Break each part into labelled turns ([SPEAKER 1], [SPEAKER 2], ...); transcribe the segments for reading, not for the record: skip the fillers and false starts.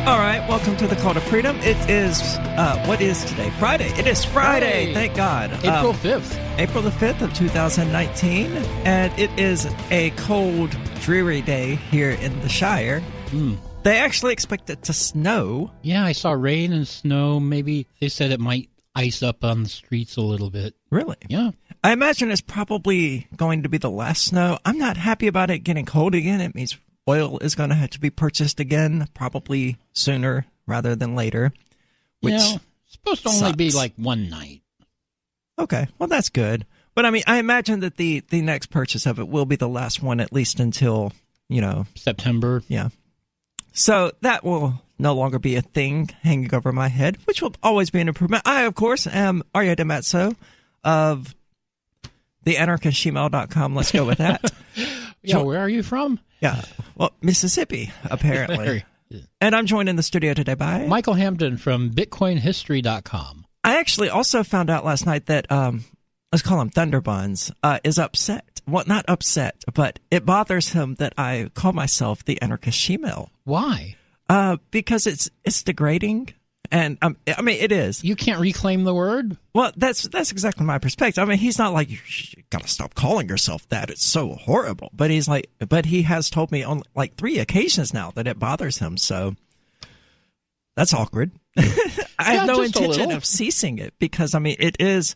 [SPEAKER 1] All right, welcome to the Call to Freedom. It is, what is today? Friday. It is Friday, thank God.
[SPEAKER 2] April 5th.
[SPEAKER 1] April the 5th of 2019, and it is a cold, dreary day here in the Shire. They actually expect it to snow.
[SPEAKER 2] Yeah, I saw rain and snow. Maybe they said it might ice up on the streets a little bit.
[SPEAKER 1] Really?
[SPEAKER 2] Yeah.
[SPEAKER 1] I imagine it's probably going to be the last snow. I'm not happy about it getting cold again. It means oil is going to have to be purchased again, probably sooner rather than later. Which
[SPEAKER 2] it's supposed to only be like one night.
[SPEAKER 1] Okay, well, that's good. But, I mean, I imagine that the next purchase of it will be the last one, at least until,
[SPEAKER 2] September.
[SPEAKER 1] Yeah. So that will no longer be a thing hanging over my head, which will always be an improvement. I, of course, am Aria DeMazzo of theanarchistgmail.com. Let's go with that.
[SPEAKER 2] Yeah, where are you from?
[SPEAKER 1] Yeah, well, Mississippi, apparently. And I'm joined in the studio today by
[SPEAKER 2] Michael Hampton from BitcoinHistory.com.
[SPEAKER 1] I actually also found out last night that, let's call him Thunderbuns, is upset. Well, not upset, but it bothers him that I call myself the Anarchist Shemale.
[SPEAKER 2] Why?
[SPEAKER 1] Because it's degrading. And I mean, it is.
[SPEAKER 2] You can't reclaim the word?
[SPEAKER 1] Well, that's exactly my perspective. I mean, he's not like, you gotta stop calling yourself that. It's so horrible. But he has told me on like 3 occasions now that it bothers him. So that's awkward. I have no intention of ceasing it because, I mean, it is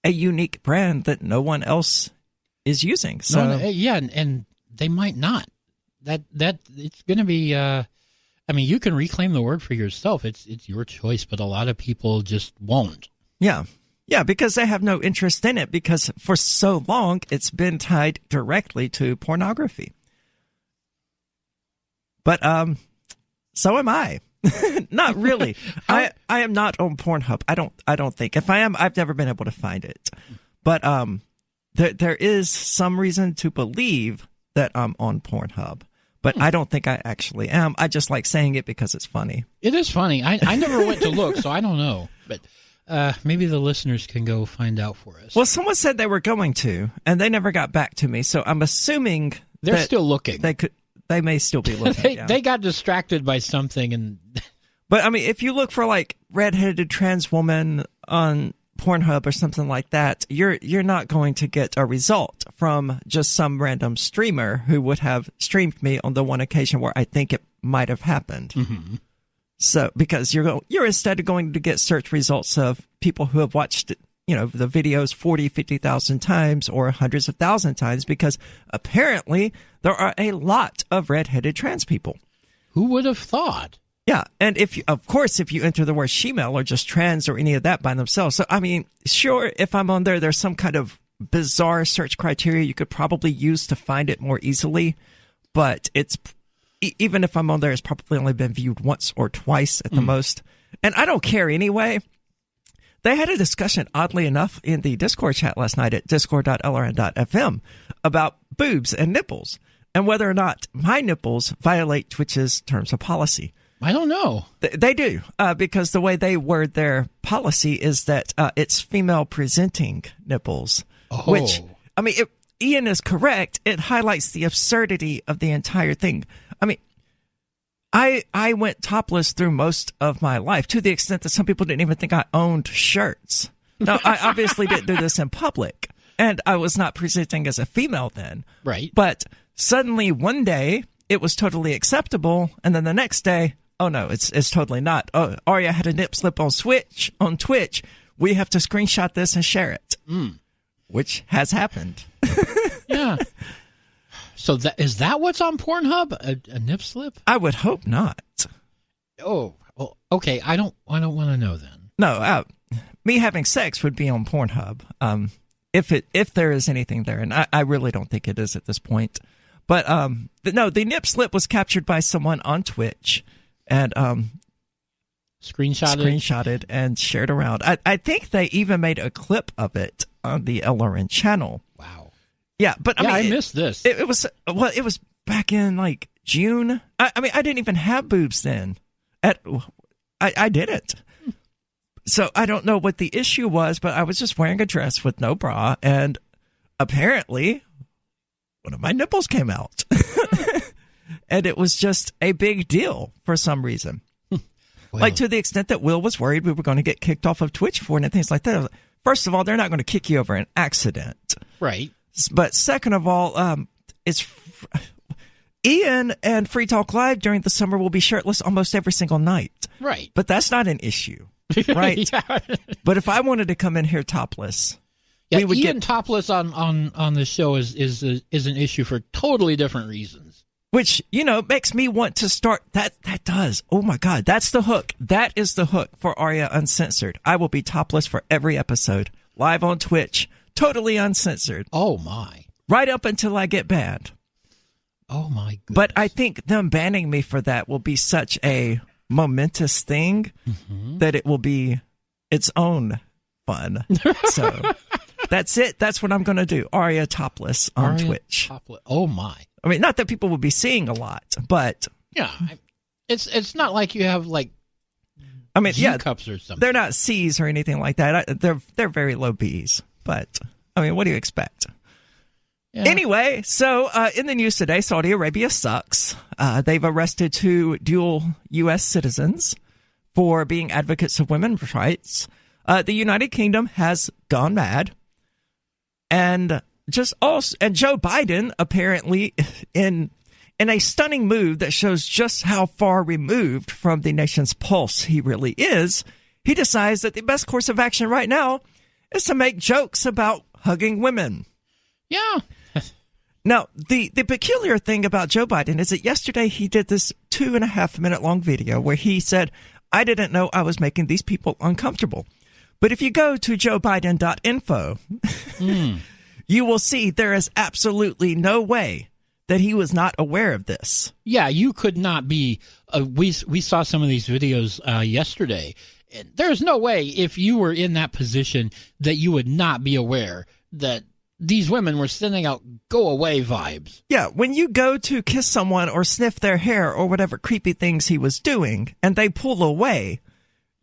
[SPEAKER 1] a unique brand that no one else is using. So
[SPEAKER 2] and they might not. That it's going to be. I mean, you can reclaim the word for yourself. It's your choice, but a lot of people just won't.
[SPEAKER 1] Yeah, because they have no interest in it because for so long it's been tied directly to pornography. But so am I. Not really. I am not on Pornhub. I don't think. If I am, I've never been able to find it. But there is some reason to believe that I'm on Pornhub. But I don't think I actually am. I just like saying it because it's funny.
[SPEAKER 2] It is funny. I never went to look, so I don't know. But maybe the listeners can go find out for us.
[SPEAKER 1] Well, someone said they were going to, and they never got back to me. So I'm assuming
[SPEAKER 2] they're still looking.
[SPEAKER 1] They may still be looking.
[SPEAKER 2] They got distracted by something,
[SPEAKER 1] But I mean, if you look for like redheaded trans woman on Pornhub or something like that, you're not going to get a result from just some random streamer who would have streamed me on the one occasion where I think it might have happened. Mm-hmm. So because you're instead going to get search results of people who have watched the videos 40, 50,000 times or hundreds of thousand times because apparently there are a lot of redheaded trans people.
[SPEAKER 2] Who would have thought?
[SPEAKER 1] Yeah, and if you enter the word shemale or just trans or any of that by themselves. So, I mean, sure, if I'm on there, there's some kind of bizarre search criteria you could probably use to find it more easily. But even if I'm on there, it's probably only been viewed once or twice at the most. And I don't care anyway. They had a discussion, oddly enough, in the Discord chat last night at discord.lrn.fm about boobs and nipples and whether or not my nipples violate Twitch's terms of policy.
[SPEAKER 2] I don't know.
[SPEAKER 1] They do, because the way they word their policy is that it's female-presenting nipples, which, I mean, Ian is correct. It highlights the absurdity of the entire thing. I mean, I went topless through most of my life to the extent that some people didn't even think I owned shirts. Now, I obviously didn't do this in public, and I was not presenting as a female then.
[SPEAKER 2] Right.
[SPEAKER 1] But suddenly one day it was totally acceptable, and then the next day, oh no, it's totally not. Oh, Aria had a nip slip on Twitch. We have to screenshot this and share it, which has happened.
[SPEAKER 2] Yeah. So is that what's on Pornhub? A nip slip? I
[SPEAKER 1] would hope not.
[SPEAKER 2] Oh, well, okay. I don't want to know then.
[SPEAKER 1] No, me having sex would be on Pornhub. If there is anything there, and I really don't think it is at this point. But the nip slip was captured by someone on Twitch and screenshotted and shared around. I think they even made a clip of it on the LRN channel.
[SPEAKER 2] Wow.
[SPEAKER 1] Yeah, but
[SPEAKER 2] I missed this.
[SPEAKER 1] It was back in like June. I mean, I didn't even have boobs then. I didn't. So I don't know what the issue was, but I was just wearing a dress with no bra, and apparently one of my nipples came out. And it was just a big deal for some reason.
[SPEAKER 2] Well,
[SPEAKER 1] Like to the extent that Will was worried we were going to get kicked off of Twitch for it and things like that. I was like, first of all, they're not going to kick you over an accident.
[SPEAKER 2] right.
[SPEAKER 1] But second of all, it's Ian and Free Talk Live during the summer will be shirtless almost every single night.
[SPEAKER 2] Right.
[SPEAKER 1] But that's not an issue, right?
[SPEAKER 2] Yeah.
[SPEAKER 1] But if I wanted to come in here topless,
[SPEAKER 2] Yeah,
[SPEAKER 1] we would
[SPEAKER 2] Ian
[SPEAKER 1] get
[SPEAKER 2] topless on the show is an issue for totally different reasons.
[SPEAKER 1] which, makes me want to start. That does. Oh my God, that's the hook. That is the hook for Aria Uncensored. I will be topless for every episode, live on Twitch, totally uncensored,
[SPEAKER 2] Oh my.
[SPEAKER 1] right up until I get banned.
[SPEAKER 2] Oh my goodness.
[SPEAKER 1] But I think them banning me for that will be such a momentous thing that it will be its own fun. So that's it. That's what I'm going to do. Aria topless on
[SPEAKER 2] Aria
[SPEAKER 1] Twitch.
[SPEAKER 2] topless. Oh my.
[SPEAKER 1] I mean, not that people will be seeing a lot, but
[SPEAKER 2] Yeah. It's not like you have like
[SPEAKER 1] I mean,
[SPEAKER 2] G
[SPEAKER 1] yeah,
[SPEAKER 2] cups or something.
[SPEAKER 1] they're not C's or anything like that. They're very low B's. But I mean, what do you expect?
[SPEAKER 2] Yeah.
[SPEAKER 1] Anyway, so in the news today, Saudi Arabia sucks. They've arrested 2 dual U.S. citizens for being advocates of women's rights. The United Kingdom has gone mad, and Joe Biden apparently in a stunning move that shows just how far removed from the nation's pulse he really is. He decides that the best course of action right now is to make jokes about hugging women.
[SPEAKER 2] Yeah.
[SPEAKER 1] Now, the peculiar thing about Joe Biden is that yesterday he did this 2.5-minute long video where he said, I didn't know I was making these people uncomfortable. But if you go to joebiden.info, you will see there is absolutely no way that he was not aware of this.
[SPEAKER 2] Yeah, you could not be. We saw some of these videos yesterday. There's no way if you were in that position that you would not be aware that these women were sending out go away vibes.
[SPEAKER 1] Yeah, when you go to kiss someone or sniff their hair or whatever creepy things he was doing and they pull away,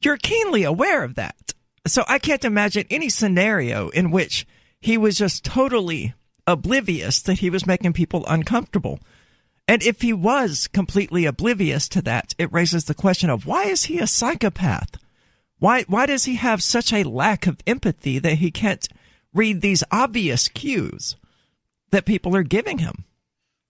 [SPEAKER 1] you're keenly aware of that. So I can't imagine any scenario in which he was just totally oblivious that he was making people uncomfortable. And if he was completely oblivious to that, it raises the question of why is he a psychopath? Why does he have such a lack of empathy that he can't read these obvious cues that people are giving him?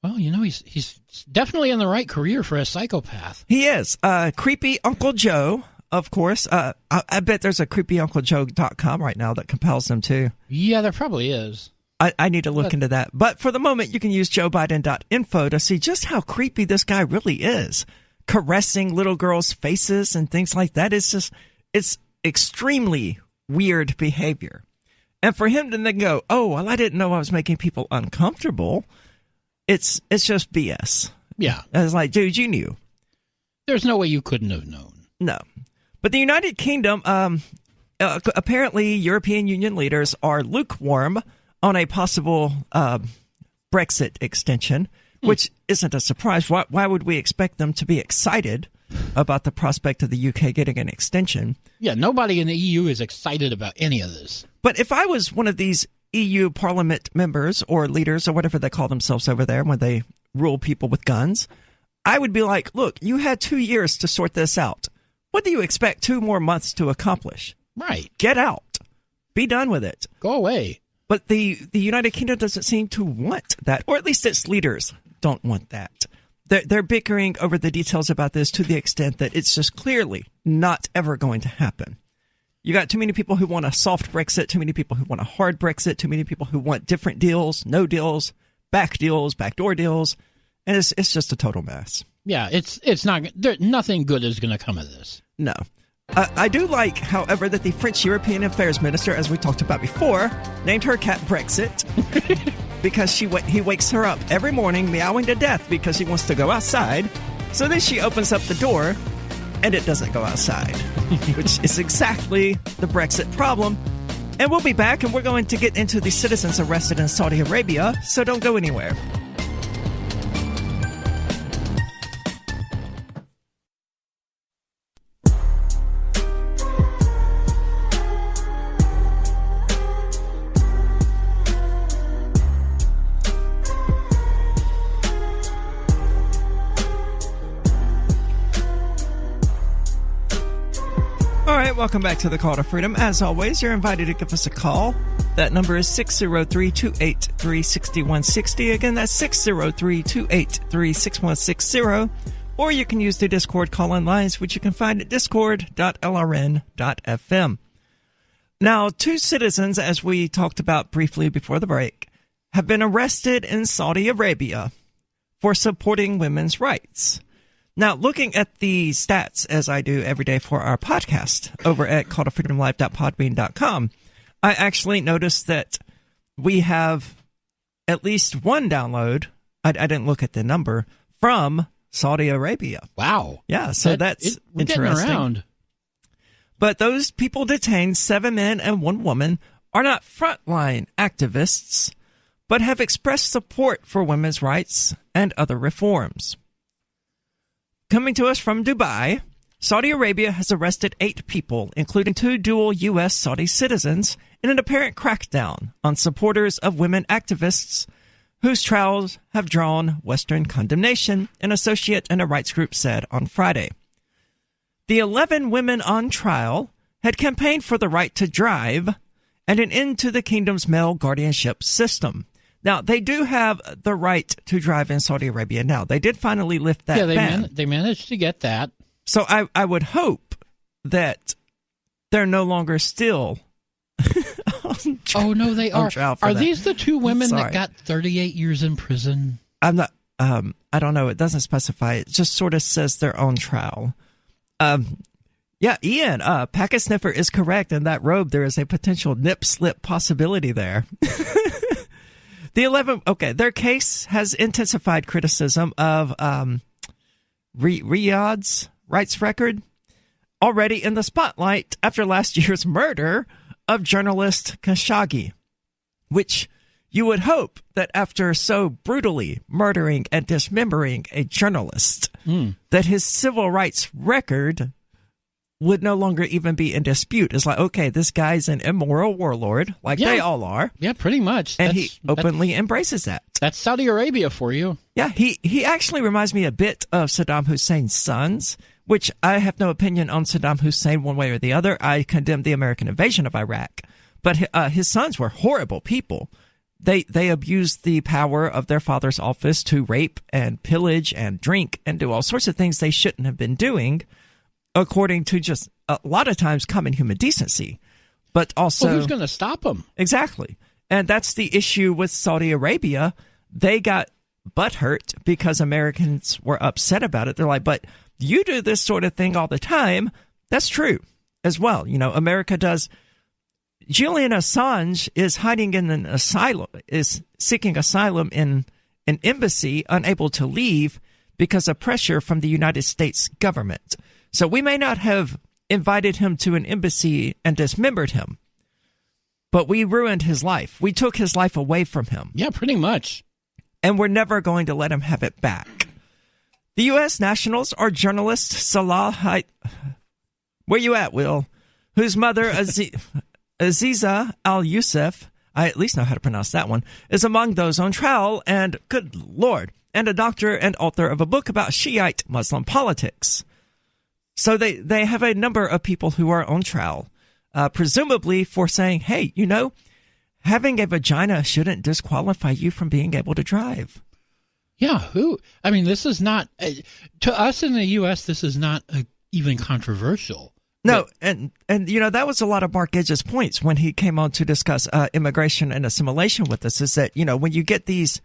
[SPEAKER 2] Well, he's definitely in the right career for a psychopath.
[SPEAKER 1] He is. Creepy Uncle Joe, of course. I bet there's a creepyunclejoe.com right now that compels him too.
[SPEAKER 2] Yeah, there probably is.
[SPEAKER 1] I need to look into that. But for the moment, you can use joebiden.info to see just how creepy this guy really is. Caressing little girls' faces and things like that. It's extremely weird behavior. And for him to then go, oh, well, I didn't know I was making people uncomfortable. It's just BS.
[SPEAKER 2] Yeah.
[SPEAKER 1] It's like, dude, you knew.
[SPEAKER 2] There's no way you couldn't have known.
[SPEAKER 1] No. But the United Kingdom, apparently European Union leaders are lukewarm on a possible Brexit extension, which isn't a surprise. Why would we expect them to be excited about the prospect of the UK getting an extension?
[SPEAKER 2] Yeah, nobody in the EU is excited about any of this.
[SPEAKER 1] But if I was one of these EU Parliament members or leaders or whatever they call themselves over there when they rule people with guns, I would be like, look, you had 2 years to sort this out. What do you expect 2 more months to accomplish?
[SPEAKER 2] Right.
[SPEAKER 1] Get out. Be done with it.
[SPEAKER 2] Go away.
[SPEAKER 1] But the United Kingdom doesn't seem to want that, or at least its leaders don't want that. They're bickering over the details about this to the extent that it's just clearly not ever going to happen. You got too many people who want a soft Brexit, too many people who want a hard Brexit, too many people who want different deals, no deals, backdoor deals, and it's just a total mess.
[SPEAKER 2] Yeah, it's not. Nothing good is going to come of this.
[SPEAKER 1] No. I do like, however, that the French European Affairs Minister, as we talked about before, named her cat Brexit because he wakes her up every morning meowing to death because he wants to go outside. So then she opens up the door and it doesn't go outside, which is exactly the Brexit problem. And we'll be back and we're going to get into the citizens arrested in Saudi Arabia, so don't go anywhere. right, welcome back to the Call to Freedom. As always, you're invited to give us a call. That number is 603-283-6160. Again, that's 603-283-6160. Or you can use the Discord call-in lines, which you can find at discord.lrn.fm. Now, 2 citizens, as we talked about briefly before the break, have been arrested in Saudi Arabia for supporting women's rights. Now, looking at the stats, as I do every day for our podcast over at calltofreedomlive.podbean.com, I actually noticed that we have at least one download, I didn't look at the number, from Saudi Arabia.
[SPEAKER 2] Wow.
[SPEAKER 1] Yeah, so that's
[SPEAKER 2] we're
[SPEAKER 1] interesting.
[SPEAKER 2] Getting around.
[SPEAKER 1] But those people detained, 7 men and 1 woman, are not frontline activists, but have expressed support for women's rights and other reforms. Coming to us from Dubai, Saudi Arabia has arrested 8 people, including 2 dual U.S.-Saudi citizens, in an apparent crackdown on supporters of women activists whose trials have drawn Western condemnation, an associate in a rights group said on Friday. The 11 women on trial had campaigned for the right to drive and an end to the kingdom's male guardianship system. Now, they do have the right to drive in Saudi Arabia now. They did finally lift that ban.
[SPEAKER 2] They managed to get that.
[SPEAKER 1] So I would hope that they're no longer still
[SPEAKER 2] Oh, no, they are. Are these the 2 women
[SPEAKER 1] Sorry.
[SPEAKER 2] that got 38 years in prison?
[SPEAKER 1] I'm not, I don't know. It doesn't specify. It just sort of says they're on trial. Yeah, Ian, Packet Sniffer is correct. In that robe, there is a potential nip-slip possibility there. The 11, their case has intensified criticism of Riyadh's rights record, already in the spotlight after last year's murder of journalist Khashoggi, which you would hope that after so brutally murdering and dismembering a journalist, that his civil rights record would no longer even be in dispute. It's like, okay, this guy's an immoral warlord, like they all are.
[SPEAKER 2] Yeah, pretty much.
[SPEAKER 1] And he openly embraces that.
[SPEAKER 2] That's Saudi Arabia for you.
[SPEAKER 1] Yeah, he actually reminds me a bit of Saddam Hussein's sons, which I have no opinion on Saddam Hussein one way or the other. I condemn the American invasion of Iraq. But his sons were horrible people. They abused the power of their father's office to rape and pillage and drink and do all sorts of things they shouldn't have been doing, according to just a lot of times common human decency. But also,
[SPEAKER 2] who's going to stop them?
[SPEAKER 1] Exactly. And that's the issue with Saudi Arabia. They got butthurt because Americans were upset about it. They're like, but you do this sort of thing all the time. That's true as well. You know, America does. Julian Assange is hiding in an asylum, is seeking asylum in an embassy, unable to leave because of pressure from the United States government. So we may not have invited him to an embassy and dismembered him, but we ruined his life. We took his life away from him.
[SPEAKER 2] Yeah, pretty much.
[SPEAKER 1] And we're never going to let him have it back. The U.S. nationals are journalist Salah, where you at, Will? Whose mother, Aziza Al-Youssef, I at least know how to pronounce that one, is among those on trial, and good Lord, and a doctor and author of a book about Shiite Muslim politics. So they have a number of people who are on trial, presumably for saying, hey, you know, having a vagina shouldn't disqualify you from being able to drive.
[SPEAKER 2] Yeah, I mean, this is not, to us in the U.S., this is not even controversial.
[SPEAKER 1] No, and you know, that was a lot of Mark Edge's points when he came on to discuss immigration and assimilation with us, is that, you know, when you get these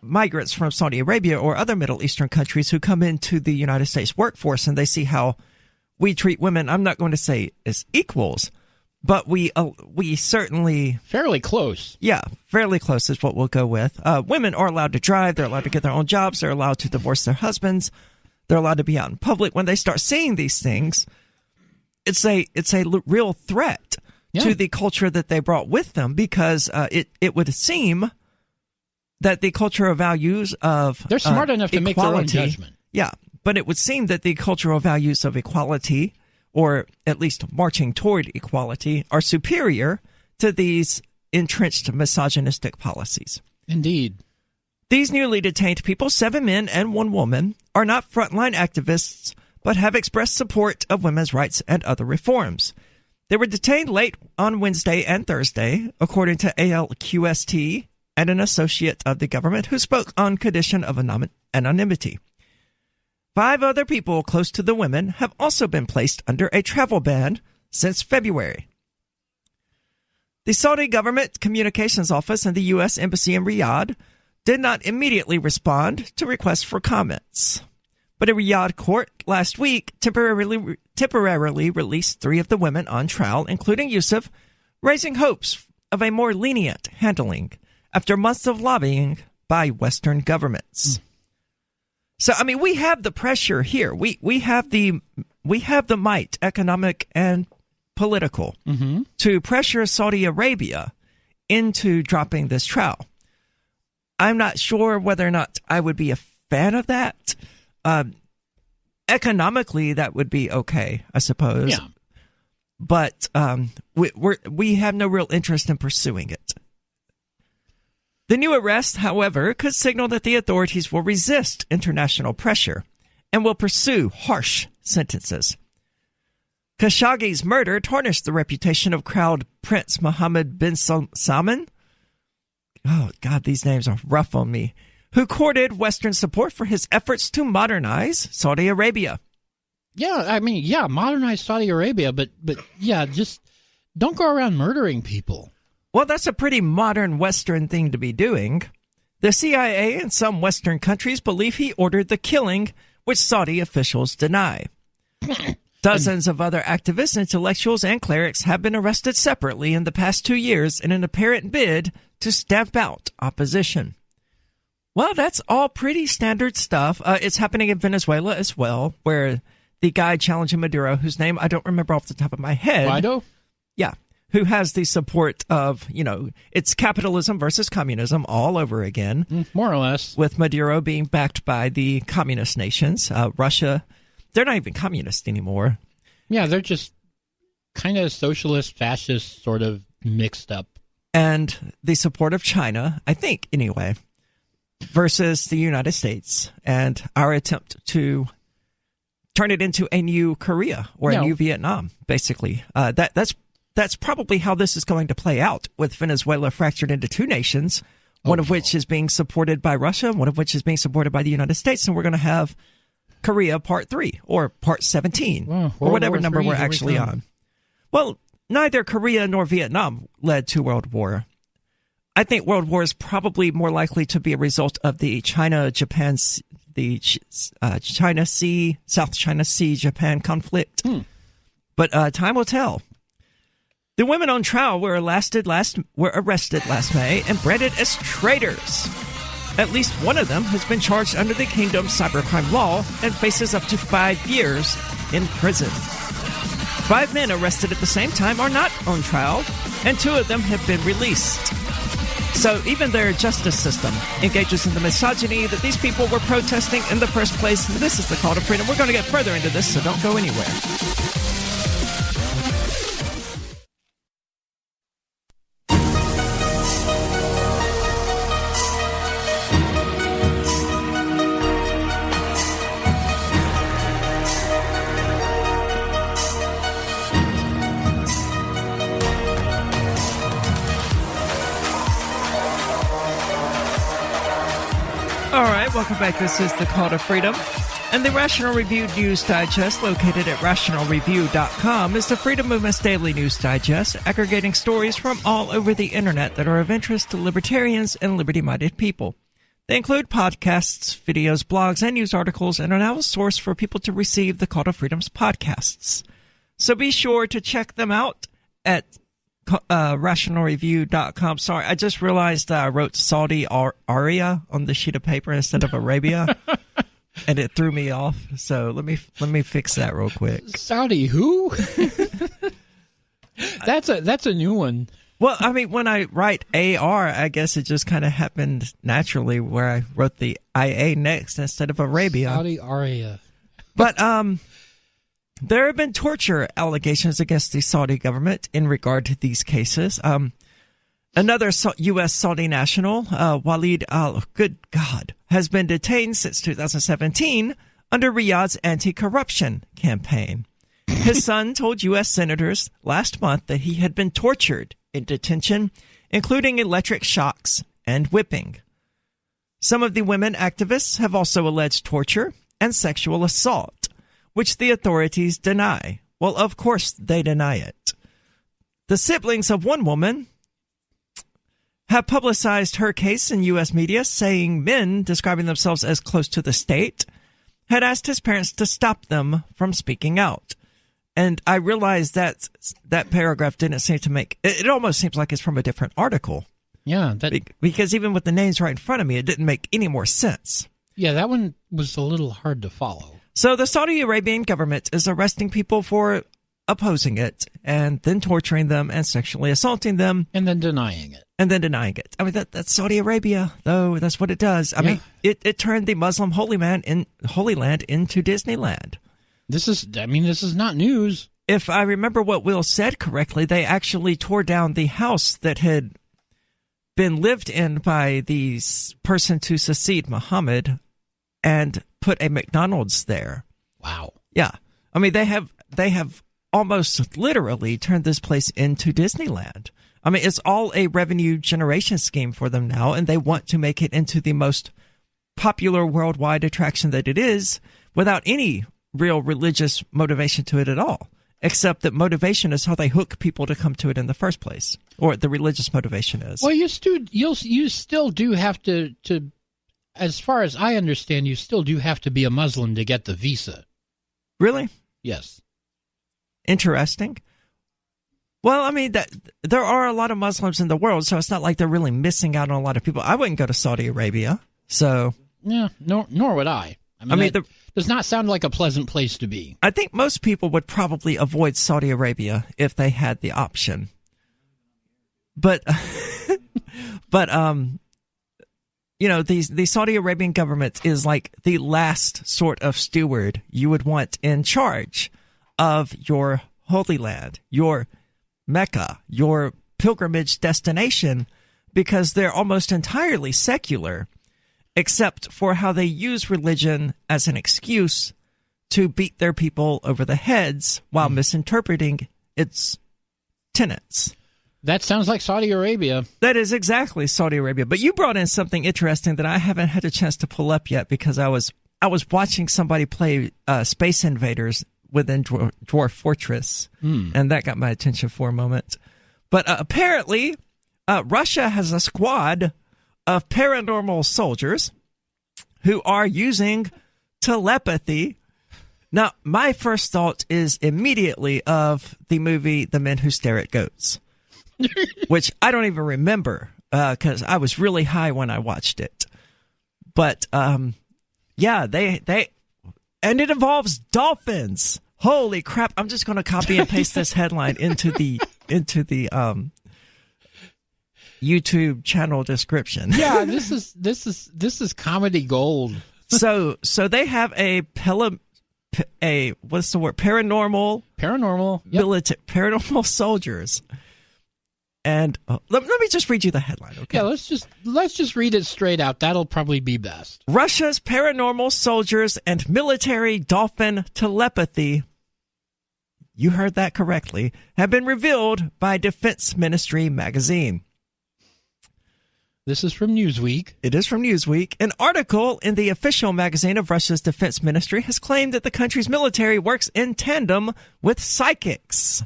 [SPEAKER 1] migrants from Saudi Arabia or other Middle Eastern countries who come into the United States workforce and they see how we treat women, I'm not going to say as equals, but we certainly...
[SPEAKER 2] Fairly close.
[SPEAKER 1] Yeah, fairly close is what we'll go with. Women are allowed to drive. They're allowed to get their own jobs. They're allowed to divorce their husbands. They're allowed to be out in public. When they start seeing these things, it's a real threat to the culture that they brought with them, because it would seem that the cultural values of
[SPEAKER 2] they're smart enough to make their own judgment.
[SPEAKER 1] Yeah, but it would seem that the cultural values of equality, or at least marching toward equality, are superior to these entrenched misogynistic policies.
[SPEAKER 2] Indeed.
[SPEAKER 1] These newly detained people, 7 men and 1 woman, are not frontline activists, but have expressed support of women's rights and other reforms. They were detained late on Wednesday and Thursday, according to ALQST and an associate of the government who spoke on condition of anonymity. 5 other people close to the women have also been placed under a travel ban since February. The Saudi government communications office and the U.S. Embassy in Riyadh did not immediately respond to requests for comments. But a Riyadh court last week temporarily released 3 of the women on trial, including Yusuf, raising hopes of a more lenient handling after months of lobbying by Western governments. So, I mean, we have the pressure here. We have the might, economic and political, to pressure Saudi Arabia into dropping this trial. I'm not sure whether or not I would be a fan of that. Economically, that would be okay, I suppose.
[SPEAKER 2] Yeah.
[SPEAKER 1] But we have no real interest in pursuing it. The new arrest, however, could signal that the authorities will resist international pressure and will pursue harsh sentences. Khashoggi's murder tarnished the reputation of Crown Prince Mohammed bin Salman. Oh, God, these names are rough on me. Who courted Western support for his efforts to modernize Saudi Arabia.
[SPEAKER 2] Yeah, I mean, modernize Saudi Arabia, but just don't go around murdering people.
[SPEAKER 1] Well, that's a pretty modern Western thing to be doing. The CIA and some Western countries believe he ordered the killing, which Saudi officials deny. Dozens of other activists, intellectuals, and clerics have been arrested separately in the past 2 years in an apparent bid to stamp out opposition. Well, that's all pretty standard stuff. It's happening in Venezuela as well, where the guy challenging Maduro, whose name I don't remember off the top of my head.
[SPEAKER 2] Guaido?
[SPEAKER 1] Yeah. Who has the support of, it's capitalism versus communism all over again.
[SPEAKER 2] More or less.
[SPEAKER 1] With Maduro being backed by the communist nations. Russia, they're not even communist anymore.
[SPEAKER 2] Yeah, they're just kind of socialist, fascist, sort of mixed up.
[SPEAKER 1] And the support of China, I think, anyway, versus the United States and our attempt to turn it into a new Korea or a new Vietnam, basically. That's probably how this is going to play out, with Venezuela fractured into 2 nations, one of which is being supported by Russia, one of which is being supported by the United States, and we're going to have Korea Part 3 or Part 17 or whatever number we're actually on. Well, neither Korea nor Vietnam led to World War. I think World War is probably more likely to be a result of the China-Japan, the China Sea, South China Sea, Japan conflict. But time will tell. The women on trial were arrested last May and branded as traitors. At least one of them has been charged under the kingdom's cybercrime law and faces up to 5 years in prison. 5 men arrested at the same time are not on trial, and 2 of them have been released. So even their justice system engages in the misogyny that these people were protesting in the first place. This is the call to freedom. We're going to get further into this, so don't go anywhere. Welcome back. This is the Call to Freedom. And the Rational Review News Digest, located at rationalreview.com, is the Freedom Movement's daily news digest, aggregating stories from all over the internet that are of interest to libertarians and liberty-minded people. They include podcasts, videos, blogs, and news articles, and are now a source for people to receive the Call to Freedom's podcasts. So be sure to check them out at rationalreview.com. Sorry, I just realized I wrote Saudi Aria on the sheet of paper instead of Arabia, and it threw me off. So let me fix that real quick.
[SPEAKER 2] Saudi who? That's a new one.
[SPEAKER 1] Well, I mean, when I write AR, I guess it just kind of happened naturally where I wrote the IA next instead of Arabia.
[SPEAKER 2] Saudi Aria.
[SPEAKER 1] But there have been torture allegations against the Saudi government in regard to these cases. Another U.S. Saudi national, Walid al-Good God, has been detained since 2017 under Riyadh's anti-corruption campaign. His son told U.S. senators last month that he had been tortured in detention, including electric shocks and whipping. Some of the women activists have also alleged torture and sexual assault, which the authorities deny. Well, of course they deny it. The siblings of one woman have publicized her case in U.S. media, saying men describing themselves as close to the state had asked his parents to stop them from speaking out. And I realized that that paragraph didn't seem to make... It almost seems like it's from a different article.
[SPEAKER 2] Yeah.
[SPEAKER 1] Because even with the names right in front of me, it didn't make any more sense.
[SPEAKER 2] Yeah, that one was a little hard to follow.
[SPEAKER 1] So the Saudi Arabian government is arresting people for opposing it and then torturing them and sexually assaulting them.
[SPEAKER 2] And then denying it.
[SPEAKER 1] I mean, that's Saudi Arabia, though. That's what it does. I mean, it turned the Muslim Holy Land into Disneyland.
[SPEAKER 2] This is not news.
[SPEAKER 1] If I remember what Will said correctly, they actually tore down the house that had been lived in by the person to succeed Muhammad and put a McDonald's there.
[SPEAKER 2] Wow.
[SPEAKER 1] Yeah. I mean, they have almost literally turned this place into Disneyland. I mean, it's all a revenue generation scheme for them now, and they want to make it into the most popular worldwide attraction that it is without any real religious motivation to it at all, except that motivation is how they hook people to come to it in the first place, or the religious motivation is.
[SPEAKER 2] Well, you still do have to, as far as I understand, you still do have to be a Muslim to get the visa.
[SPEAKER 1] Really?
[SPEAKER 2] Yes.
[SPEAKER 1] Interesting. Well, I mean, there are a lot of Muslims in the world, so it's not like they're really missing out on a lot of people. I wouldn't go to Saudi Arabia, so...
[SPEAKER 2] Yeah, nor would I. I mean that does not sound like a pleasant place to be.
[SPEAKER 1] I think most people would probably avoid Saudi Arabia if they had the option. But, you know, the Saudi Arabian government is like the last sort of steward you would want in charge of your Holy Land, your Mecca, your pilgrimage destination, because they're almost entirely secular, except for how they use religion as an excuse to beat their people over the heads while misinterpreting its tenets.
[SPEAKER 2] That sounds like Saudi Arabia.
[SPEAKER 1] That is exactly Saudi Arabia. But you brought in something interesting that I haven't had a chance to pull up yet, because I was watching somebody play Space Invaders within Dwarf Fortress, and that got my attention for a moment. But apparently, Russia has a squad of paranormal soldiers who are using telepathy. Now, my first thought is immediately of the movie The Men Who Stare at Goats, which I don't even remember because I was really high when I watched it. But yeah, they and it involves dolphins. Holy crap! I'm just going to copy and paste this headline into the YouTube channel description.
[SPEAKER 2] Yeah, this is comedy gold.
[SPEAKER 1] So they have what's the word? Paranormal,
[SPEAKER 2] yep.
[SPEAKER 1] Paranormal soldiers. And let me just read you the headline, okay?
[SPEAKER 2] Yeah, let's just read it straight out. That'll probably be best.
[SPEAKER 1] Russia's paranormal soldiers and military dolphin telepathy, you heard that correctly, have been revealed by Defense Ministry magazine.
[SPEAKER 2] This is from Newsweek.
[SPEAKER 1] It is from Newsweek. An article in the official magazine of Russia's Defense Ministry has claimed that the country's military works in tandem with psychics,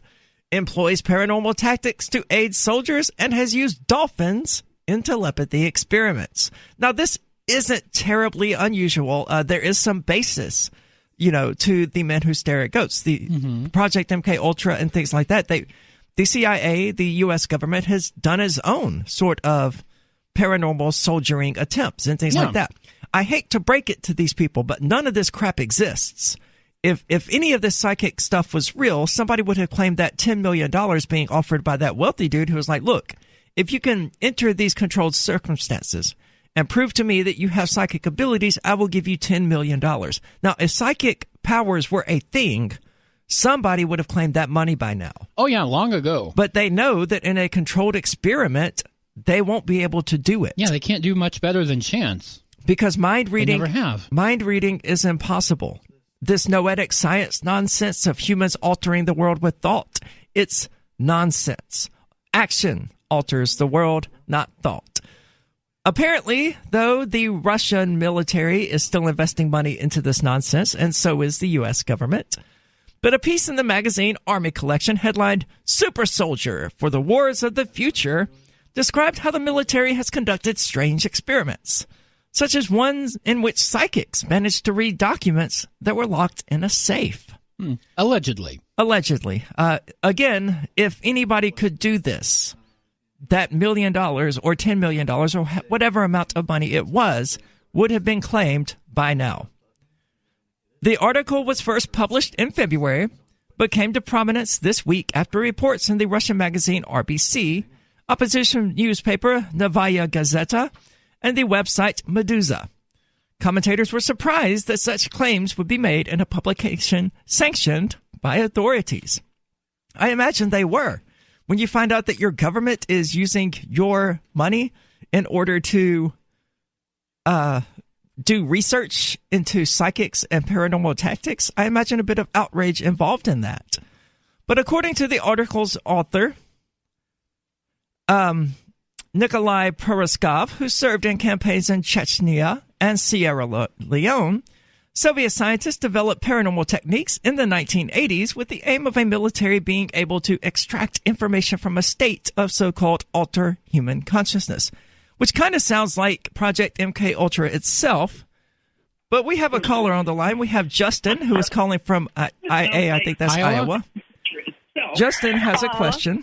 [SPEAKER 1] employs paranormal tactics to aid soldiers, and has used dolphins in telepathy experiments. Now, this isn't terribly unusual. There is some basis, to the Men Who Stare at Goats, the Project MK Ultra and things like that. The CIA, the U.S. government, has done its own sort of paranormal soldiering attempts and things like that. I hate to break it to these people, but none of this crap exists. If any of this psychic stuff was real, somebody would have claimed that $10 million being offered by that wealthy dude who was like, look, if you can enter these controlled circumstances and prove to me that you have psychic abilities, I will give you $10 million. Now, if psychic powers were a thing, somebody would have claimed that money by now.
[SPEAKER 2] Oh, yeah, long ago.
[SPEAKER 1] But they know that in a controlled experiment, they won't be able to do it.
[SPEAKER 2] Yeah, they can't do much better than chance.
[SPEAKER 1] Because mind reading
[SPEAKER 2] never have.
[SPEAKER 1] Mind reading is impossible. This noetic science nonsense of humans altering the world with thought, it's nonsense. Action alters the world, not thought. Apparently, though, the Russian military is still investing money into this nonsense, and so is the U.S. government. But a piece in the magazine Army Collection headlined Super Soldier for the Wars of the Future described how the military has conducted strange experiments, such as ones in which psychics managed to read documents that were locked in a safe.
[SPEAKER 2] Allegedly.
[SPEAKER 1] Again, if anybody could do this, that $1 million or $10 million or whatever amount of money it was would have been claimed by now. The article was first published in February, but came to prominence this week after reports in the Russian magazine RBC, opposition newspaper Novaya Gazeta, and the website Meduza. Commentators were surprised that such claims would be made in a publication sanctioned by authorities. I imagine they were. When you find out that your government is using your money in order to do research into psychics and paranormal tactics, I imagine a bit of outrage involved in that. But according to the article's author, Nikolai Peroskov, who served in campaigns in Chechnya and Sierra Leone, Soviet scientists developed paranormal techniques in the 1980s with the aim of a military being able to extract information from a state of so-called alter human consciousness, which kind of sounds like Project MK Ultra itself. But we have a caller on the line. We have Justin, who is calling from IA. I think that's Iowa. Justin has a question.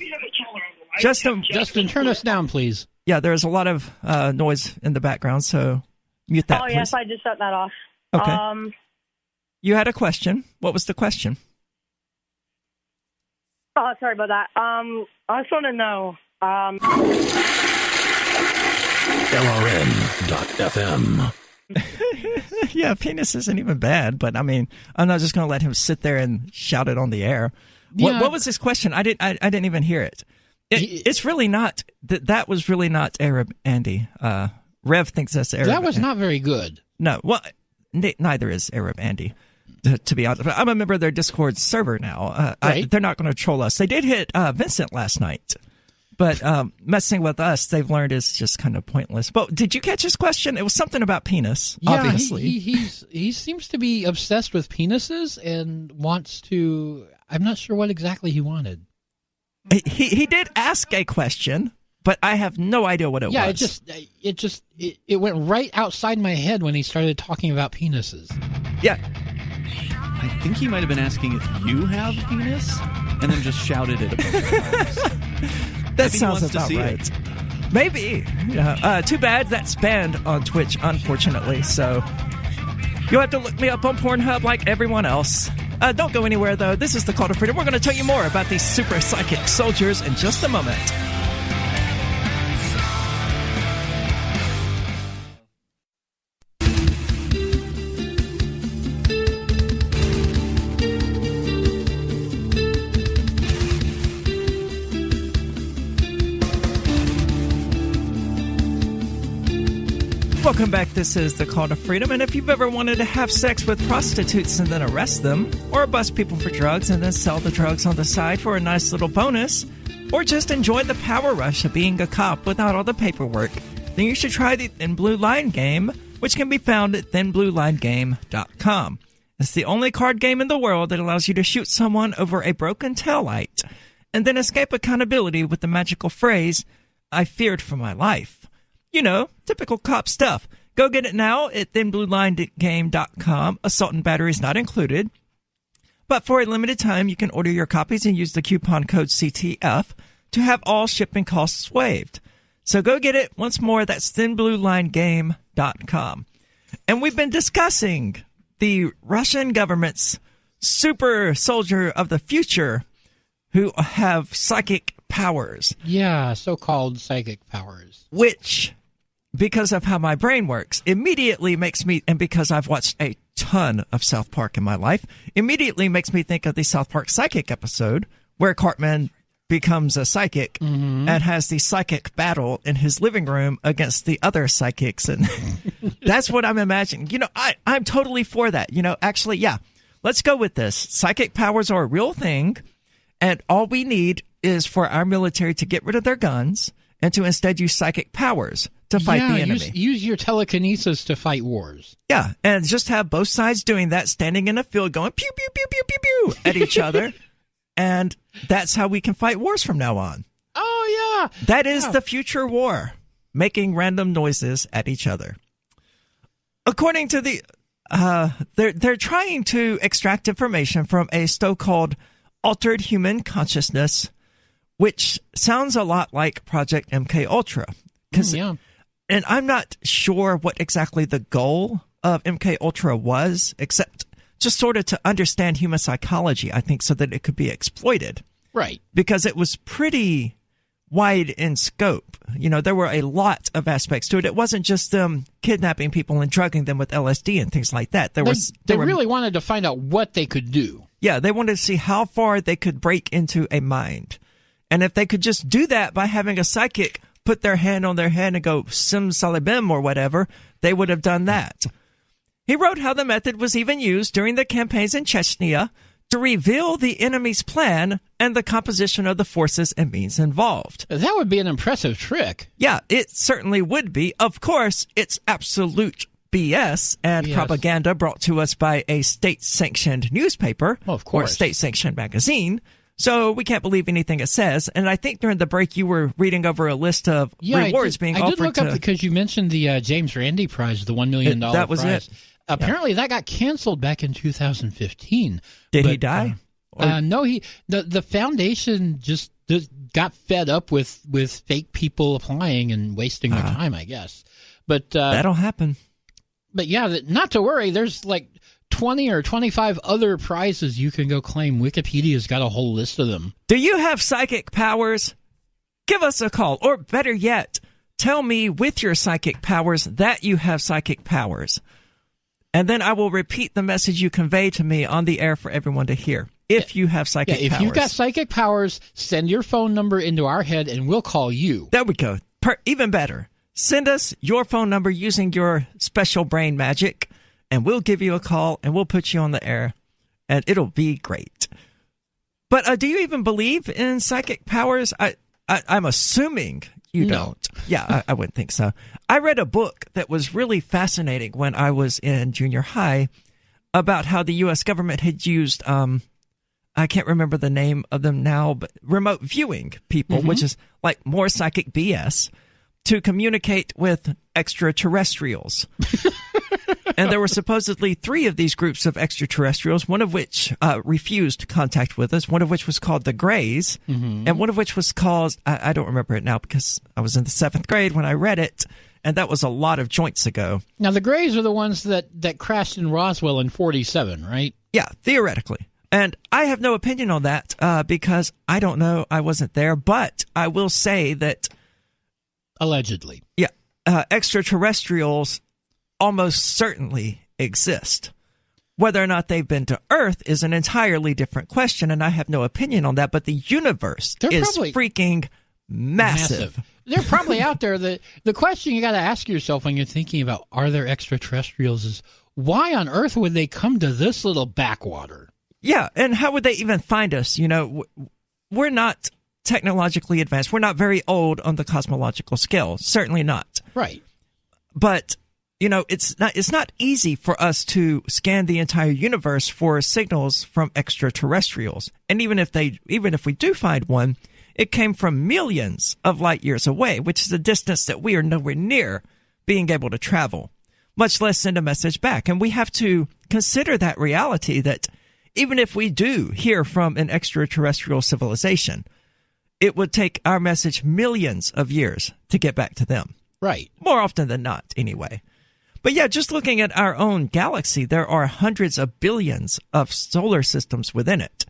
[SPEAKER 1] Justin,
[SPEAKER 2] turn us down, please.
[SPEAKER 1] Yeah, there's a lot of noise in the background, so mute that, please.
[SPEAKER 3] Yes, I just shut that off.
[SPEAKER 1] Okay. You had a question. What was the question?
[SPEAKER 3] Oh, sorry about that. I just want to know.
[SPEAKER 4] LRN.FM.
[SPEAKER 1] Yeah, penis isn't even bad, but I mean, I'm not just going to let him sit there and shout it on the air. What was his question? I didn't even hear it. It's really not. That was really not Arab Andy. Rev thinks that's Arab.
[SPEAKER 2] That was not very good.
[SPEAKER 1] No, well, neither is Arab Andy, to be honest. I'm a member of their Discord server now.
[SPEAKER 2] Right.
[SPEAKER 1] They're not going to troll us. They did hit Vincent last night, but messing with us, they've learned is just kind of pointless. But did you catch his question? It was something about penis, obviously.
[SPEAKER 2] He seems to be obsessed with penises and wants to... I'm not sure what exactly he wanted.
[SPEAKER 1] He did ask a question, but I have no idea what it was.
[SPEAKER 2] Yeah, it went right outside my head when he started talking about penises.
[SPEAKER 1] Yeah.
[SPEAKER 5] I think he might have been asking if you have a penis, and then just shouted it above your house.
[SPEAKER 1] That sounds about right. Maybe. Yeah. Too bad that's banned on Twitch, unfortunately. So you'll have to look me up on Pornhub like everyone else. Don't go anywhere, though. This is the Call to Freedom. We're going to tell you more about these super psychic soldiers in just a moment. Welcome back. This is the Call to Freedom. And if you've ever wanted to have sex with prostitutes and then arrest them, or bust people for drugs and then sell the drugs on the side for a nice little bonus, or just enjoy the power rush of being a cop without all the paperwork, then you should try the Thin Blue Line game, which can be found at thinbluelinegame.com. It's the only card game in the world that allows you to shoot someone over a broken taillight and then escape accountability with the magical phrase, "I feared for my life." You know, typical cop stuff. Go get it now at thinbluelinegame.com. Assault and battery is not included. But for a limited time, you can order your copies and use the coupon code CTF to have all shipping costs waived. So go get it. Once more, that's thinbluelinegame.com. And we've been discussing the Russian government's super soldier of the future who have psychic powers.
[SPEAKER 2] Yeah, so-called psychic powers.
[SPEAKER 1] Which, because of how my brain works, immediately makes me, and because I've watched a ton of South Park in my life, immediately makes me think of the South Park Psychic episode where Cartman becomes a psychic and has the psychic battle in his living room against the other psychics. And that's what I'm imagining. You know, I'm totally for that. You know, actually, yeah, let's go with this. Psychic powers are a real thing. And all we need is for our military to get rid of their guns and to instead use psychic powers to fight the enemy.
[SPEAKER 2] Use your telekinesis to fight wars.
[SPEAKER 1] Yeah, and just have both sides doing that, standing in a field going pew, pew, pew, pew, pew, pew at each other. And that's how we can fight wars from now on.
[SPEAKER 2] Oh, yeah.
[SPEAKER 1] That is the future war, making random noises at each other. According to the... they're trying to extract information from a so-called altered human consciousness, which sounds a lot like Project MKUltra. And I'm not sure what exactly the goal of MKUltra was, except just sort of to understand human psychology, I think, so that it could be exploited.
[SPEAKER 2] Right.
[SPEAKER 1] Because it was pretty wide in scope. You know, there were a lot of aspects to it. It wasn't just them kidnapping people and drugging them with LSD and things like that.
[SPEAKER 2] They really wanted to find out what they could do.
[SPEAKER 1] Yeah, they wanted to see how far they could break into a mind. And if they could just do that by having a psychic put their hand on their head and go sim salibim or whatever, they would have done that. He wrote how the method was even used during the campaigns in Chechnya to reveal the enemy's plan and the composition of the forces and means involved.
[SPEAKER 2] That would be an impressive trick.
[SPEAKER 1] Yeah, it certainly would be. Of course, it's absolute BS and propaganda brought to us by a state-sanctioned newspaper or state-sanctioned magazine. So we can't believe anything it says. And I think during the break you were reading over a list of rewards being offered.
[SPEAKER 2] I did look up because you mentioned the James Randi Prize, the $1 million prize.
[SPEAKER 1] That was it.
[SPEAKER 2] Apparently that got canceled back in 2015.
[SPEAKER 1] Did he die?
[SPEAKER 2] No, the foundation just got fed up with fake people applying and wasting their time, I guess. But
[SPEAKER 1] that'll happen.
[SPEAKER 2] But yeah, not to worry. There's like 20 or 25 other prizes you can go claim. Wikipedia's got a whole list of them.
[SPEAKER 1] Do you have psychic powers? Give us a call. Or better yet, tell me with your psychic powers that you have psychic powers. And then I will repeat the message you convey to me on the air for everyone to hear. If you have psychic powers.
[SPEAKER 2] If you've got psychic powers, send your phone number into our head and we'll call you.
[SPEAKER 1] There we go. Even better. Send us your phone number using your special brain magic, and we'll give you a call, and we'll put you on the air, and it'll be great. But do you even believe in psychic powers? I'm assuming you don't. Yeah, I wouldn't think so. I read a book that was really fascinating when I was in junior high about how the U.S. government had used, I can't remember the name of them now, but remote viewing people, which is like more psychic BS, to communicate with extraterrestrials. And there were supposedly 3 of these groups of extraterrestrials, one of which refused contact with us, one of which was called the Greys, and one of which was called, I don't remember it now because I was in the 7th grade when I read it, and that was a lot of joints ago.
[SPEAKER 2] Now, the Greys are the ones that crashed in Roswell in 47, right?
[SPEAKER 1] Yeah, theoretically. And I have no opinion on that because I don't know, I wasn't there, but I will say that...
[SPEAKER 2] Allegedly.
[SPEAKER 1] Yeah, extraterrestrials almost certainly exist. Whether or not they've been to Earth is an entirely different question, and I have no opinion on that, but the universe is freaking massive.
[SPEAKER 2] They're probably out there. The question you got to ask yourself when you're thinking about are there extraterrestrials is why on earth would they come to this little backwater?
[SPEAKER 1] Yeah, and how would they even find us? You know, we're not technologically advanced. We're not very old on the cosmological scale. Certainly not.
[SPEAKER 2] Right.
[SPEAKER 1] But, you know, it's not easy for us to scan the entire universe for signals from extraterrestrials. And even if we do find one, it came from millions of light years away, which is a distance that we are nowhere near being able to travel, much less send a message back. And we have to consider that reality that even if we do hear from an extraterrestrial civilization, it would take our message millions of years to get back to them.
[SPEAKER 2] Right.
[SPEAKER 1] More often than not, anyway. But yeah, just looking at our own galaxy, there are hundreds of billions of solar systems within it,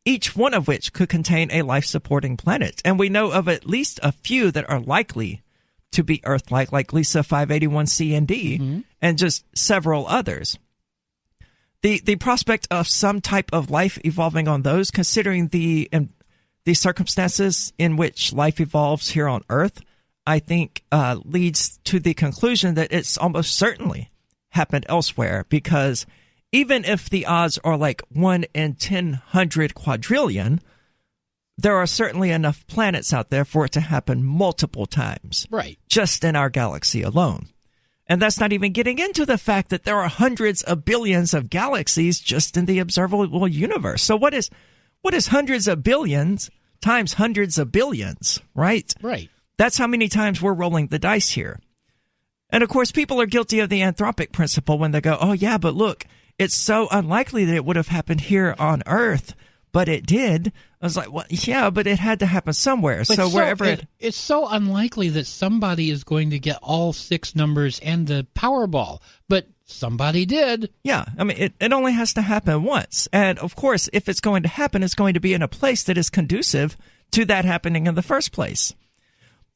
[SPEAKER 1] each one of which could contain a life-supporting planet. And we know of at least a few that are likely to be Earth-like, like Lisa 581c and D, and just several others. The prospect of some type of life evolving on those, considering the the circumstances in which life evolves here on Earth, I think leads to the conclusion that it's almost certainly happened elsewhere, because even if the odds are like 1 in 1,000 quadrillion, there are certainly enough planets out there for it to happen multiple times.
[SPEAKER 2] Right. Just
[SPEAKER 1] in our galaxy alone. And that's not even getting into the fact that there are hundreds of billions of galaxies just in the observable universe. So what is hundreds of billions times hundreds of billions, right?
[SPEAKER 2] Right.
[SPEAKER 1] That's how many times we're rolling the dice here. And of course, people are guilty of the anthropic principle when they go, oh yeah, but look, it's so unlikely that it would have happened here on Earth, but it did. I was like, well, yeah, but it had to happen somewhere. So wherever
[SPEAKER 2] it's so unlikely that somebody is going to get all 6 numbers and the Powerball, but somebody did.
[SPEAKER 1] Yeah, I mean, it only has to happen once. And of course, if it's going to happen, it's going to be in a place that is conducive to that happening in the first place.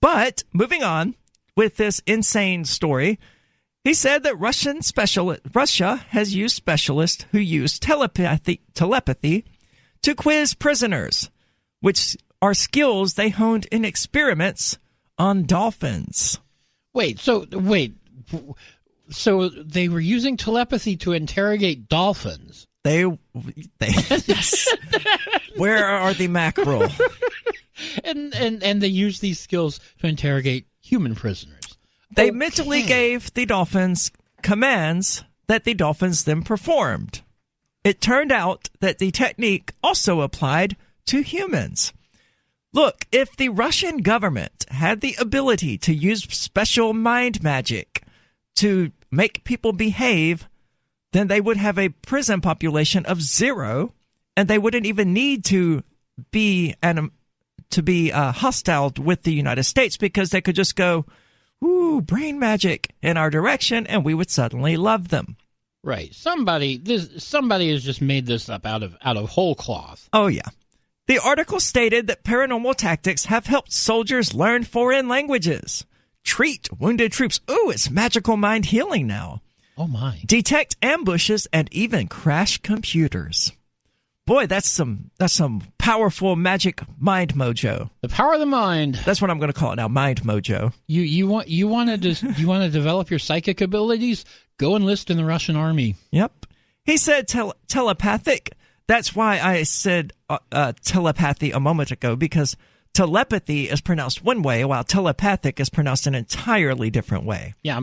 [SPEAKER 1] But moving on with this insane story, he said that Russia has used specialists who use telepathy to quiz prisoners, which are skills they honed in experiments on dolphins.
[SPEAKER 2] So they were using telepathy to interrogate dolphins.
[SPEAKER 1] They yes. Where are the mackerel?
[SPEAKER 2] And they use these skills to interrogate human prisoners.
[SPEAKER 1] They mentally gave the dolphins commands that the dolphins then performed. It turned out that the technique also applied to humans. Look, if the Russian government had the ability to use special mind magic to make people behave, then they would have a prison population of 0, and they wouldn't even need to be hostile with the United States, because they could just go, ooh, brain magic in our direction, and we would suddenly love them.
[SPEAKER 2] Right. Somebody has just made this up out of whole cloth.
[SPEAKER 1] Oh, yeah. The article stated that paranormal tactics have helped soldiers learn foreign languages, treat wounded troops. Ooh, it's magical mind healing now.
[SPEAKER 2] Oh, my.
[SPEAKER 1] Detect ambushes and even crash computers. Boy, that's some powerful magic mind mojo.
[SPEAKER 2] The power of the mind.
[SPEAKER 1] That's what I'm going to call it now, mind mojo.
[SPEAKER 2] You want to develop your psychic abilities? Go enlist in the Russian army.
[SPEAKER 1] Yep. He said telepathic. That's why I said telepathy a moment ago, because telepathy is pronounced one way, while telepathic is pronounced an entirely different way.
[SPEAKER 2] Yeah,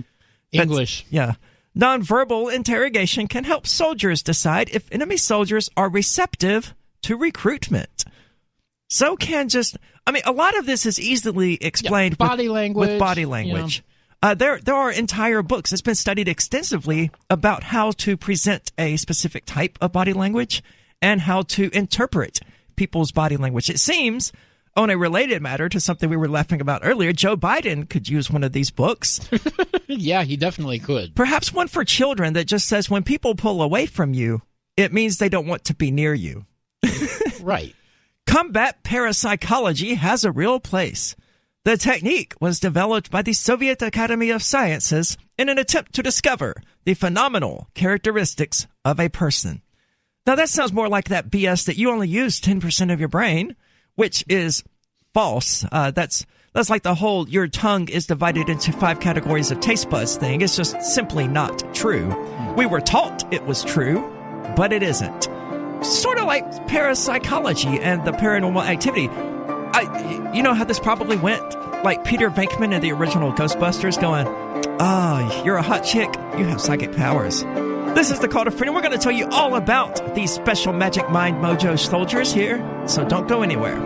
[SPEAKER 2] English.
[SPEAKER 1] Yeah. Nonverbal interrogation can help soldiers decide if enemy soldiers are receptive to recruitment. So a lot of this is easily explained with body language. There are entire books. It's been studied extensively about how to present a specific type of body language and how to interpret people's body language. It seems, on a related matter to something we were laughing about earlier, Joe Biden could use one of these books.
[SPEAKER 2] Yeah, he definitely could.
[SPEAKER 1] Perhaps one for children that just says when people pull away from you, it means they don't want to be near you.
[SPEAKER 2] Right.
[SPEAKER 1] Combat parapsychology has a real place. The technique was developed by the Soviet Academy of Sciences in an attempt to discover the phenomenal characteristics of a person. Now, that sounds more like that BS that you only use 10% of your brain, which is false. That's like the whole your tongue is divided into 5 categories of taste buds thing. It's just simply not true. We were taught it was true, but it isn't. Sort of like parapsychology and the paranormal activity. You know how this probably went? Like Peter Venkman in the original Ghostbusters going, you're a hot chick, you have psychic powers. This is the Call to Freedom. We're going to tell you all about these special magic mind mojo soldiers here, so don't go anywhere.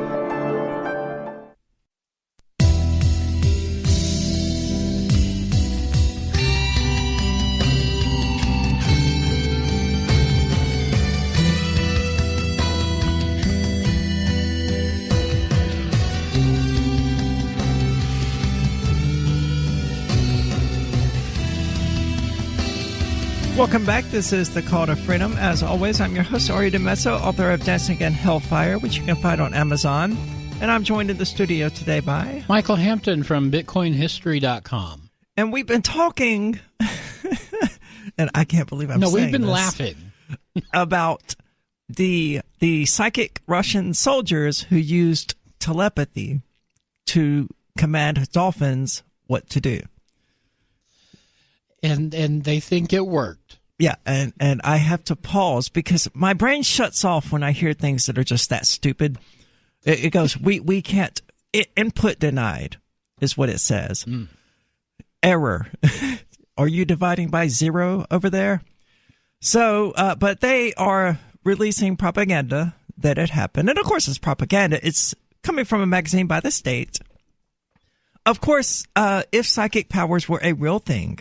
[SPEAKER 1] Welcome back. This is the Call to Freedom. As always, I'm your host, Aria DeMezzo, author of Dancing in Hellfire, which you can find on Amazon. And I'm joined in the studio today by
[SPEAKER 2] Michael Hampton from BitcoinHistory.com.
[SPEAKER 1] And we've been talking, and I can't believe I'm saying
[SPEAKER 2] we've been
[SPEAKER 1] this,
[SPEAKER 2] laughing
[SPEAKER 1] about the psychic Russian soldiers who used telepathy to command dolphins what to do.
[SPEAKER 2] And they think it worked.
[SPEAKER 1] Yeah, and I have to pause because my brain shuts off when I hear things that are just that stupid. It goes, we can't, input denied is what it says. Error. Are you dividing by 0 over there? So, but they are releasing propaganda that it happened. And of course it's propaganda. It's coming from a magazine by the state. Of course, if psychic powers were a real thing,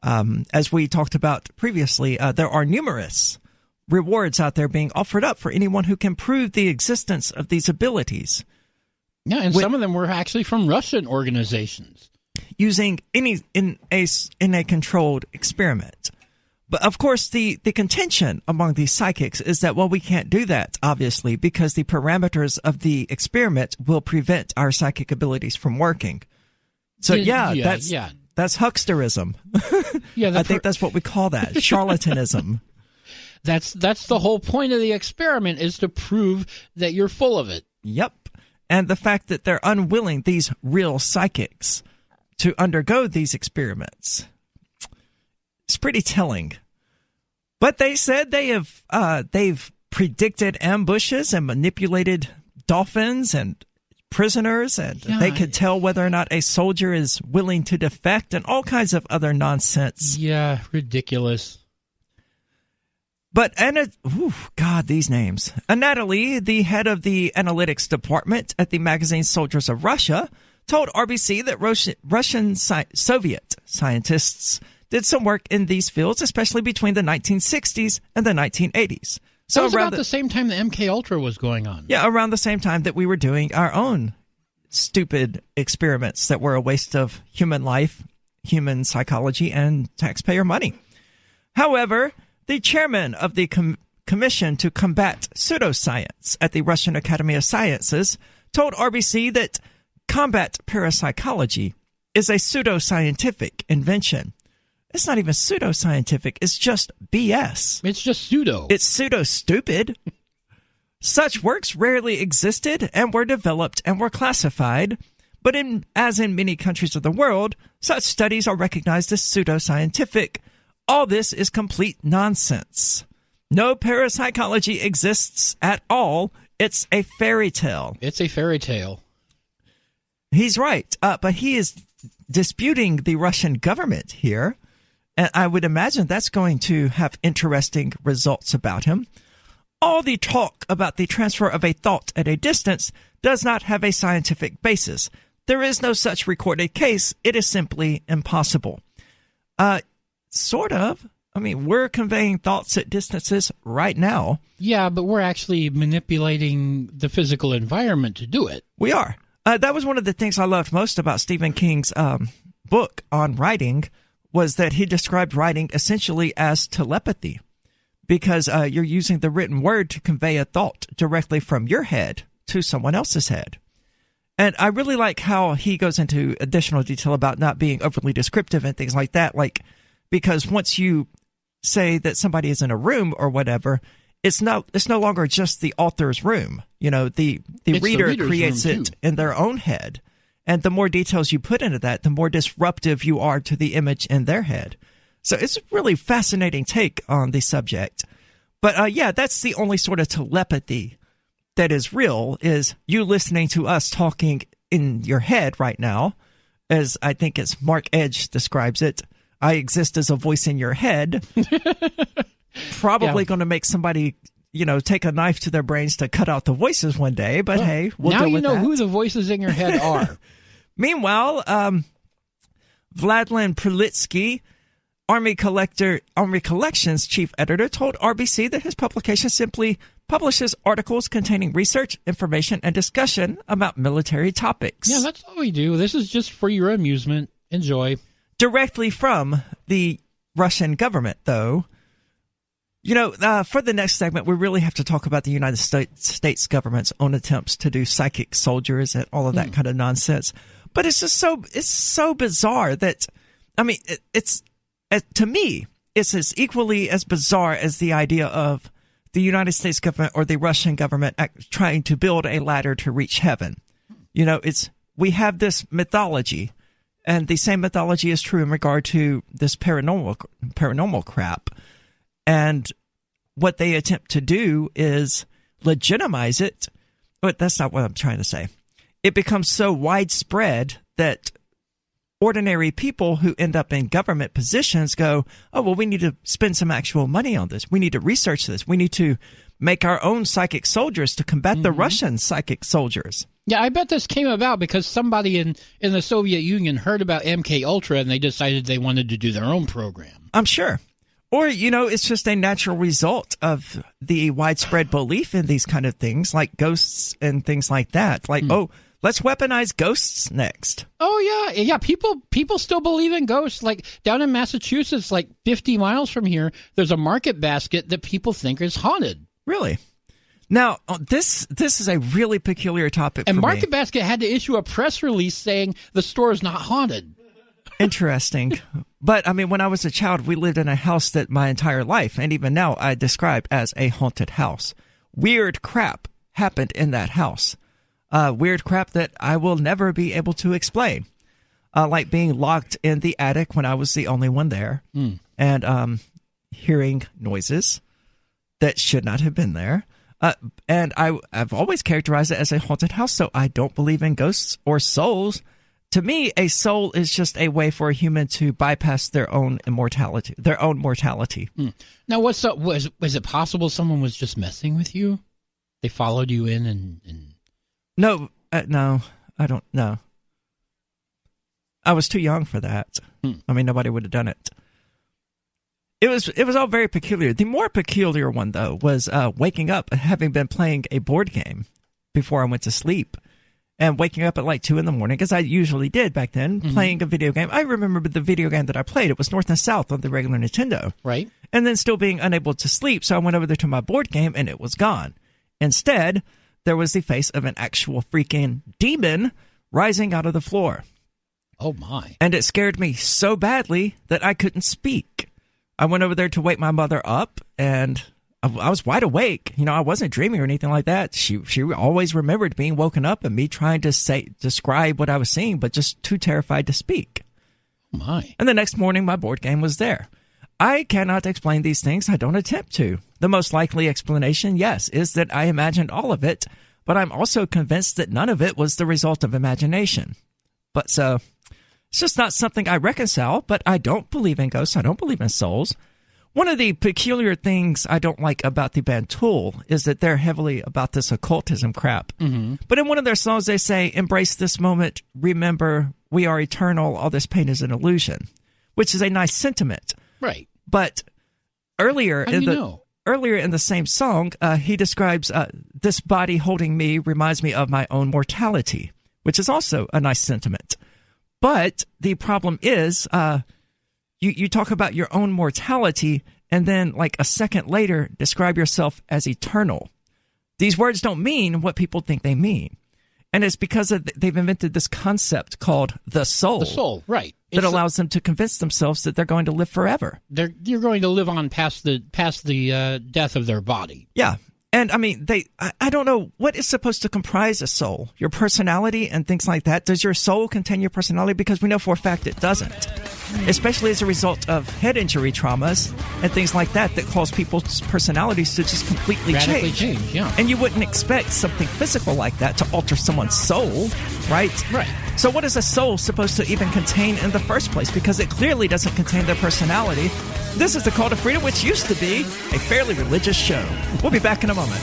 [SPEAKER 1] as we talked about previously, there are numerous rewards out there being offered up for anyone who can prove the existence of these abilities.
[SPEAKER 2] Yeah, and some of them were actually from Russian organizations.
[SPEAKER 1] Using in a controlled experiment. But of course, the contention among these psychics is that, well, we can't do that, obviously, because the parameters of the experiment will prevent our psychic abilities from working. So that's hucksterism. I think that's what we call that, charlatanism.
[SPEAKER 2] That's the whole point of the experiment, is to prove that you're full of it.
[SPEAKER 1] Yep. And the fact that they're unwilling, these real psychics, to undergo these experiments. It's pretty telling. But they said they've predicted ambushes and manipulated dolphins and prisoners, and they could tell whether or not a soldier is willing to defect and all kinds of other nonsense.
[SPEAKER 2] Yeah, ridiculous.
[SPEAKER 1] But God, these names. Natalie, the head of the analytics department at the magazine Soldiers of Russia, told RBC that Russian Soviet scientists did some work in these fields, especially between the 1960s and the 1980s. So
[SPEAKER 2] it was about the same time the MK Ultra was going on.
[SPEAKER 1] Yeah, around the same time that we were doing our own stupid experiments that were a waste of human life, human psychology, and taxpayer money. However, the chairman of the Commission to Combat Pseudoscience at the Russian Academy of Sciences told RBC that combat parapsychology is a pseudoscientific invention. It's not even pseudoscientific. It's just BS.
[SPEAKER 2] It's just pseudo.
[SPEAKER 1] It's pseudo-stupid. Such works rarely existed and were developed and were classified, but as in many countries of the world, such studies are recognized as pseudoscientific. All this is complete nonsense. No parapsychology exists at all. It's a fairy tale.
[SPEAKER 2] It's a fairy tale.
[SPEAKER 1] He's right, but he is disputing the Russian government here. And I would imagine that's going to have interesting results about him. All the talk about the transfer of a thought at a distance does not have a scientific basis. There is no such recorded case. It is simply impossible. Sort of. I mean, we're conveying thoughts at distances right now.
[SPEAKER 2] Yeah, but we're actually manipulating the physical environment to do it.
[SPEAKER 1] We are. That was one of the things I loved most about Stephen King's book on writing, was that he described writing essentially as telepathy, because you're using the written word to convey a thought directly from your head to someone else's head. And I really like how he goes into additional detail about not being overly descriptive and things like that, because once you say that somebody is in a room or whatever, it's no longer just the author's room. You know, the reader creates it in their own head. And the more details you put into that, the more disruptive you are to the image in their head. So it's a really fascinating take on the subject. But that's the only sort of telepathy that is real, is you listening to us talking in your head right now, as I think as Mark Edge describes it. I exist as a voice in your head. Probably going to make somebody, take a knife to their brains to cut out the voices one day. But hey, we'll deal with that.
[SPEAKER 2] Now you know who the voices in your head are.
[SPEAKER 1] Meanwhile, Vladimir Prelitsky, Army Collections chief editor, told RBC that his publication simply publishes articles containing research, information, and discussion about military topics.
[SPEAKER 2] Yeah, that's all we do. This is just for your amusement. Enjoy.
[SPEAKER 1] Directly from the Russian government, though. For the next segment, we really have to talk about the United States government's own attempts to do psychic soldiers and all of that kind of nonsense. But it's just so bizarre that, I mean, to me, it's as equally as bizarre as the idea of the United States government or the Russian government trying to build a ladder to reach heaven. We have this mythology, and the same mythology is true in regard to this paranormal crap. And what they attempt to do is legitimize it, but that's not what I'm trying to say. It becomes so widespread that ordinary people who end up in government positions go, oh, well, we need to spend some actual money on this. We need to research this. We need to make our own psychic soldiers to combat the Russian psychic soldiers.
[SPEAKER 2] Yeah, I bet this came about because somebody in the Soviet Union heard about MK Ultra and they decided they wanted to do their own program.
[SPEAKER 1] I'm sure. Or, it's just a natural result of the widespread belief in these kind of things, like ghosts and things like that. Like, oh, let's weaponize ghosts next.
[SPEAKER 2] Oh, yeah. People still believe in ghosts. Like, down in Massachusetts, like 50 miles from here, there's a market basket that people think is haunted.
[SPEAKER 1] Really? Now, this is a really peculiar topic
[SPEAKER 2] and
[SPEAKER 1] for
[SPEAKER 2] Market
[SPEAKER 1] me.
[SPEAKER 2] Basket had to issue a press release saying the store is not haunted.
[SPEAKER 1] Interesting. But, when I was a child, we lived in a house that my entire life, and even now, I describe as a haunted house. Weird crap happened in that house. Weird crap that I will never be able to explain. Like being locked in the attic when I was the only one there, and hearing noises that should not have been there. And I've always characterized it as a haunted house, so I don't believe in ghosts or souls. To me, a soul is just a way for a human to bypass their own immortality, their own mortality.
[SPEAKER 2] Now, was it possible someone was just messing with you? They followed you in and...
[SPEAKER 1] No, I don't know. I was too young for that. Nobody would have done it. It was all very peculiar. The more peculiar one, though, was waking up, having been playing a board game before I went to sleep, and waking up at like 2 in the morning, as I usually did back then, playing a video game. I remember the video game that I played. It was North and South on the regular Nintendo.
[SPEAKER 2] Right.
[SPEAKER 1] And then still being unable to sleep, so I went over there to my board game, and it was gone. Instead, there was the face of an actual freaking demon rising out of the floor.
[SPEAKER 2] Oh, my.
[SPEAKER 1] And it scared me so badly that I couldn't speak. I went over there to wake my mother up, and I was wide awake. I wasn't dreaming or anything like that. She always remembered being woken up and me trying to describe what I was seeing, but just too terrified to speak.
[SPEAKER 2] Oh, my.
[SPEAKER 1] And the next morning, my board game was there. I cannot explain these things. I don't attempt to. The most likely explanation, yes, is that I imagined all of it, but I'm also convinced that none of it was the result of imagination. But so, it's just not something I reconcile, but I don't believe in ghosts. I don't believe in souls. One of the peculiar things I don't like about the band Tool is that they're heavily about this occultism crap. But in one of their songs, they say, embrace this moment, remember, we are eternal, all this pain is an illusion, which is a nice sentiment.
[SPEAKER 2] Right.
[SPEAKER 1] But earlier in
[SPEAKER 2] the
[SPEAKER 1] same song, he describes this body holding me reminds me of my own mortality, which is also a nice sentiment. But the problem is, you talk about your own mortality, and then like a second later, describe yourself as eternal. These words don't mean what people think they mean. And it's because they've invented this concept called the soul.
[SPEAKER 2] The soul, right.
[SPEAKER 1] That allows them to convince themselves that they're going to live forever.
[SPEAKER 2] You're going to live on past the death of their body.
[SPEAKER 1] Yeah. And I don't know what is supposed to comprise a soul, your personality and things like that. Does your soul contain your personality? Because we know for a fact it doesn't, especially as a result of head injury traumas and things like that cause people's personalities to just completely
[SPEAKER 2] radically change. Yeah.
[SPEAKER 1] And you wouldn't expect something physical like that to alter someone's soul, right?
[SPEAKER 2] Right.
[SPEAKER 1] So what is a soul supposed to even contain in the first place? Because it clearly doesn't contain their personality. This is the Call to Freedom, which used to be a fairly religious show. We'll be back in a moment.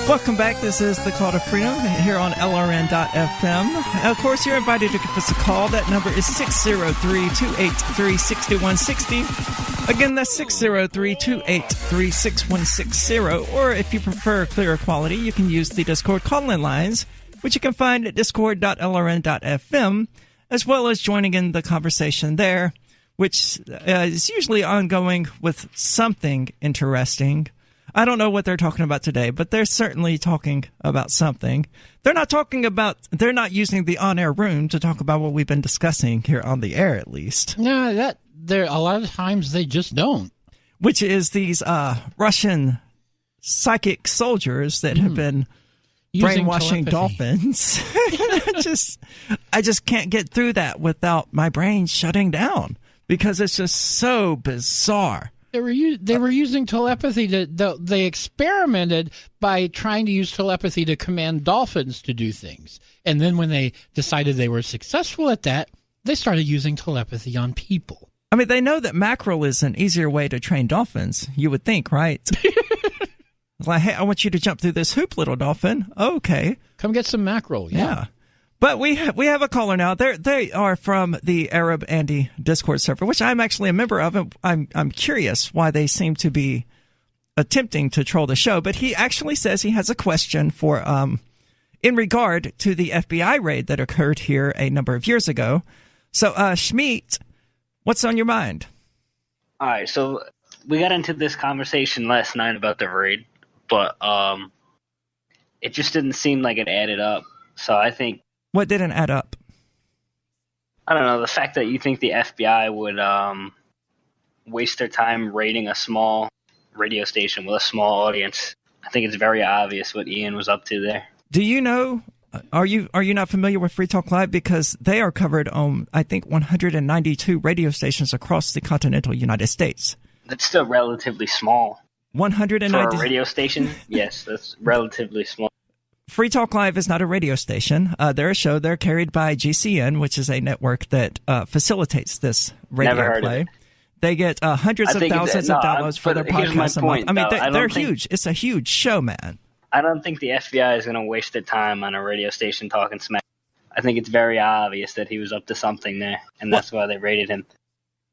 [SPEAKER 1] Welcome back. This is the Call to Freedom here on LRN.FM. Of course, you're invited to give us a call. That number is 603-283-6160. Again, that's 603-283-6160. Or if you prefer clearer quality, you can use the Discord call-in lines, which you can find at discord.lrn.fm, as well as joining in the conversation there which is usually ongoing with something interesting. I don't know what they're talking about today, but they're certainly talking about something. They're not using the on-air room to talk about what we've been discussing here on the air, at least.
[SPEAKER 2] No, a lot of times they just don't.
[SPEAKER 1] Which is these Russian psychic soldiers that have been brainwashing dolphins. I just can't get through that without my brain shutting down because it's just so bizarre.
[SPEAKER 2] They were using telepathy they experimented by trying to use telepathy to command dolphins to do things. And then when they decided they were successful at that, they started using telepathy on people.
[SPEAKER 1] I mean, they know that mackerel is an easier way to train dolphins, you would think, right? It's like, hey, I want you to jump through this hoop, little dolphin. Okay.
[SPEAKER 2] Come get some mackerel. Yeah.
[SPEAKER 1] But we have a caller now. They are from the Arab Andy Discord server, which I'm actually a member of. And I'm curious why they seem to be attempting to troll the show. But he actually says he has a question for in regard to the FBI raid that occurred here a number of years ago. So, Schmeat, what's on your mind?
[SPEAKER 4] All right, so we got into this conversation last night about the raid, but it just didn't seem like it added up. So I think...
[SPEAKER 1] What didn't add up?
[SPEAKER 4] I don't know, the fact that you think the FBI would waste their time raiding a small radio station with a small audience. I think it's very obvious what Ian was up to there.
[SPEAKER 1] Do you know, are you not familiar with Free Talk Live? Because they are covered on, I think, 192 radio stations across the continental United States.
[SPEAKER 4] That's still relatively small.
[SPEAKER 1] 190
[SPEAKER 4] for a radio station? Yes, that's relatively small.
[SPEAKER 1] Free Talk Live is not a radio station. They're a show. They're carried by GCN, which is a network that facilitates this radio
[SPEAKER 4] Never heard
[SPEAKER 1] play.
[SPEAKER 4] of it.
[SPEAKER 1] They get hundreds of thousands of downloads for their podcast a month. I mean, they're huge. It's a huge show, man.
[SPEAKER 4] I don't think the FBI is going to waste their time on a radio station talking smack. I think it's very obvious that he was up to something there, and that's why they raided him.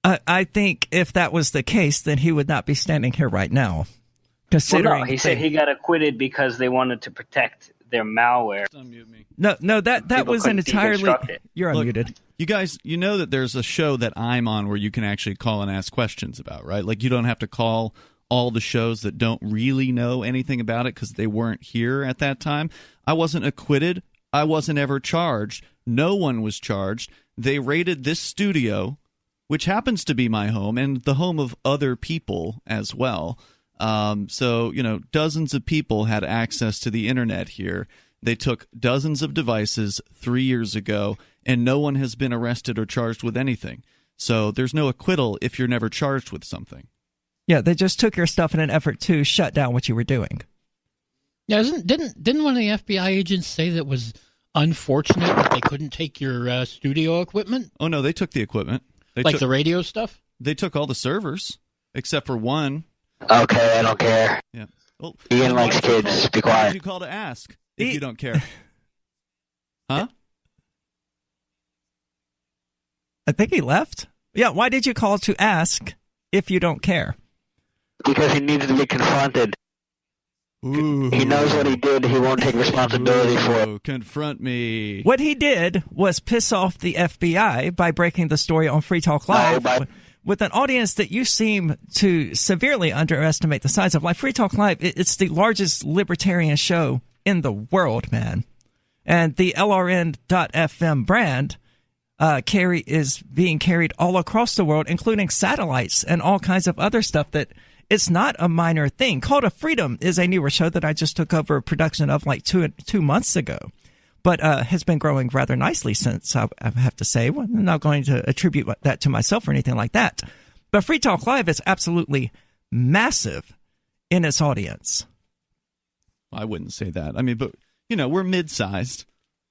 [SPEAKER 1] I think if that was the case, then he would not be standing here right now. Considering
[SPEAKER 4] he said he got acquitted because they wanted to protect their malware.
[SPEAKER 1] No, that was an entirely... You're unmuted.
[SPEAKER 5] You guys, you know that there's a show that I'm on where you can actually call and ask questions about, right? Like, you don't have to call all the shows that don't really know anything about it because they weren't here at that time. I wasn't acquitted. I wasn't ever charged. No one was charged. They raided this studio, which happens to be my home and the home of other people as well. So, dozens of people had access to the internet here. They took dozens of devices 3 years ago, and no one has been arrested or charged with anything. So there's no acquittal if you're never charged with something.
[SPEAKER 1] Yeah, they just took your stuff in an effort to shut down what you were doing.
[SPEAKER 2] Yeah, didn't one of the FBI agents say that was unfortunate that they couldn't take your studio equipment?
[SPEAKER 5] Oh, no, they took the equipment.
[SPEAKER 2] The radio stuff?
[SPEAKER 5] They took all the servers, except for one.
[SPEAKER 4] Okay, I don't care.
[SPEAKER 5] Yeah. Well,
[SPEAKER 4] Ian likes kids. Be quiet.
[SPEAKER 5] Why did you call to ask if you don't care? Huh?
[SPEAKER 1] I think he left. Yeah, why did you call to ask if you don't care?
[SPEAKER 4] Because he needs to be confronted.
[SPEAKER 5] Ooh.
[SPEAKER 4] He knows what he did. He won't take responsibility for it.
[SPEAKER 5] Confront me.
[SPEAKER 1] What he did was piss off the FBI by breaking the story on Free Talk Live with an audience that you seem to severely underestimate the size of. Like, Free Talk Live, it's the largest libertarian show in the world, man. And the LRN.FM brand is being carried all across the world, including satellites and all kinds of other stuff that it's not a minor thing. Call to Freedom is a newer show that I just took over production of like two months ago, but has been growing rather nicely since, I have to say. Well, I'm not going to attribute that to myself or anything like that. But Free Talk Live is absolutely massive in its audience.
[SPEAKER 5] I wouldn't say that. I mean, but, we're mid-sized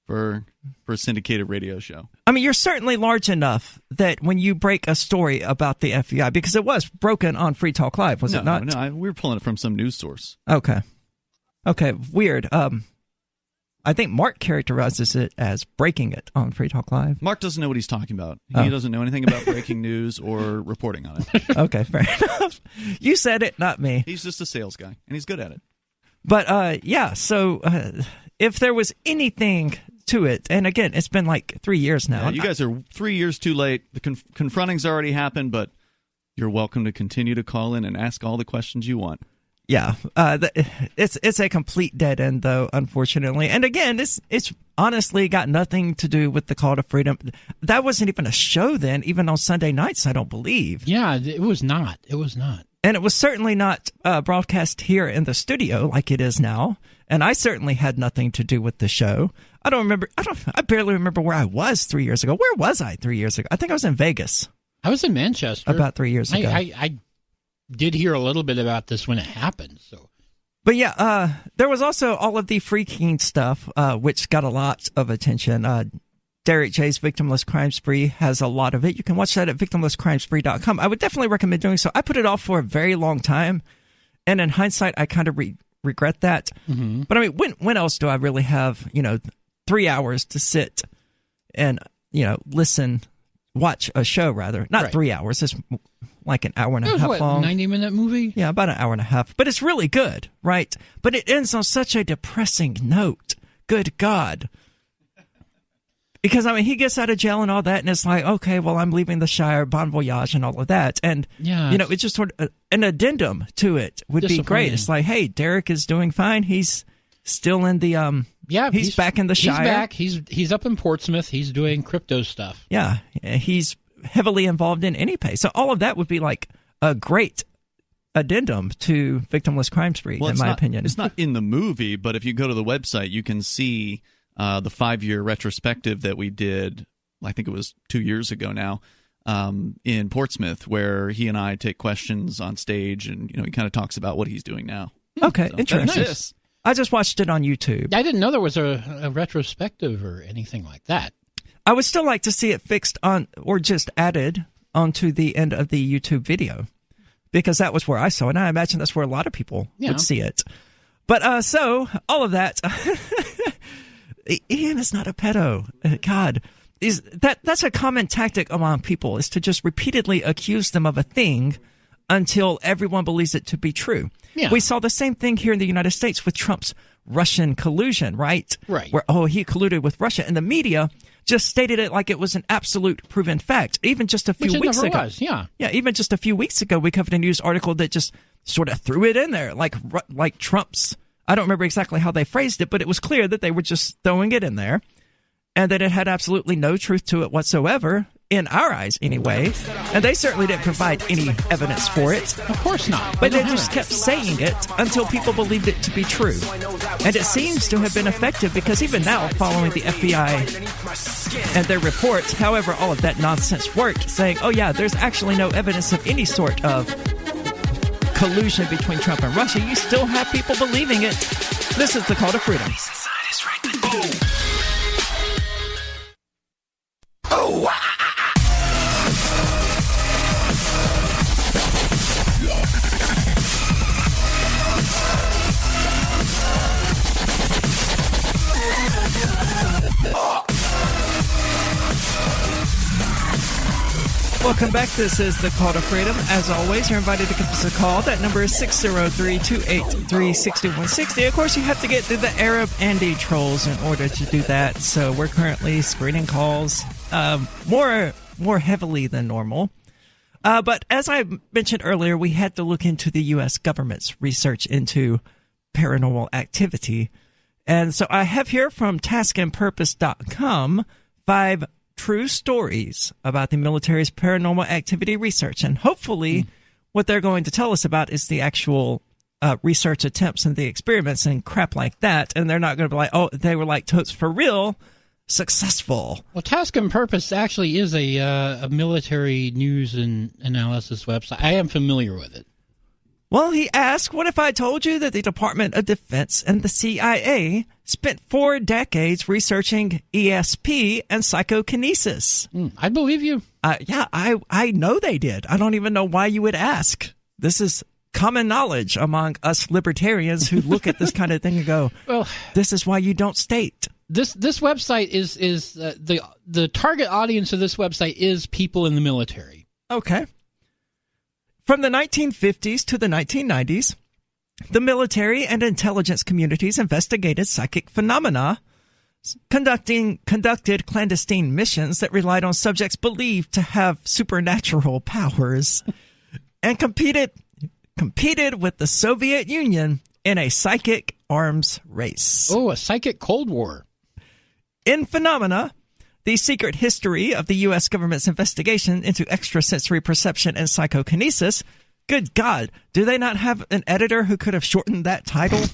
[SPEAKER 5] for a syndicated radio show.
[SPEAKER 1] I mean, you're certainly large enough that when you break a story about the FBI, because it was broken on Free Talk Live, was it not?
[SPEAKER 5] No, we were pulling it from some news source.
[SPEAKER 1] Okay, weird. I think Mark characterizes it as breaking it on Free Talk Live.
[SPEAKER 5] Mark doesn't know what he's talking about. He doesn't know anything about breaking news or reporting on it.
[SPEAKER 1] Okay, fair enough. You said it, not me.
[SPEAKER 5] He's just a sales guy, and he's good at it.
[SPEAKER 1] But, so if there was anything to it. And again, it's been like 3 years now.
[SPEAKER 5] Yeah, you guys are 3 years too late. The confronting's already happened, but you're welcome to continue to call in and ask all the questions you want.
[SPEAKER 1] Yeah, it's a complete dead end, though, unfortunately. And again, it's honestly got nothing to do with the Call to Freedom. That wasn't even a show then, even on Sunday nights, I don't believe.
[SPEAKER 2] Yeah, it was not. It was not.
[SPEAKER 1] And it was certainly not broadcast here in the studio like it is now. And I certainly had nothing to do with the show. I barely remember where I was 3 years ago. Where was I 3 years ago? I think I was in Vegas.
[SPEAKER 2] I was in Manchester.
[SPEAKER 1] About 3 years ago.
[SPEAKER 2] I did hear a little bit about this when it happened.
[SPEAKER 1] But yeah, there was also all of the freaking stuff, which got a lot of attention. Derek J's Victimless Crime Spree has a lot of it. You can watch that at victimlesscrimespree.com. I would definitely recommend doing so. I put it off for a very long time, and in hindsight, I kind of regret that. Mm-hmm. But I mean, when else do I really have 3 hours to sit and watch a show rather? Not 3 hours. It's like an hour and a half long.
[SPEAKER 2] 90-minute movie?
[SPEAKER 1] Yeah, about an hour and a half. But it's really good, right? But it ends on such a depressing note. Good God. Because, I mean, he gets out of jail and all that, and it's like, okay, well, I'm leaving the Shire, bon voyage, and all of that. And, it's just sort of an addendum to it would be great. It's like, hey, Derek is doing fine. He's still in the, he's back in the Shire.
[SPEAKER 2] He's back. He's up in Portsmouth. He's doing crypto stuff.
[SPEAKER 1] Yeah, he's heavily involved in AnyPay. So all of that would be like a great addendum to Victimless Crime Spree, in my opinion.
[SPEAKER 5] It's not in the movie, but if you go to the website, you can see the 5-year retrospective that we did, I think it was 2 years ago now, in Portsmouth, where he and I take questions on stage, and he kind of talks about what he's doing now.
[SPEAKER 1] Okay,
[SPEAKER 5] so
[SPEAKER 1] interesting.
[SPEAKER 5] Nice.
[SPEAKER 1] I just watched it on YouTube.
[SPEAKER 2] I didn't know there was a retrospective or anything like that.
[SPEAKER 1] I would still like to see it fixed on, or just added onto the end of the YouTube video, because that was where I saw it, and I imagine that's where a lot of people would see it. But so all of that, Ian is not a pedo. God, that's a common tactic among people, is to just repeatedly accuse them of a thing until everyone believes it to be true. Yeah. We saw the same thing here in the United States with Trump's Russian collusion, right?
[SPEAKER 2] Right.
[SPEAKER 1] Where, he colluded with Russia, and the media just stated it like it was an absolute proven fact. Even just a few weeks ago.
[SPEAKER 2] Was, yeah.
[SPEAKER 1] Yeah, even just a few weeks ago, we covered a news article that just sort of threw it in there, like Trump's. I don't remember exactly how they phrased it, but it was clear that they were just throwing it in there, and that it had absolutely no truth to it whatsoever, in our eyes anyway. And they certainly didn't provide any evidence for it.
[SPEAKER 2] Of course not.
[SPEAKER 1] But they just kept saying it until people believed it to be true. And it seems to have been effective, because even now, following the FBI and their reports, however all of that nonsense worked, saying, oh yeah, there's actually no evidence of any sort of collusion between Trump and Russia, you still have people believing it. This is the Call to Freedom. Welcome back. This is the Call to Freedom. As always, you're invited to give us a call. That number is 603-283-6160. Of course, you have to get through the Arab Andy trolls in order to do that. So we're currently screening calls more heavily than normal. But as I mentioned earlier, we had to look into the U.S. government's research into paranormal activity. And so I have here from taskandpurpose.com 5 true stories about the military's paranormal activity research. And hopefully what they're going to tell us about is the actual research attempts and the experiments and crap like that. And they're not going to be like, oh, they were like totes for real successful.
[SPEAKER 2] Well, Task and Purpose actually is a military news and analysis website. I am familiar with it.
[SPEAKER 1] Well, he asked, what if I told you that the Department of Defense and the CIA spent 4 decades researching ESP and psychokinesis?
[SPEAKER 2] I believe you.
[SPEAKER 1] Yeah, I know they did. I don't even know why you would ask. This is common knowledge among us libertarians who look at this kind of thing and go, well, this is why you don't state.
[SPEAKER 2] This website is the target audience of this website is people in the military.
[SPEAKER 1] Okay. From the 1950s to the 1990s, the military and intelligence communities investigated psychic phenomena conducted clandestine missions that relied on subjects believed to have supernatural powers, and competed with the Soviet Union in a psychic arms race.
[SPEAKER 2] Oh, a psychic Cold War.
[SPEAKER 1] In Phenomena, the secret history of the U.S. government's investigation into extrasensory perception and psychokinesis. Good God, do they not have an editor who could have shortened that title?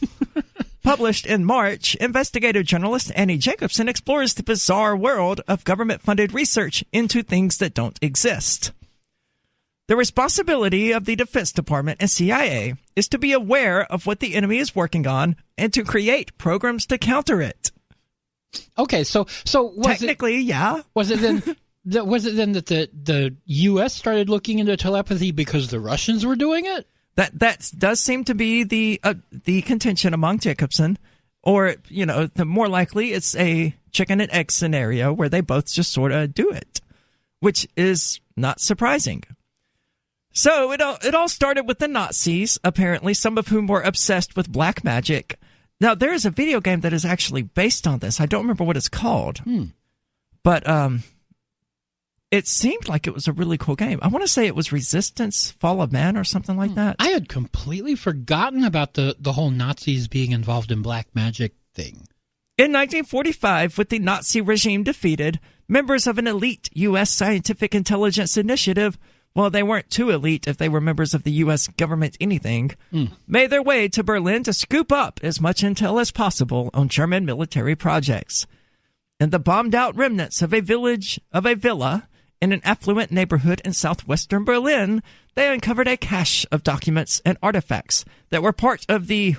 [SPEAKER 1] Published in March, investigative journalist Annie Jacobson explores the bizarre world of government-funded research into things that don't exist. The responsibility of the Defense Department and CIA is to be aware of what the enemy is working on and to create programs to counter it.
[SPEAKER 2] Okay, so was
[SPEAKER 1] technically, yeah.
[SPEAKER 2] Was it then that the U.S. started looking into telepathy because the Russians were doing it?
[SPEAKER 1] That does seem to be the contention among Jacobson, or the more likely it's a chicken and egg scenario where they both just sort of do it, which is not surprising. So it all started with the Nazis, apparently, some of whom were obsessed with black magic. Now, there is a video game that is actually based on this. I don't remember what it's called. But it seemed like it was a really cool game. I want to say it was Resistance, Fall of Man, or something like that.
[SPEAKER 2] I had completely forgotten about the whole Nazis being involved in black magic thing.
[SPEAKER 1] In 1945, with the Nazi regime defeated, members of an elite U.S. scientific intelligence initiative, well, they weren't too elite if they were members of the U.S. government anything, made their way to Berlin to scoop up as much intel as possible on German military projects. In the bombed-out remnants of a villa in an affluent neighborhood in southwestern Berlin, they uncovered a cache of documents and artifacts that were part of the...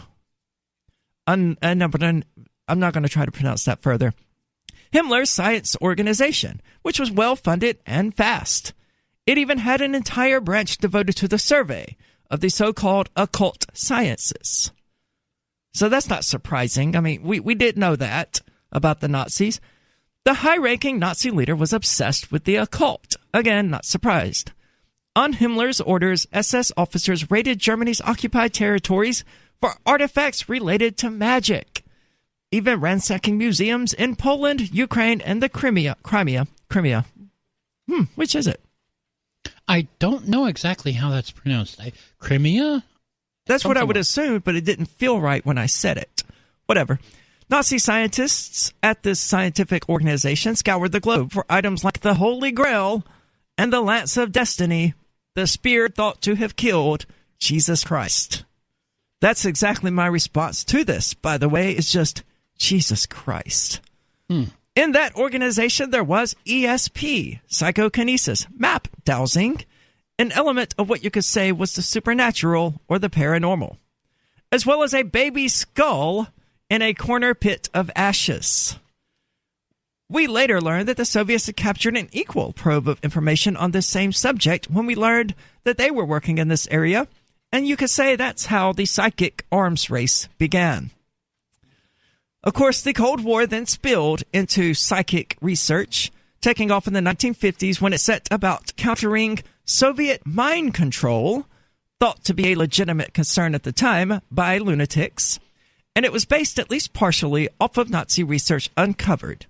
[SPEAKER 1] I'm not going to try to pronounce that further. Himmler's science organization, which was well-funded and fast. It even had an entire branch devoted to the survey of the so-called occult sciences. So that's not surprising. I mean, we did know that about the Nazis. The high-ranking Nazi leader was obsessed with the occult. Again, not surprised. On Himmler's orders, SS officers raided Germany's occupied territories for artifacts related to magic, even ransacking museums in Poland, Ukraine, and the Crimea. Which is it?
[SPEAKER 2] I don't know exactly how that's pronounced. Crimea?
[SPEAKER 1] That's something what I would assume, but it didn't feel right when I said it. Whatever. Nazi scientists at this scientific organization scoured the globe for items like the Holy Grail and the Lance of Destiny, the spear thought to have killed Jesus Christ. That's exactly my response to this, by the way, is just Jesus Christ. In that organization, there was ESP, psychokinesis, map dowsing, an element of what you could say was the supernatural or the paranormal, as well as a baby skull in a corner pit of ashes. We later learned that the Soviets had captured an equal probe of information on this same subject when we learned that they were working in this area, and you could say that's how the psychic arms race began. Of course, the Cold War then spilled into psychic research, taking off in the 1950s when it set about countering Soviet mind control, thought to be a legitimate concern at the time by lunatics, and it was based at least partially off of Nazi research uncovered.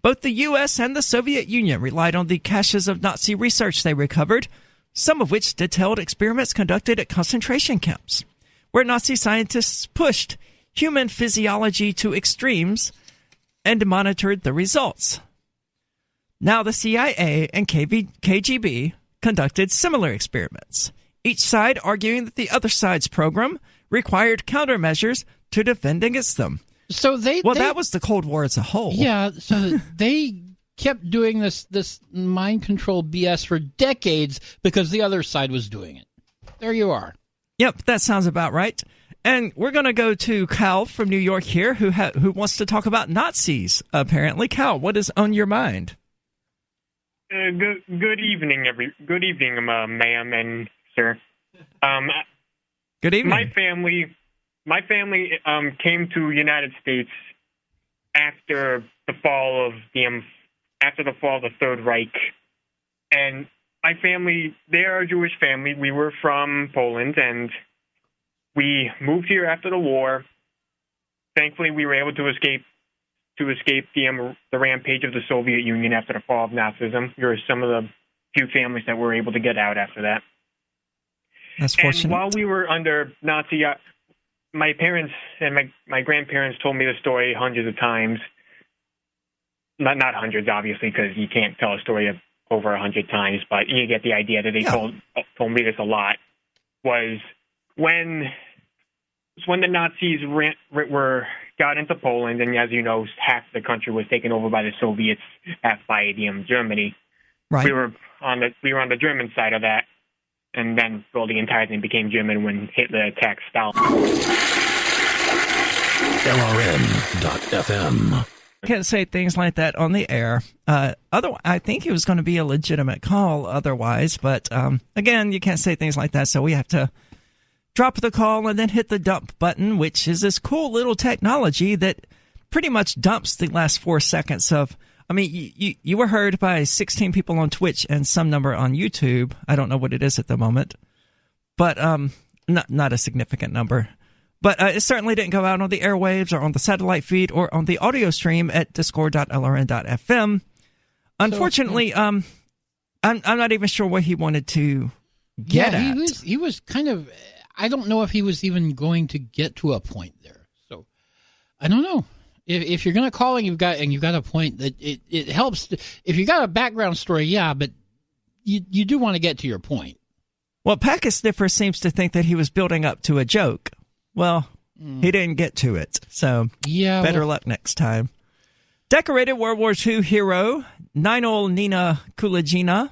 [SPEAKER 1] Both the U.S. and the Soviet Union relied on the caches of Nazi research they recovered, some of which detailed experiments conducted at concentration camps, where Nazi scientists pushed human physiology to extremes and monitored the results. Now the CIA and KGB conducted similar experiments, each side arguing that the other side's program required countermeasures to defend against them.
[SPEAKER 2] So
[SPEAKER 1] that was the Cold War as a whole.
[SPEAKER 2] Yeah, so they kept doing this mind control BS for decades because the other side was doing it. There you are.
[SPEAKER 1] Yep, that sounds about right. And we're going to go to Cal from New York here, who wants to talk about Nazis, apparently. Cal, what is on your mind?
[SPEAKER 6] Good evening, ma'am and sir.
[SPEAKER 1] Good evening.
[SPEAKER 6] My family came to United States after the fall of the Third Reich, and my family, they are a Jewish family. We were from Poland, and we moved here after the war. Thankfully, we were able to escape to escape the rampage of the Soviet Union after the fall of Nazism. We were some of the few families that were able to get out after that.
[SPEAKER 1] That's fortunate.
[SPEAKER 6] And while we were under Nazi, my parents and my grandparents told me the story hundreds of times. Not hundreds, obviously, because you can't tell a story of over 100 times, but you get the idea that they told me this a lot. Was when the Nazis got into Poland, and as you know, half the country was taken over by the Soviets, half by Germany.
[SPEAKER 1] Right.
[SPEAKER 6] We were on the German side of that, and then the entire thing became German when Hitler attacked Stalin.
[SPEAKER 7] LRN.FM.
[SPEAKER 1] Can't say things like that on the air. I think it was going to be a legitimate call otherwise, but again, you can't say things like that, so we have to drop the call and then hit the dump button, which is this cool little technology that pretty much dumps the last 4 seconds of. I mean, you were heard by 16 people on Twitch and some number on YouTube. I don't know what it is at the moment, but not a significant number. But it certainly didn't go out on the airwaves or on the satellite feed or on the audio stream at discord.lrn.fm. Unfortunately, I'm not even sure what he wanted to get at.
[SPEAKER 2] He was kind of. I don't know if he was even going to get to a point there. So I don't know. If you're going to call and you've got a point, that it helps. If you got a background story, yeah, but you do want to get to your point.
[SPEAKER 1] Well, Packet Sniffer seems to think that he was building up to a joke. Well, he didn't get to it, so better luck next time. Decorated World War II hero Ninol Nina Kulagina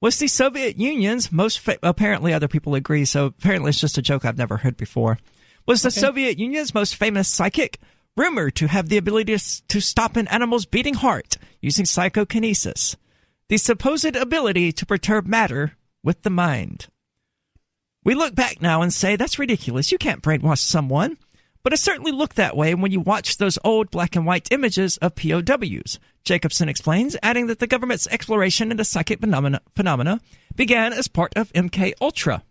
[SPEAKER 1] was the Soviet Union's most apparently other people agree, so apparently it's just a joke I've never heard before. Was the Soviet Union's most famous psychic, rumored to have the ability to stop an animal's beating heart using psychokinesis, the supposed ability to perturb matter with the mind. We look back now and say, that's ridiculous. You can't brainwash someone. But it certainly looked that way when you watch those old black and white images of POWs. Jacobson explains, adding that the government's exploration into psychic phenomena began as part of MK Ultra.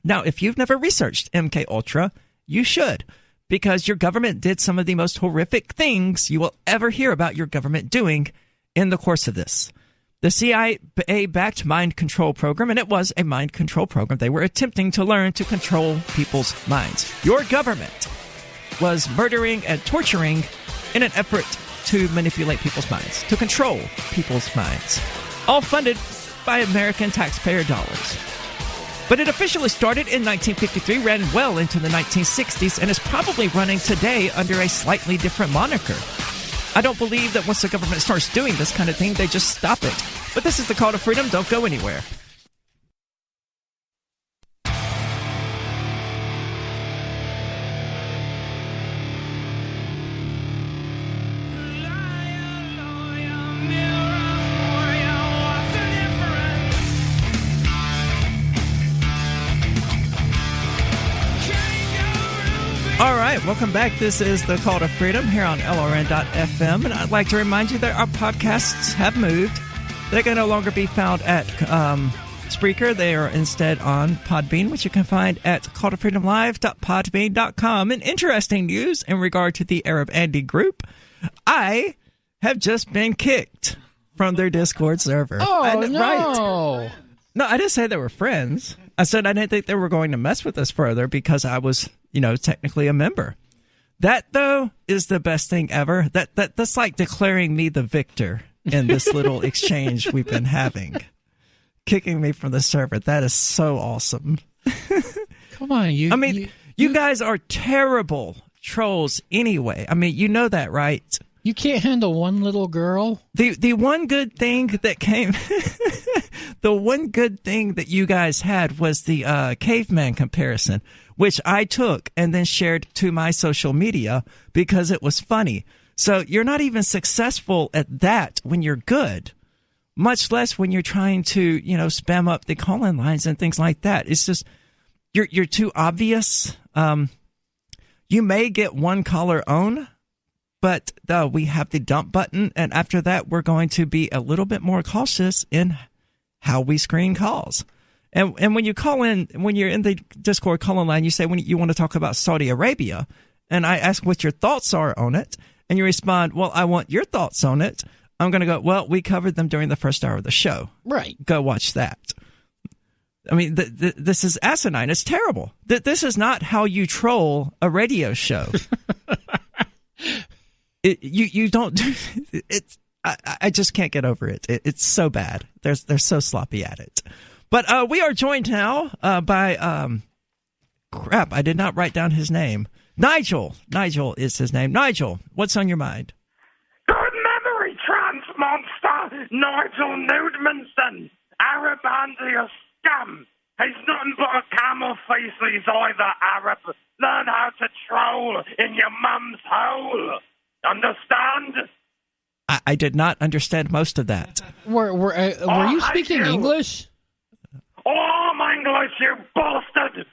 [SPEAKER 1] Now, if you've never researched MK Ultra, you should, because your government did some of the most horrific things you will ever hear about your government doing in the course of this. The CIA-backed mind control program, and it was a mind control program. They were attempting to learn to control people's minds. Your government was murdering and torturing in an effort to manipulate people's minds, to control people's minds, all funded by American taxpayer dollars. But it officially started in 1953, ran well into the 1960s, and is probably running today under a slightly different moniker. I don't believe that once the government starts doing this kind of thing, they just stop it. But this is the Call to Freedom. Don't go anywhere. All right, welcome back. This is the Call to Freedom here on LRN.FM, and I'd like to remind you that our podcasts have moved. They can no longer be found at Spreaker. They are instead on Podbean, which you can find at calltofreedomlive.podbean.com. And interesting news in regard to the Arab Andy group, I have just been kicked from their Discord server.
[SPEAKER 2] Oh, no.
[SPEAKER 1] Right. No, I didn't say they were friends. I said I didn't think they were going to mess with us further because I was, technically a member. That, though, is the best thing ever. That's like declaring me the victor in this little exchange we've been having. Kicking me from the server. That is so awesome.
[SPEAKER 2] Come on, you
[SPEAKER 1] guys are terrible trolls anyway. I mean, you know that, right?
[SPEAKER 2] You can't handle one little girl?
[SPEAKER 1] The one good thing that came... the one good thing that you guys had was the caveman comparison, which I took and then shared to my social media because it was funny. So you're not even successful at that when you're good, much less when you're trying to, spam up the call-in lines and things like that. It's just you're too obvious. You may get one caller on, but we have the dump button, and after that, we're going to be a little bit more cautious in how we screen calls. And when you call in, when you're in the Discord call-in line, you say when you want to talk about Saudi Arabia, and I ask what your thoughts are on it, and you respond, well, I want your thoughts on it, I'm going to go, well, we covered them during the first hour of the show.
[SPEAKER 2] Right.
[SPEAKER 1] Go watch that. I mean, this is asinine. It's terrible. This is not how you troll a radio show. You don't do it. I just can't get over it. It's so bad. They're so sloppy at it. But we are joined now by crap. I did not write down his name. Nigel. Nigel is his name. Nigel, what's on your mind?
[SPEAKER 7] Good memory, trans monster. Nigel Nudmanson. Arabandia scum. He's nothing but a camel faces either, Arab. Learn how to troll in your mum's hole. Understand?
[SPEAKER 1] I did not understand most of that.
[SPEAKER 2] Were you speaking English?
[SPEAKER 7] Oh, I'm English, you bastard!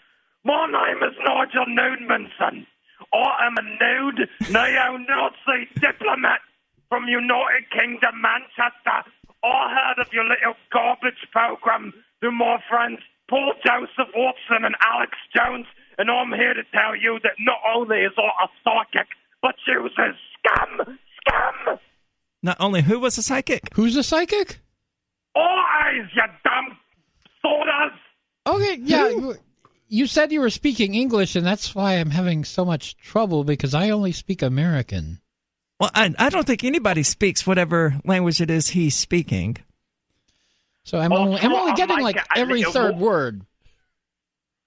[SPEAKER 7] My name is Nigel Nudmanson. I am a nude neo-Nazi diplomat from United Kingdom, Manchester. I heard of your little garbage program through my friends Paul Joseph Watson and Alex Jones, and I'm here to tell you that not only is I a psychic, but you was a scum! Scum!
[SPEAKER 1] Not only who was a psychic?
[SPEAKER 2] Who's a psychic?
[SPEAKER 7] Always, you dumb sodas!
[SPEAKER 2] Okay, yeah. You said you were speaking English, and that's why I'm having so much trouble, because I only speak American.
[SPEAKER 1] Well, I don't think anybody speaks whatever language it is he's speaking.
[SPEAKER 2] So I'm only getting like every third word.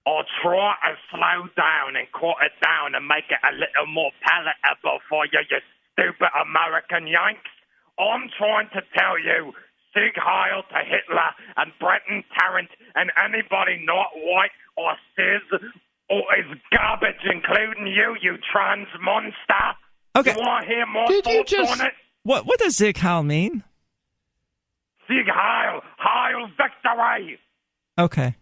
[SPEAKER 7] I'll try and slow down and cut it down and make it a little more palatable for you, you stupid American Yanks. I'm trying to tell you, Sig Heil to Hitler and Brenton Tarrant and anybody not white or cis or is garbage, including you trans monster.
[SPEAKER 1] Okay.
[SPEAKER 7] You want to hear more
[SPEAKER 2] Did you
[SPEAKER 7] thoughts
[SPEAKER 2] just...
[SPEAKER 7] on it?
[SPEAKER 1] What does Sig Heil mean?
[SPEAKER 7] Sig Heil, Heil victory.
[SPEAKER 1] Okay.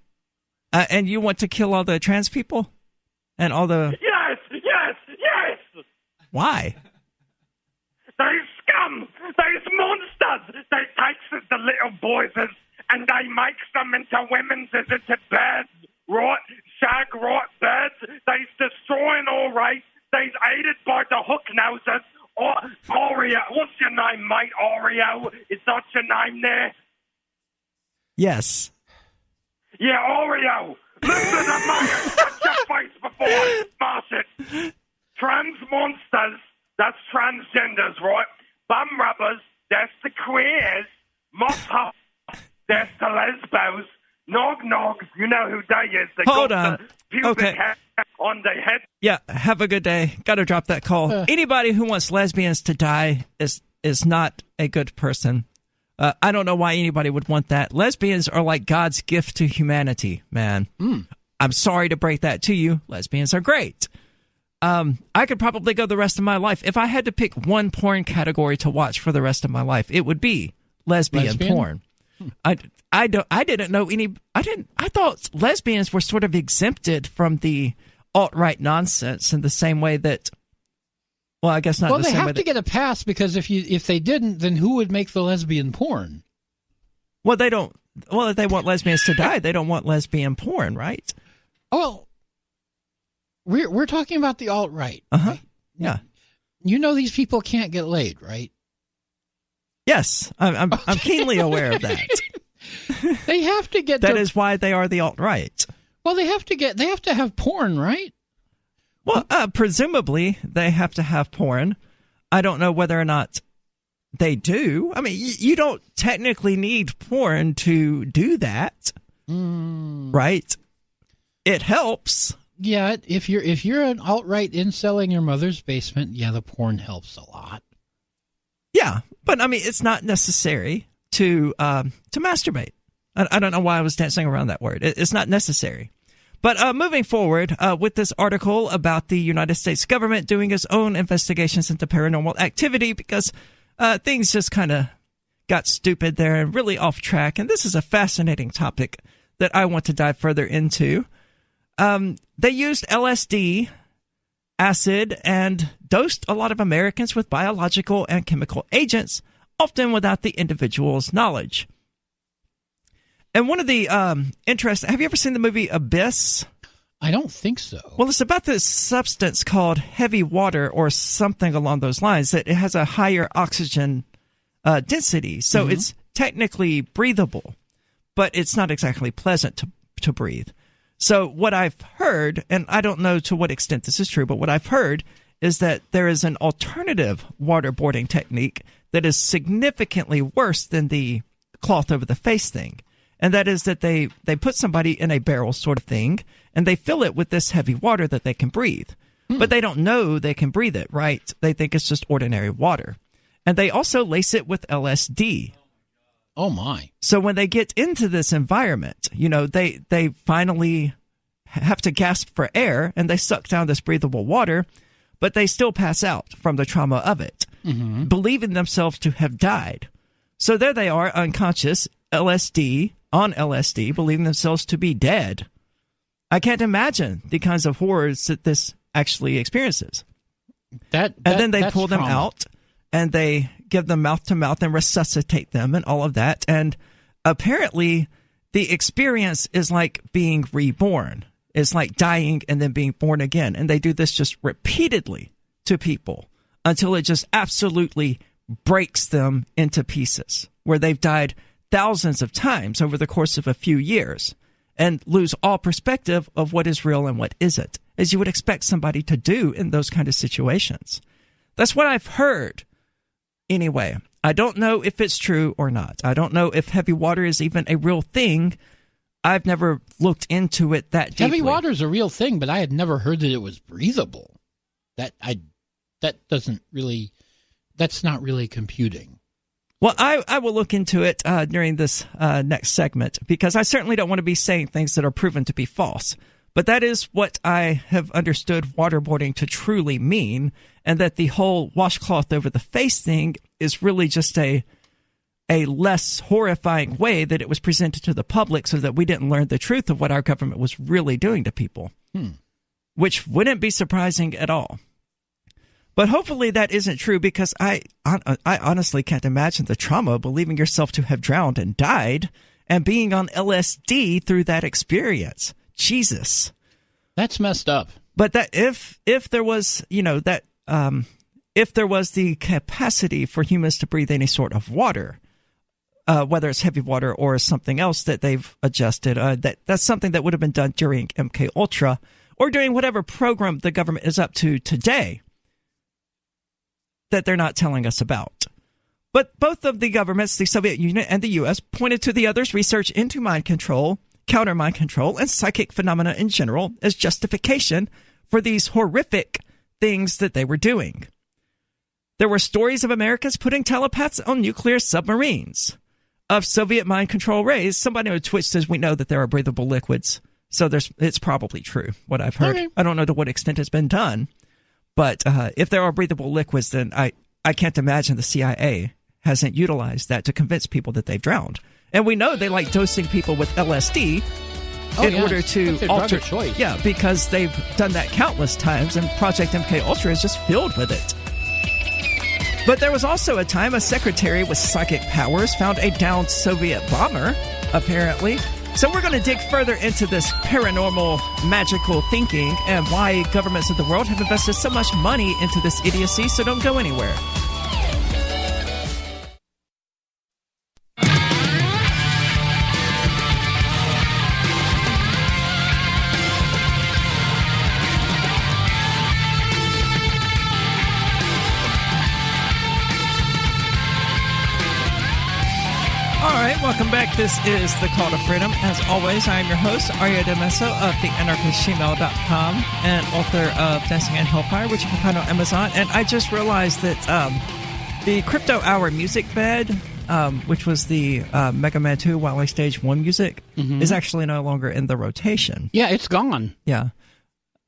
[SPEAKER 1] And you want to kill all the trans people? And all the...
[SPEAKER 7] Yes.
[SPEAKER 1] Why?
[SPEAKER 7] They scum. They's monsters. They takes the little boys and they makes them into women's into birds, right? Shag right birds. They's destroying all race. They's aided by the hook nosers. Aria, what's your name, mate? Aria, is that your name there?
[SPEAKER 1] Yes.
[SPEAKER 7] Yeah, Oreo. Listen to me and shut your face before I smash it. Trans monsters, that's transgenders, right? Bum rubbers, that's the queers. Moth huff, that's the lesbos. Nog-nogs, you know who they is. They
[SPEAKER 1] Hold
[SPEAKER 7] got
[SPEAKER 1] on.
[SPEAKER 7] the pubic
[SPEAKER 1] Okay.
[SPEAKER 7] hair on their head.
[SPEAKER 1] Yeah, have a good day. Got to drop that call. Anybody who wants lesbians to die is not a good person. I don't know why anybody would want that. Lesbians are like God's gift to humanity, man. I'm sorry to break that to you. Lesbians are great. I could probably go the rest of my life. If I had to pick one porn category to watch for the rest of my life, it would be lesbian? Porn. I didn't know any. I thought lesbians were sort of exempted from the alt-right nonsense in the same way that. Well, I guess not.
[SPEAKER 2] Well,
[SPEAKER 1] the
[SPEAKER 2] they
[SPEAKER 1] same way
[SPEAKER 2] have to get a pass, because if they didn't, then who would make the lesbian porn?
[SPEAKER 1] Well, they don't. Well, if they want lesbians to die, they don't want lesbian porn, right?
[SPEAKER 2] Well, we're talking about the alt-right.
[SPEAKER 1] Uh-huh.
[SPEAKER 2] Right?
[SPEAKER 1] Yeah.
[SPEAKER 2] You know these people can't get laid, right?
[SPEAKER 1] Yes, I'm keenly aware of that.
[SPEAKER 2] They have to get.
[SPEAKER 1] That is why they are the alt-right.
[SPEAKER 2] Well, they have to have porn, right?
[SPEAKER 1] Well, presumably they have to have porn. I don't know whether or not they do. I mean, you don't technically need porn to do that, right? It helps.
[SPEAKER 2] Yeah, if you're an alt-right incel in your mother's basement, yeah, the porn helps a lot.
[SPEAKER 1] Yeah, but I mean, it's not necessary to masturbate. I don't know why I was dancing around that word. It's not necessary. But moving forward with this article about the United States government doing its own investigations into paranormal activity, because things just kind of got stupid there and really off track. And this is a fascinating topic that I want to dive further into. They used LSD, acid, and dosed a lot of Americans with biological and chemical agents, often without the individual's knowledge. And one of the interesting... Have you ever seen the movie Abyss?
[SPEAKER 2] I don't think so.
[SPEAKER 1] Well, it's about this substance called heavy water or something along those lines that it has a higher oxygen density. So it's technically breathable, but it's not exactly pleasant to breathe. So what I've heard, and I don't know to what extent this is true, but what I've heard is that there is an alternative waterboarding technique that is significantly worse than the cloth over the face thing. And that is that they put somebody in a barrel sort of thing, and they fill it with this heavy water that they can breathe. But they don't know they can breathe it, right? They think it's just ordinary water. And they also lace it with LSD.
[SPEAKER 2] Oh, my.
[SPEAKER 1] So when they get into this environment, they finally have to gasp for air, and they suck down this breathable water, but they still pass out from the trauma of it, believing themselves to have died. So there they are, unconscious, on LSD, believing themselves to be dead. I can't imagine the kinds of horrors that this actually experiences. And then they pull them out, and they give them mouth-to-mouth and resuscitate them and all of that. And apparently the experience is like being reborn. It's like dying and then being born again. And they do this just repeatedly to people until it just absolutely breaks them into pieces, where they've died thousands of times over the course of a few years and lose all perspective of what is real and what isn't, as you would expect somebody to do in those kind of situations. That's what I've heard. Anyway, I don't know if it's true or not. I don't know if heavy water is even a real thing. I've never looked into it that deeply.
[SPEAKER 2] Heavy water is a real thing, but I had never heard that it was breathable. That's not really computing.
[SPEAKER 1] Well, I will look into it during this next segment, because I certainly don't want to be saying things that are proven to be false. But that is what I have understood waterboarding to truly mean, and that the whole washcloth over the face thing is really just a less horrifying way that it was presented to the public, so that we didn't learn the truth of what our government was really doing to people, which wouldn't be surprising at all. But hopefully that isn't true, because I honestly can't imagine the trauma of believing yourself to have drowned and died and being on LSD through that experience. Jesus.
[SPEAKER 2] That's messed up.
[SPEAKER 1] But that if there was, if there was the capacity for humans to breathe any sort of water, whether it's heavy water or something else that they've adjusted, that's something that would have been done during MK Ultra or during whatever program the government is up to today that they're not telling us about. But both of the governments, the Soviet Union and the U.S., pointed to the other's research into mind control, counter mind control, and psychic phenomena in general as justification for these horrific things that they were doing. There were stories of Americans putting telepaths on nuclear submarines, of Soviet mind control rays. Somebody on Twitch says we know that there are breathable liquids, so it's probably true, what I've heard. Okay. I don't know to what extent it's been done, but if there are breathable liquids, then I can't imagine the CIA hasn't utilized that to convince people that they've drowned. And we know they like dosing people with LSD in order to alter choice. Yeah, because they've done that countless times, and Project MK Ultra is just filled with it. But there was also a time a secretary with psychic powers found a downed Soviet bomber, apparently. So we're going to dig further into this paranormal, magical thinking and why governments of the world have invested so much money into this idiocy, so don't go anywhere. Welcome back. This is The Call to Freedom. As always, I am your host, Aria DeMeso of theanarchistgmail.com and author of Dancing in Hellfire, which you can find on Amazon. And I just realized that the Crypto Hour music bed, which was the Mega Man 2 Wily Stage 1 music, is actually no longer in the rotation.
[SPEAKER 2] Yeah, it's gone.
[SPEAKER 1] Yeah.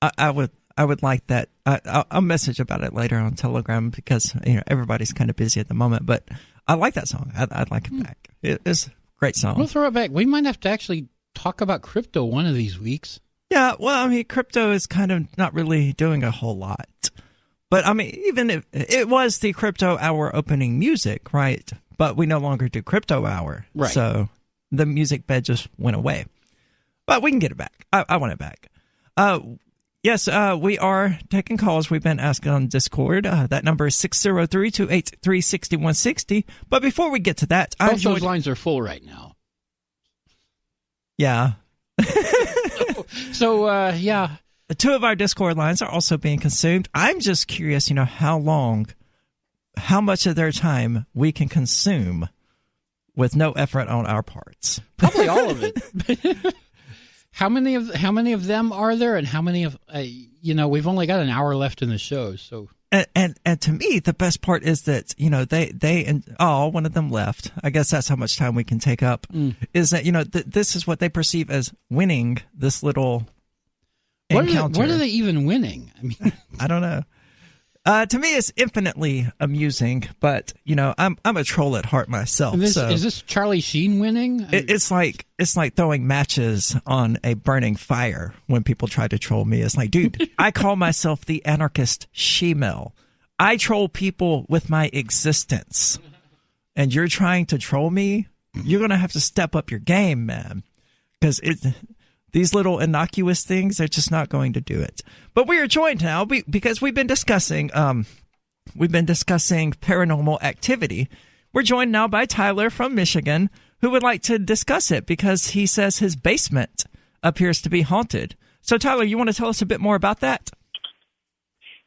[SPEAKER 1] I would like that. I'll message about it later on Telegram, because everybody's kind of busy at the moment, but I like that song. I'd like it back. It's a great song.
[SPEAKER 2] We'll throw it back. We might have to actually talk about crypto one of these weeks.
[SPEAKER 1] Yeah, well, I mean, crypto is kind of not really doing a whole lot. But, I mean, even if it was the Crypto Hour opening music, right? But we no longer do Crypto Hour.
[SPEAKER 2] Right.
[SPEAKER 1] So the music bed just went away. But we can get it back. I want it back. Yes, we are taking calls. We've been asking on Discord. That number is 603-283-6160. But before we get to that,
[SPEAKER 2] both those lines are full right now.
[SPEAKER 1] Yeah.
[SPEAKER 2] So, yeah.
[SPEAKER 1] Two of our Discord lines are also being consumed. I'm just curious, how much of their time we can consume with no effort on our parts.
[SPEAKER 2] Probably all of it. How many of them are there, and how many of we've only got an hour left in the show, so.
[SPEAKER 1] And to me, the best part is that one of them left. I guess that's how much time we can take up. Is that this is what they perceive as winning this little encounter.
[SPEAKER 2] What are they even winning? I mean,
[SPEAKER 1] I don't know. To me, it's infinitely amusing, but I'm a troll at heart myself.
[SPEAKER 2] Is this Charlie Sheen winning?
[SPEAKER 1] It's like throwing matches on a burning fire when people try to troll me. It's like, dude, I call myself the anarchist she-male. I troll people with my existence, and you're trying to troll me. You're gonna have to step up your game, man, because these little innocuous things are just not going to do it. But we are joined now because we've been discussing paranormal activity. We're joined now by Tyler from Michigan, who would like to discuss it because he says his basement appears to be haunted. So, Tyler, you want to tell us a bit more about that?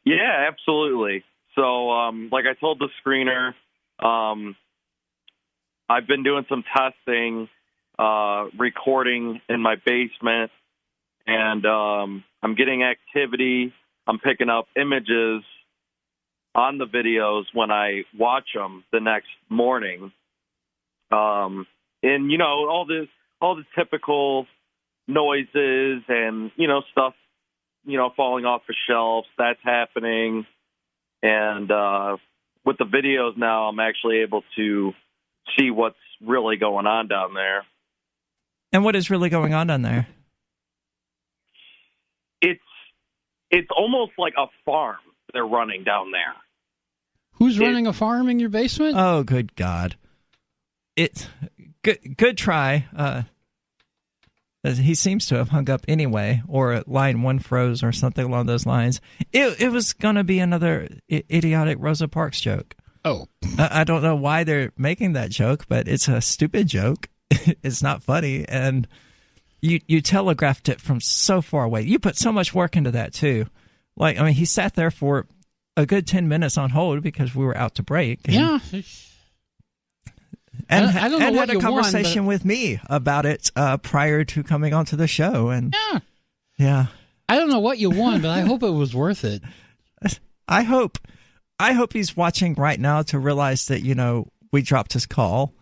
[SPEAKER 8] Yeah, absolutely. So, like I told the screener, I've been doing some testing, recording in my basement, and I'm getting activity. I'm picking up images on the videos when I watch them the next morning. And all the typical noises and stuff, falling off the shelves, that's happening. And with the videos now, I'm actually able to see what's really going on down there.
[SPEAKER 1] And what is really going on down there?
[SPEAKER 8] It's almost like a farm they're running down there.
[SPEAKER 2] Who's running a farm in your basement?
[SPEAKER 1] Oh, good God. It's good try. He seems to have hung up anyway, or line one froze or something along those lines. It was going to be another idiotic Rosa Parks joke.
[SPEAKER 2] Oh.
[SPEAKER 1] I don't know why they're making that joke, but it's a stupid joke. It's not funny, and you telegraphed it from so far away. You put so much work into that, too. He sat there for a good 10 minutes on hold because we were out to break.
[SPEAKER 2] Yeah.
[SPEAKER 1] And
[SPEAKER 2] I don't know what
[SPEAKER 1] had a conversation with me about it prior to coming onto the show. And yeah.
[SPEAKER 2] I don't know what you won, but I hope it was worth it.
[SPEAKER 1] I hope he's watching right now to realize that, we dropped his call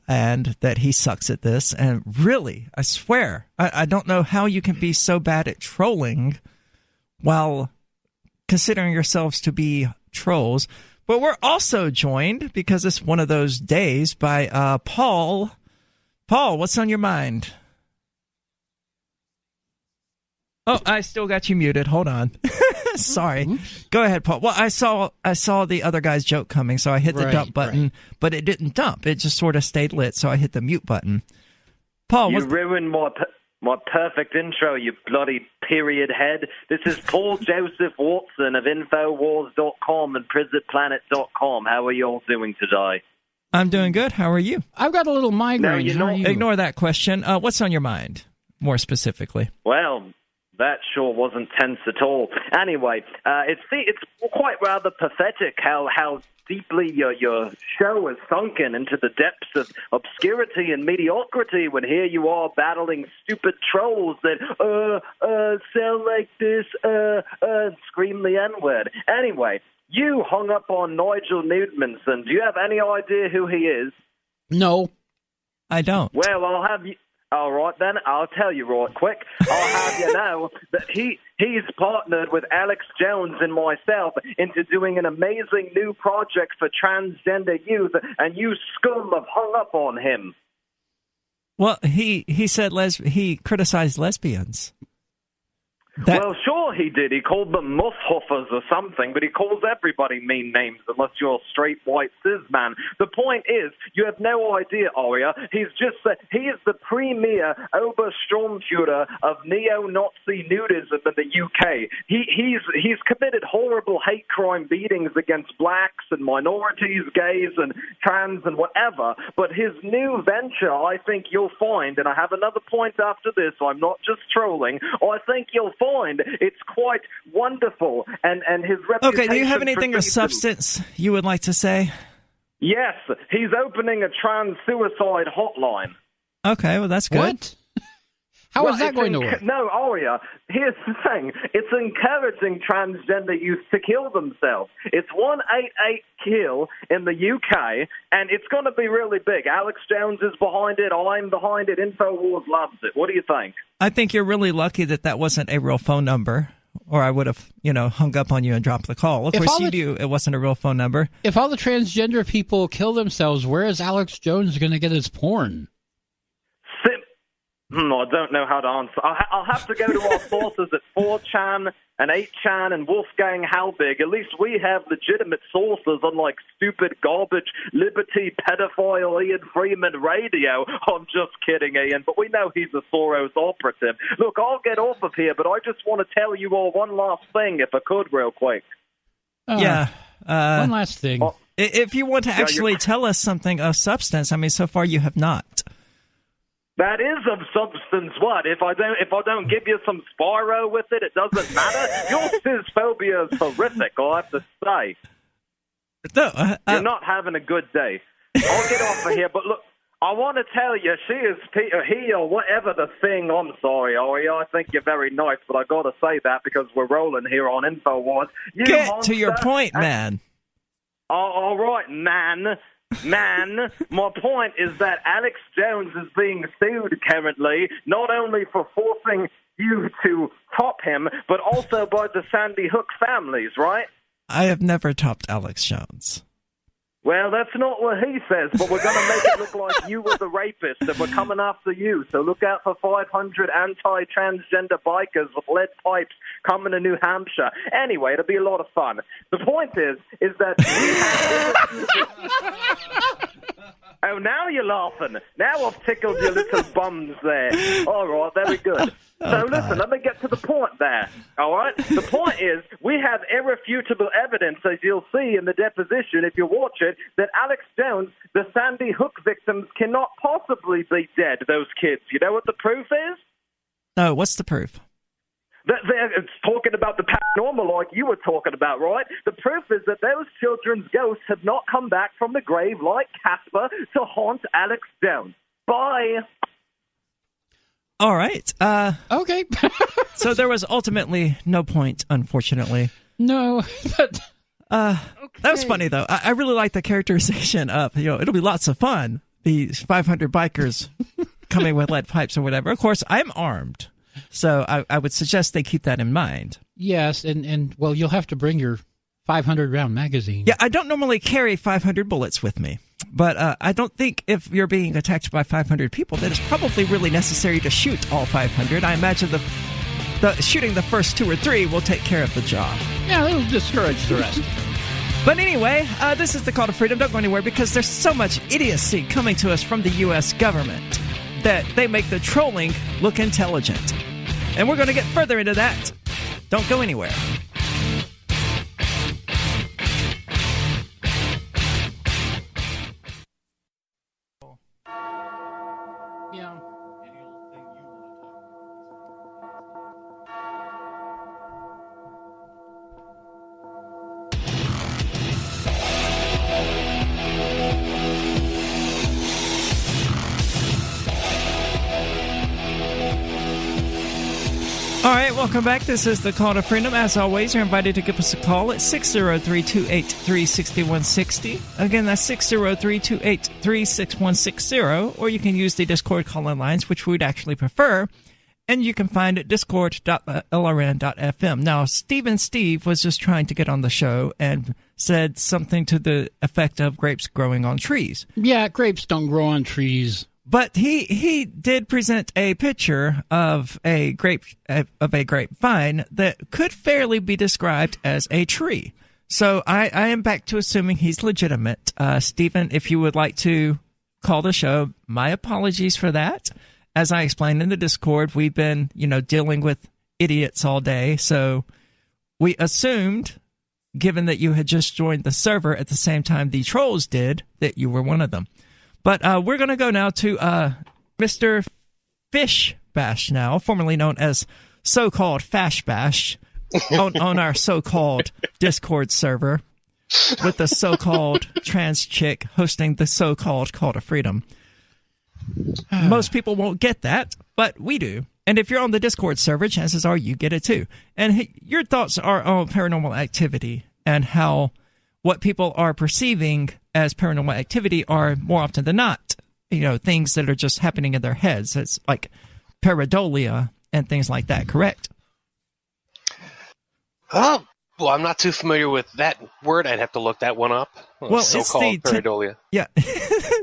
[SPEAKER 1] and that he sucks at this. And really, I swear, I don't know how you can be so bad at trolling while considering yourselves to be trolls. But we're also joined, because it's one of those days, by Paul. Paul, what's on your mind? Oh, I still got you muted. Hold on. Sorry. Go ahead, Paul. Well, I saw the other guy's joke coming, so I hit the dump button, but it didn't dump. It just sort of stayed lit, so I hit the mute button. Paul,
[SPEAKER 9] you ruined my perfect intro, you bloody period head. This is Paul Joseph Watson of Infowars.com and PrisonPlanet.com. How are you all doing today?
[SPEAKER 1] I'm doing good. How are you?
[SPEAKER 2] I've got a little migraine.
[SPEAKER 9] No,
[SPEAKER 1] Ignore that question. What's on your mind, more specifically?
[SPEAKER 9] Well, that sure wasn't tense at all. Anyway, it's quite rather pathetic how deeply your show has sunken into the depths of obscurity and mediocrity when here you are battling stupid trolls that sound like this, scream the N-word. Anyway, you hung up on Nigel Newdmanson. Do you have any idea who he is?
[SPEAKER 2] No.
[SPEAKER 1] I don't.
[SPEAKER 9] Well, I'll have you... All right, then, I'll tell you right quick. I'll have you know that he's partnered with Alex Jones and myself into doing an amazing new project for transgender youth, and you scum have hung up on him.
[SPEAKER 1] Well, he said he criticized lesbians.
[SPEAKER 9] Well, sure he did. He called them musshoffers or something, but he calls everybody mean names unless you're a straight white cis man. The point is, you have no idea, Aria. He is the premier Obersturmführer of neo-Nazi nudism in the UK. He's committed horrible hate crime beatings against blacks and minorities, gays and trans and whatever. But his new venture, I think you'll find, and I have another point after this, so I'm not just trolling, I think you'll find it's quite wonderful, and his reputation...
[SPEAKER 1] Okay, do you have anything of substance you would like to say?
[SPEAKER 9] Yes, he's opening a trans suicide hotline.
[SPEAKER 1] Okay, well, that's good.
[SPEAKER 2] What? How is that going to work?
[SPEAKER 9] No, Aria, here's the thing. It's encouraging transgender youth to kill themselves. It's 188 kill in the UK, and it's going to be really big. Alex Jones is behind it. I'm behind it. InfoWars loves it. What do you think?
[SPEAKER 1] I think you're really lucky that wasn't a real phone number, or I would have, hung up on you and dropped the call. Of course, you knew it wasn't a real phone number.
[SPEAKER 2] If all the transgender people kill themselves, where is Alex Jones going to get his porn?
[SPEAKER 9] I don't know how to answer. I'll have to go to our sources at 4chan and 8chan and Wolfgang Halbig. At least we have legitimate sources, unlike stupid garbage, liberty, pedophile Ian Freeman radio. I'm just kidding, Ian, but we know he's a Soros operative. Look, I'll get off of here, but I just want to tell you all one last thing, if I could, real quick.
[SPEAKER 1] One
[SPEAKER 2] last thing.
[SPEAKER 1] If you want to actually tell us something of substance, I mean, so far you have not.
[SPEAKER 9] That is of substance. What if I don't give you some Spyro with it? It doesn't matter. Your cisphobia is horrific. I have to say.
[SPEAKER 1] No,
[SPEAKER 9] you're not having a good day. I'll get off of here. But look, I want to tell you, she is he or whatever the thing. I'm sorry, Aria. I think you're very nice, but I got to say that because we're rolling here on InfoWars.
[SPEAKER 1] Get to your point, man.
[SPEAKER 9] All right, man. My point is that Alex Jones is being sued currently, not only for forcing you to top him, but also by the Sandy Hook families, right?
[SPEAKER 1] I have never topped Alex Jones.
[SPEAKER 9] Well, that's not what he says, but we're going to make it look like you were the rapist, and we're coming after you. So look out for 500 anti-transgender bikers with lead pipes coming to New Hampshire. Anyway, it'll be a lot of fun. The point is that we have... Oh, now you're laughing. Now I've tickled your little bums there. All right, very good. So listen, let me get to the point there, all right? The point is we have irrefutable evidence, as you'll see in the deposition if you watch it, that Alex Jones, the Sandy Hook victims, cannot possibly be dead, those kids. You know what the proof is?
[SPEAKER 1] No, what's the proof?
[SPEAKER 9] It's talking about the paranormal like you were talking about, right? The proof is that those children's ghosts have not come back from the grave like Casper to haunt Alex Jones. Bye.
[SPEAKER 1] All right.
[SPEAKER 2] Okay.
[SPEAKER 1] So there was ultimately no point, unfortunately.
[SPEAKER 2] No, but...
[SPEAKER 1] That was funny, though. I really like the characterization of, it'll be lots of fun. These 500 bikers coming with lead pipes or whatever. Of course, I'm armed. So I would suggest they keep that in mind.
[SPEAKER 2] Yes, and well, you'll have to bring your 500-round magazine.
[SPEAKER 1] Yeah, I don't normally carry 500 bullets with me. But I don't think if you're being attacked by 500 people that it's probably really necessary to shoot all 500. I imagine the shooting the first 2 or 3 will take care of the job.
[SPEAKER 2] Yeah, it'll discourage the rest.
[SPEAKER 1] But anyway, this is the Call to Freedom. Don't go anywhere because there's so much idiocy coming to us from the U.S. government that they make the trolling look intelligent. And we're going to get further into that. Don't go anywhere.
[SPEAKER 2] Yeah.
[SPEAKER 1] All right, welcome back. This is the Call to Freedom. As always, you're invited to give us a call at 603-283-6160. Again, that's 603-283-6160. Or you can use the Discord call-in lines, which we'd actually prefer. And you can find it at discord.lrn.fm. Now, Steve was just trying to get on the show and said something to the effect of grapes growing on trees.
[SPEAKER 2] Yeah, grapes don't grow on trees.
[SPEAKER 1] But he did present a picture of a grapevine that could fairly be described as a tree. So I am back to assuming he's legitimate. Stephen, if you would like to call the show, my apologies for that. As I explained in the Discord, we've been, dealing with idiots all day. So we assumed, given that you had just joined the server at the same time the trolls did, that you were one of them. But we're going to go now to Mr. Fish Bash now, formerly known as so-called Fash Bash, on our so-called Discord server, with the so-called trans chick hosting the so-called Call to Freedom. Most people won't get that, but we do. And if you're on the Discord server, chances are you get it too. And your thoughts are on paranormal activity and how what people are perceiving as paranormal activity are more often than not, things that are just happening in their heads. It's like pareidolia and things like that, correct?
[SPEAKER 10] Oh, well, I'm not too familiar with that word. I'd have to look that one up.
[SPEAKER 1] Well,
[SPEAKER 10] so-called pareidolia.
[SPEAKER 1] Yeah,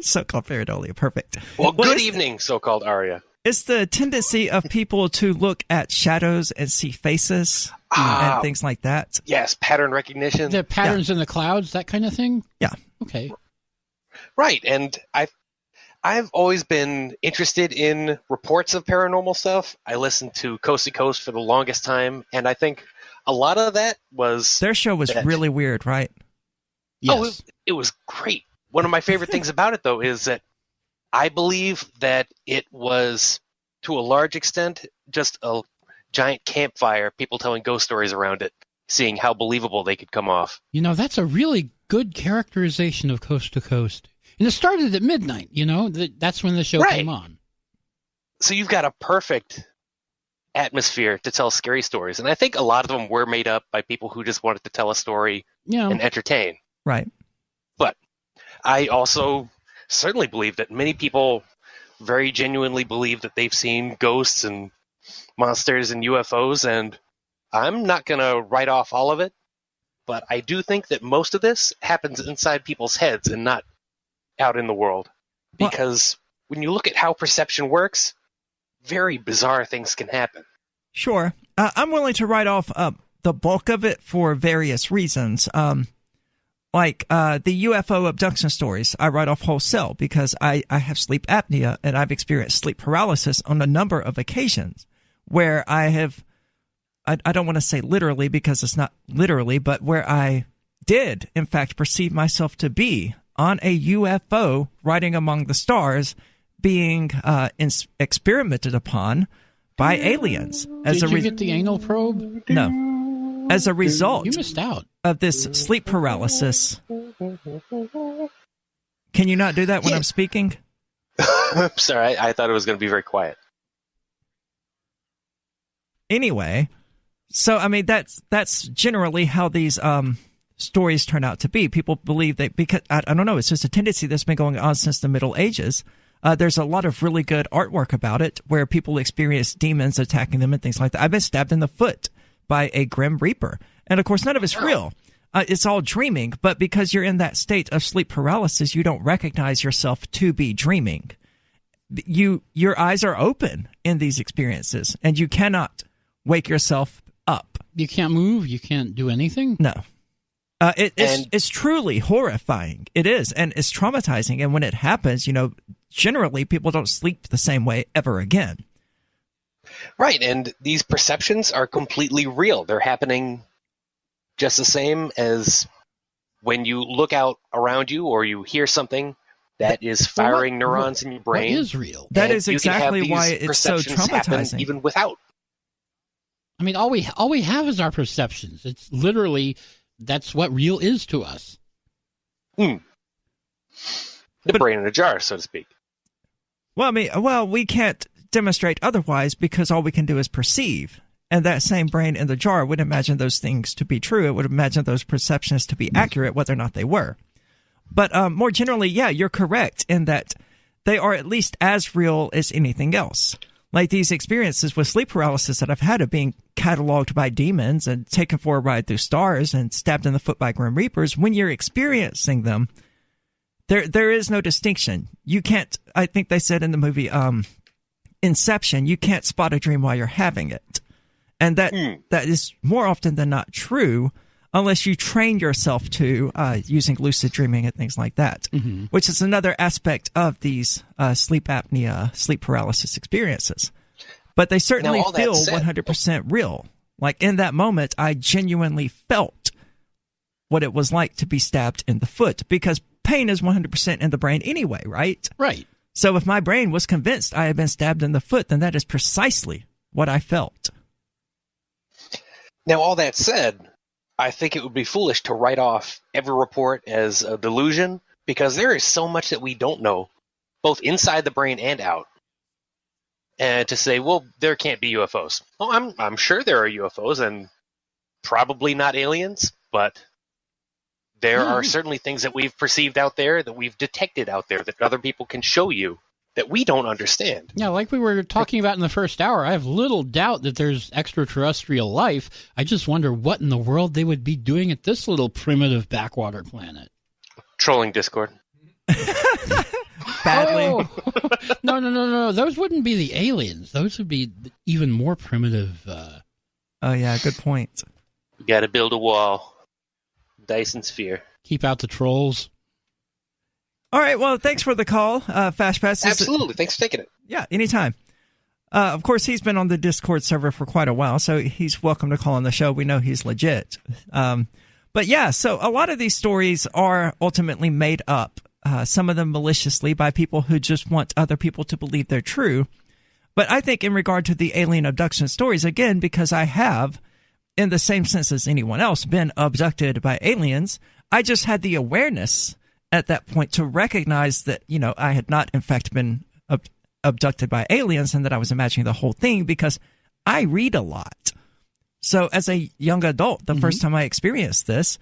[SPEAKER 1] so-called pareidolia. Perfect.
[SPEAKER 10] Well, good evening, so-called Aria.
[SPEAKER 1] It's the tendency of people to look at shadows and see faces and things like that.
[SPEAKER 10] Yes, pattern recognition.
[SPEAKER 2] The patterns in the clouds, that kind of thing?
[SPEAKER 1] Yeah.
[SPEAKER 2] Okay.
[SPEAKER 10] Right, and I've always been interested in reports of paranormal stuff. I listened to Coast to Coast for the longest time, and I think a lot of that was...
[SPEAKER 1] Their show was really weird, right?
[SPEAKER 2] Yes.
[SPEAKER 10] Oh, it was great. One of my favorite things about it, though, is that I believe that it was, to a large extent, just a giant campfire, people telling ghost stories around it, seeing how believable they could come off.
[SPEAKER 2] That's a really good characterization of Coast to Coast. And it started at midnight, that's when the show came on.
[SPEAKER 10] So you've got a perfect atmosphere to tell scary stories. And I think a lot of them were made up by people who just wanted to tell a story and entertain.
[SPEAKER 1] Right.
[SPEAKER 10] But I also certainly believe that many people very genuinely believe that they've seen ghosts and monsters and UFOs, and I'm not going to write off all of it, but I do think that most of this happens inside people's heads and not out in the world. Because when you look at how perception works, very bizarre things can happen.
[SPEAKER 1] Sure. I'm willing to write off the bulk of it for various reasons. Like the UFO abduction stories, I write off wholesale because I have sleep apnea and I've experienced sleep paralysis on a number of occasions where I don't want to say literally because it's not literally, but where I did, in fact, perceive myself to be on a UFO riding among the stars being experimented upon by aliens.
[SPEAKER 2] Did you get the anal probe?
[SPEAKER 1] No. As a result,
[SPEAKER 2] you missed out
[SPEAKER 1] of this sleep paralysis. Can you not do that when I'm speaking?
[SPEAKER 10] I'm sorry, I thought it was going to be very quiet.
[SPEAKER 1] Anyway, so I mean that's generally how these stories turn out to be. People believe that because I don't know, it's just a tendency that's been going on since the Middle Ages. There's a lot of really good artwork about it where people experience demons attacking them and things like that. I've been stabbed in the foot by a Grim Reaper. And of course, none of it's real. It's all dreaming. But because you're in that state of sleep paralysis, you don't recognize yourself to be dreaming. Your eyes are open in these experiences, and you cannot wake yourself up.
[SPEAKER 2] You can't move? You can't do anything?
[SPEAKER 1] No. It's truly horrifying. It is, and it's traumatizing. And when it happens, generally people don't sleep the same way ever again.
[SPEAKER 10] Right, and these perceptions are completely real. They're happening just the same as when you look out around you or you hear something that is firing neurons in your brain.
[SPEAKER 2] What is real?
[SPEAKER 1] That is exactly why it's so traumatizing.
[SPEAKER 10] Even without.
[SPEAKER 2] I mean, all we have is our perceptions. It's literally, that's what real is to us.
[SPEAKER 10] The brain in a jar, so to speak.
[SPEAKER 1] Well, we can't demonstrate otherwise because all we can do is perceive. And that same brain in the jar would imagine those things to be true. It would imagine those perceptions to be accurate, whether or not they were. But more generally, yeah, you're correct in that they are at least as real as anything else. Like these experiences with sleep paralysis that I've had of being cataloged by demons and taken for a ride through stars and stabbed in the foot by Grim Reapers, when you're experiencing them, There is no distinction. You can't, I think they said in the movie Inception, you can't spot a dream while you're having it. And that is more often than not true unless you train yourself to using lucid dreaming and things like that, which is another aspect of these sleep apnea, sleep paralysis experiences. But they certainly feel 100% real. Like in that moment, I genuinely felt what it was like to be stabbed in the foot, because pain is 100% in the brain anyway, right?
[SPEAKER 2] Right.
[SPEAKER 1] So if my brain was convinced I had been stabbed in the foot, then that is precisely what I felt.
[SPEAKER 10] Now, all that said, I think it would be foolish to write off every report as a delusion, because there is so much that we don't know, both inside the brain and out. And to say, well, there can't be UFOs. Well, I'm sure there are UFOs, and probably not aliens, but there are certainly things that we've perceived out there, that we've detected out there, that other people can show you that we don't understand.
[SPEAKER 2] Yeah, like we were talking about in the first hour, I have little doubt that there's extraterrestrial life. I just wonder what in the world they would be doing at this little primitive backwater planet.
[SPEAKER 10] Trolling Discord.
[SPEAKER 1] Badly.
[SPEAKER 2] Oh. No. Those wouldn't be the aliens. Those would be even more primitive.
[SPEAKER 1] Oh, yeah, good point.
[SPEAKER 10] We got to build a wall. Dyson sphere.
[SPEAKER 2] Keep out the trolls.
[SPEAKER 1] All right, well, thanks for the call, Fast Pass.
[SPEAKER 10] Absolutely, thanks for taking it.
[SPEAKER 1] Yeah, anytime. Of course, he's been on the Discord server for quite a while, so he's welcome to call on the show. We know he's legit. But yeah, so a lot of these stories are ultimately made up, some of them maliciously by people who just want other people to believe they're true. But I think in regard to the alien abduction stories, again, because I have, in the same sense as anyone else, been abducted by aliens, I just had the awareness at that point to recognize that, you know, I had not in fact been abducted by aliens and that I was imagining the whole thing, because I read a lot. So as a young adult, the first time I experienced this,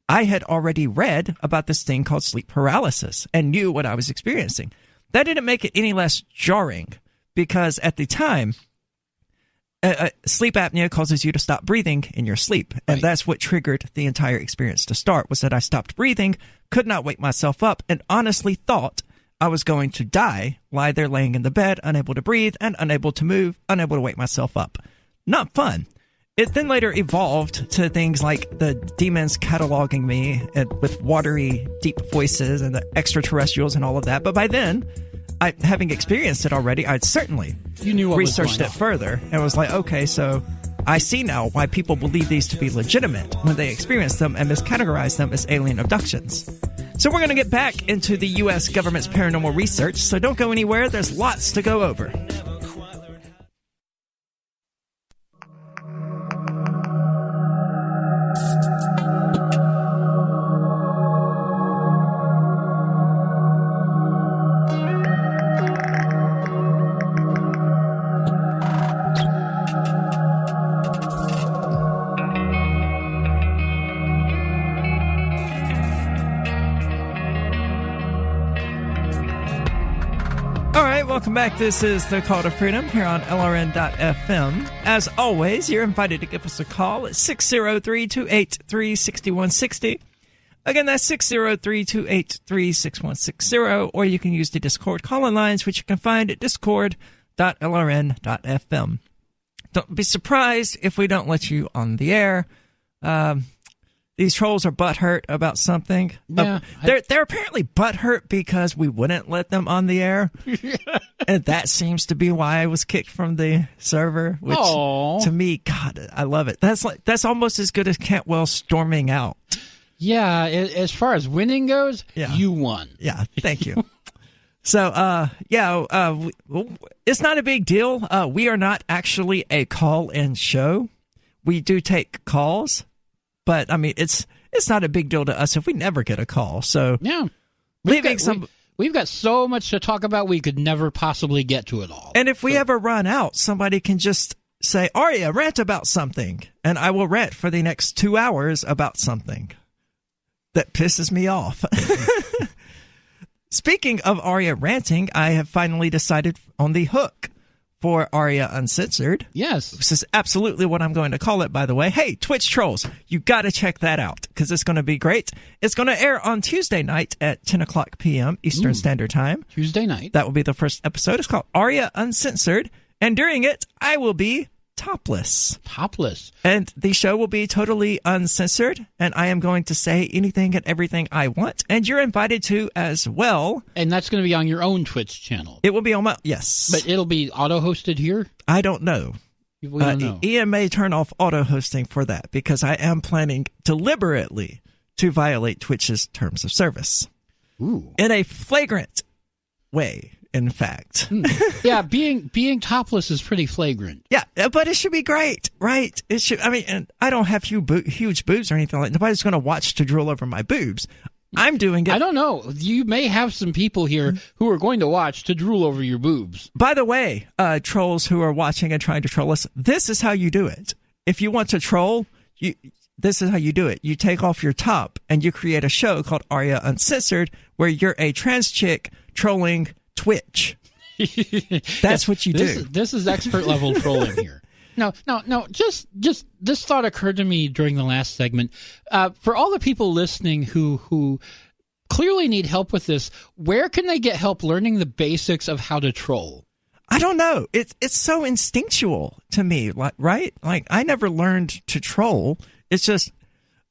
[SPEAKER 1] I had already read about this thing called sleep paralysis and knew what I was experiencing. That didn't make it any less jarring, because at the time, sleep apnea causes you to stop breathing in your sleep. And that's what triggered the entire experience to start, was that I stopped breathing, could not wake myself up, and honestly thought I was going to die, lie there laying in the bed, unable to breathe and unable to move, unable to wake myself up. Not fun. It then later evolved to things like the demons cataloging me with watery, deep voices and the extraterrestrials and all of that. But by then, having experienced it already, I'd certainly researched it further and was like, okay, so I see now why people believe these to be legitimate when they experience them and miscategorize them as alien abductions. So we're going to get back into the U.S. government's paranormal research, so don't go anywhere. There's lots to go over. Welcome back. This is the Call to Freedom here on LRN.FM. As always, you're invited to give us a call at 603-283-6160. Again, that's 603-283-6160, or you can use the Discord call-in lines, which you can find at discord.lrn.fm. Don't be surprised if we don't let you on the air. These trolls are butthurt about something.
[SPEAKER 2] Yeah,
[SPEAKER 1] they're apparently butthurt because we wouldn't let them on the air. And that seems to be why I was kicked from the server, which to me, God, I love it. That's almost as good as Cantwell storming out.
[SPEAKER 2] Yeah, as far as winning goes, you won.
[SPEAKER 1] Yeah, thank you. So, it's not a big deal. We are not actually a call-in show. We do take calls. But I mean, it's not a big deal to us if we never get a call. So
[SPEAKER 2] yeah, we've got so much to talk about, we could never possibly get to it all.
[SPEAKER 1] And if we ever run out, somebody can just say, "Aria, rant about something," and I will rant for the next 2 hours about something that pisses me off. Speaking of Aria ranting, I have finally decided on the hook for Aria Uncensored.
[SPEAKER 2] Yes.
[SPEAKER 1] This is absolutely what I'm going to call it, by the way. Hey, Twitch Trolls, you got to check that out because it's going to be great. It's going to air on Tuesday night at 10 o'clock p.m. Eastern Standard Time.
[SPEAKER 2] Tuesday night.
[SPEAKER 1] That will be the first episode. It's called Aria Uncensored. And during it, I will be topless.
[SPEAKER 2] Topless.
[SPEAKER 1] And the show will be totally uncensored, and I am going to say anything and everything I want, and you're invited to as well.
[SPEAKER 2] And that's going to be on your own Twitch channel.
[SPEAKER 1] It will be on my, yes.
[SPEAKER 2] But it'll be auto-hosted here?
[SPEAKER 1] I don't know.
[SPEAKER 2] We don't know.
[SPEAKER 1] Ian may turn off auto-hosting for that, because I am planning deliberately to violate Twitch's terms of service.
[SPEAKER 2] Ooh.
[SPEAKER 1] In a flagrant way. In fact.
[SPEAKER 2] Yeah, being topless is pretty flagrant.
[SPEAKER 1] Yeah, but it should be great, right? It should. I mean, and I don't have huge boobs or anything like that. Nobody's going to watch to drool over my boobs. I'm doing it.
[SPEAKER 2] I don't know. You may have some people here who are going to watch to drool over your boobs.
[SPEAKER 1] By the way, trolls who are watching and trying to troll us, this is how you do it. If you want to troll, this is how you do it. You take off your top and you create a show called Aria Uncensored where you're a trans chick trolling Twitch. That's what you do.
[SPEAKER 2] This is expert level trolling here. No. Just this thought occurred to me during the last segment. For all the people listening who clearly need help with this, where can they get help learning the basics of how to troll?
[SPEAKER 1] I don't know. It's so instinctual to me, right? Like I never learned to troll. It's just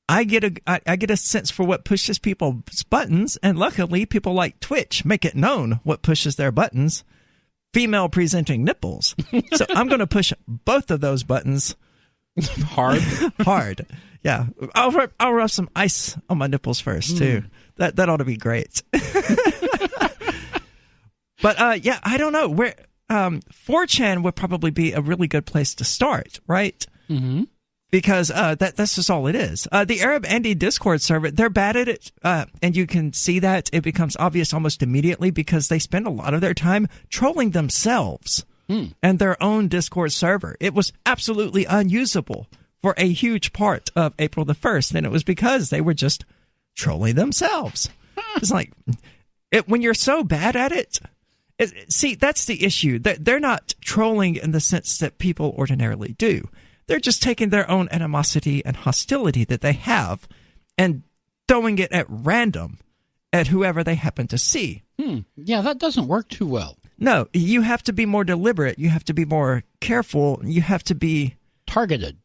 [SPEAKER 1] I get a sense for what pushes people's buttons, and luckily people like Twitch make it known what pushes their buttons. Female presenting nipples. So I'm going to push both of those buttons hard. Yeah. I'll rub some ice on my nipples first too. That ought to be great. But yeah, I don't know where 4chan would probably be a really good place to start, right? Mm-hmm. Because that's just all it is. The Arab Andy Discord server, they're bad at it, and you can see that. It becomes obvious almost immediately because they spend a lot of their time trolling themselves and their own Discord server. It was absolutely unusable for a huge part of April the 1st, and it was because they were just trolling themselves. It's like, when you're so bad at it, see, that's the issue. They're not trolling in the sense that people ordinarily do. They're just taking their own animosity and hostility that they have and throwing it at random at whoever they happen to see.
[SPEAKER 2] Yeah, that doesn't work too well.
[SPEAKER 1] No, you have to be more deliberate. You have to be more careful. You have to be
[SPEAKER 2] targeted.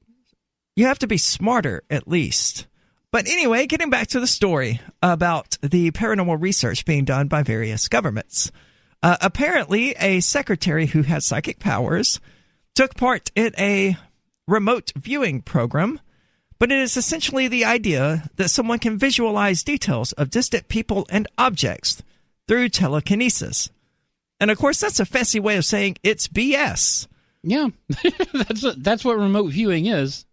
[SPEAKER 1] You have to be smarter, at least. But anyway, getting back to the story about the paranormal research being done by various governments. Apparently, a secretary who has psychic powers took part in a remote viewing program, but it is essentially the idea that someone can visualize details of distant people and objects through telekinesis. And of course, that's a fancy way of saying it's BS.
[SPEAKER 2] Yeah, that's what remote viewing is.